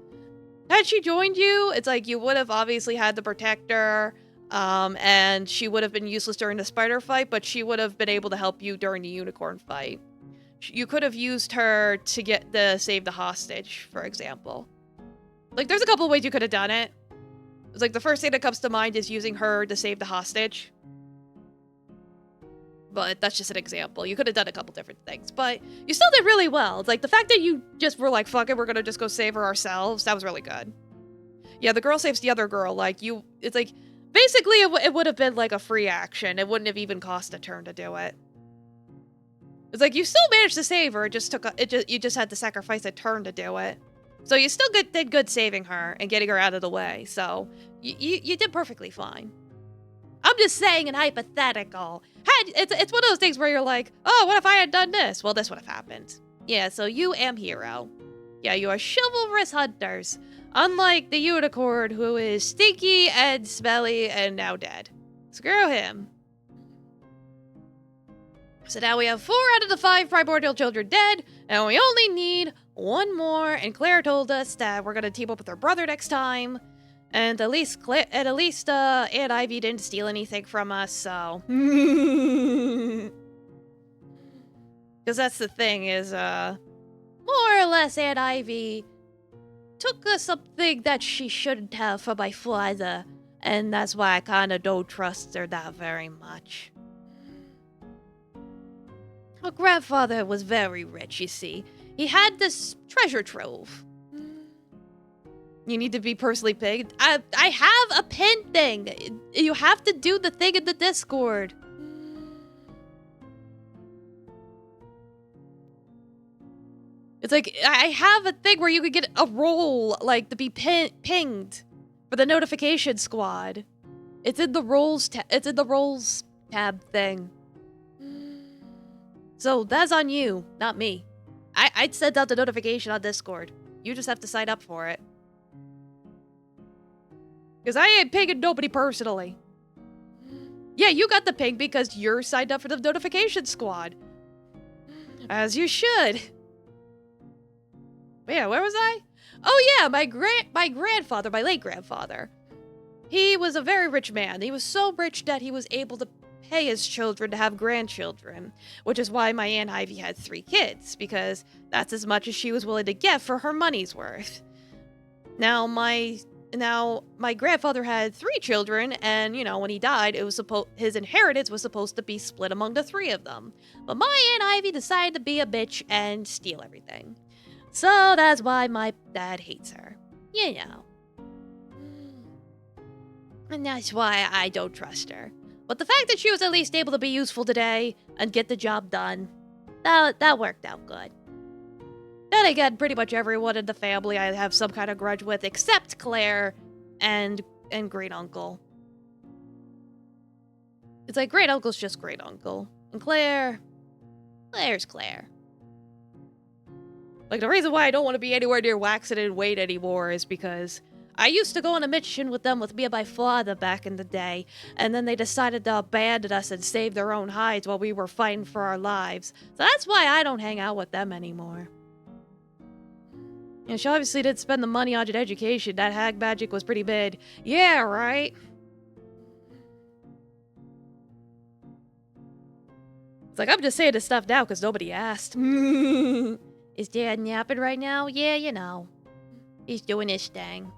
Had she joined you, it's like you would have obviously had to protect her. And she would have been useless during the spider fight, but she would have been able to help you during the unicorn fight. You could have used her to save the hostage, for example. Like, there's a couple of ways you could have done it. It's like the first thing that comes to mind is using her to save the hostage. But that's just an example. You could have done a couple different things, but you still did really well. It's like the fact that you just were like, fuck it, we're gonna just go save her ourselves. That was really good. Yeah, the girl saves the other girl. Like, it's like, basically, it would have been like a free action. It wouldn't have even cost a turn to do it. It's like you still managed to save her. You just had to sacrifice a turn to do it. So you still did good saving her and getting her out of the way. So you did perfectly fine. I'm just saying an hypothetical. It's one of those things where you're like, oh, what if I had done this? Well, this would have happened. Yeah, so you am hero. Yeah, you are chivalrous hunters. Unlike the unicorn, who is stinky and smelly and now dead. Screw him. So now we have 4 out of the 5 primordial children dead, and we only need 1 more, and Claire told us that we're gonna team up with her brother next time. And at least Aunt Ivy didn't steal anything from us, so. Because that's the thing is, more or less Aunt Ivy took something that she shouldn't have from my father, and that's why I kind of don't trust her that very much. Her grandfather was very rich, you see. He had this treasure trove. You need to be personally pinned. I have a pin thing. You have to do the thing in the Discord. It's like, I have a thing where you could get a role, like, to be pinged for the notification squad. It's in the roles tab thing. So that's on you, not me. I'd send out the notification on Discord. You just have to sign up for it. Because I ain't pinging nobody personally. Yeah, you got the ping because you're signed up for the notification squad. As you should. But yeah, where was I? Oh yeah, my late grandfather. He was a very rich man. He was so rich that he was able to pay his children to have grandchildren, which is why my Aunt Ivy had 3 kids, because that's as much as she was willing to get for her money's worth. Now, my Now, my grandfather had 3 children, and, when he died, his inheritance was supposed to be split among the 3 of them. But my Aunt Ivy decided to be a bitch and steal everything. So that's why my dad hates her. And that's why I don't trust her. But the fact that she was at least able to be useful today and get the job done, that worked out good. Then again, pretty much everyone in the family I have some kind of grudge with, except Claire and great uncle. It's like great uncle's just great uncle, and Claire's Claire. Like, the reason why I don't want to be anywhere near Waxen and Wade anymore is because I used to go on a mission with them with me and my father back in the day, and then they decided to abandon us and save their own hides while we were fighting for our lives. So that's why I don't hang out with them anymore. She obviously didn't spend the money on an education. That hag magic was pretty big. Yeah, right? It's like, I'm just saying this stuff now because nobody asked. Is Dad napping right now? Yeah, he's doing his thing.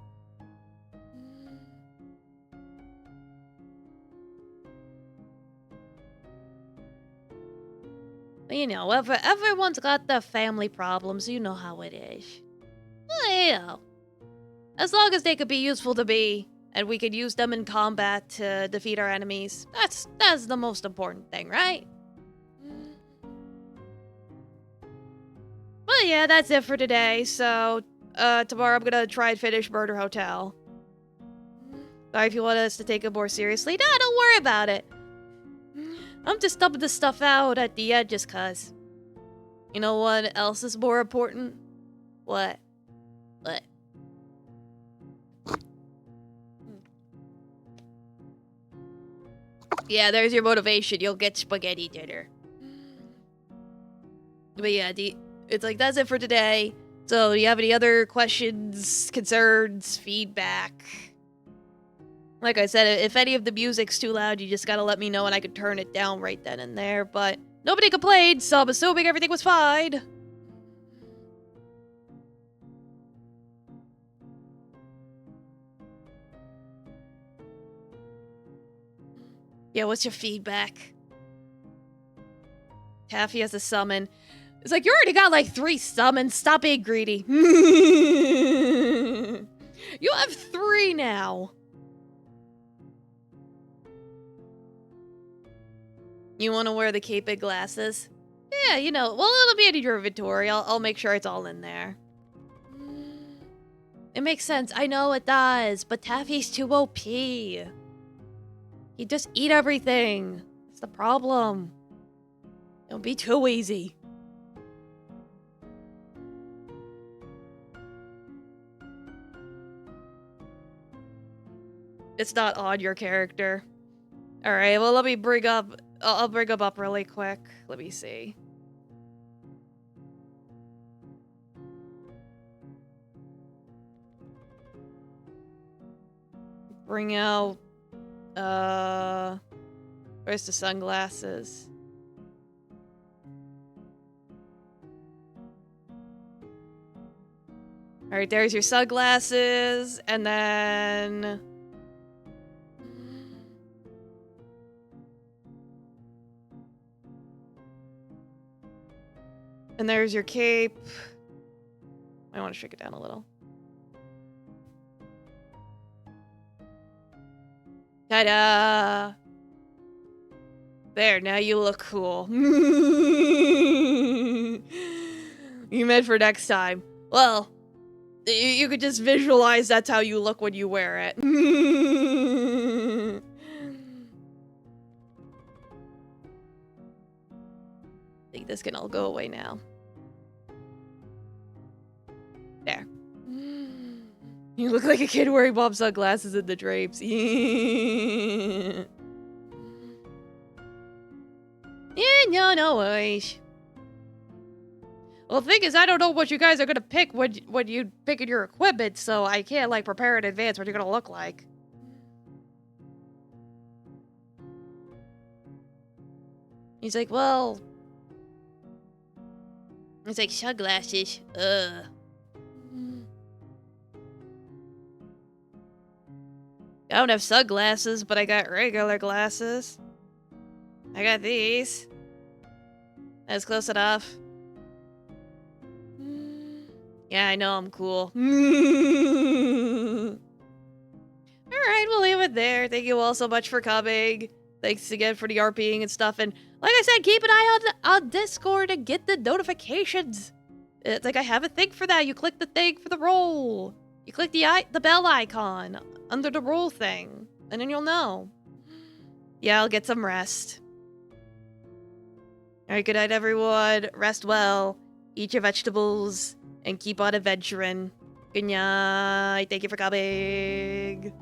But everyone's got their family problems. You know how it is. Well, as long as they could be useful to me, and we could use them in combat to defeat our enemies, that's the most important thing, right? But yeah, that's it for today. So, tomorrow I'm gonna try and finish Murder Hotel. Sorry if you want us to take it more seriously. No, don't worry about it. I'm just dumping this stuff out at the end just cause. You know what else is more important? What? Yeah, there's your motivation. You'll get spaghetti dinner. But yeah, it's like, that's it for today. So, do you have any other questions, concerns, feedback? Like I said, if any of the music's too loud, you just gotta let me know and I could turn it down right then and there. But nobody complained, so I'm assuming everything was fine. Yeah, what's your feedback? Taffy has a summon. It's like, you already got like 3 summons. Stop being greedy. You have 3 now. You want to wear the cape and glasses? Yeah, well, it'll be in your inventory. I'll make sure it's all in there. It makes sense. I know it does, but Taffy's too OP. He'd just eat everything. That's the problem. Don't be too easy. It's not on your character. Alright, well, let me bring up... I'll bring them up really quick. Let me see. Bring out... Where's the sunglasses? Alright, there's your sunglasses, and then... And there's your cape. I want to shrink it down a little. Ta-da! There, now you look cool. You meant for next time. Well, you could just visualize that's how you look when you wear it. I think this can all go away now. There. You look like a kid wearing mom sunglasses and the drapes. Yeah, no worries. Well, the thing is, I don't know what you guys are gonna pick when you pick in your equipment, so I can't, like, prepare in advance what you're gonna look like. He's like, well... It's like, sunglasses. I don't have sunglasses, but I got regular glasses. I got these. That's close enough. Yeah, I know I'm cool. Alright, we'll leave it there. Thank you all so much for coming. Thanks again for the RPing and stuff. And like I said, keep an eye on Discord and get the notifications. It's like I have a thing for that. You click the thing for the roll. You click the bell icon under the roll thing. And then you'll know. Yeah, I'll get some rest. Alright, good night everyone. Rest well. Eat your vegetables. And keep on adventuring. Good night. Thank you for coming.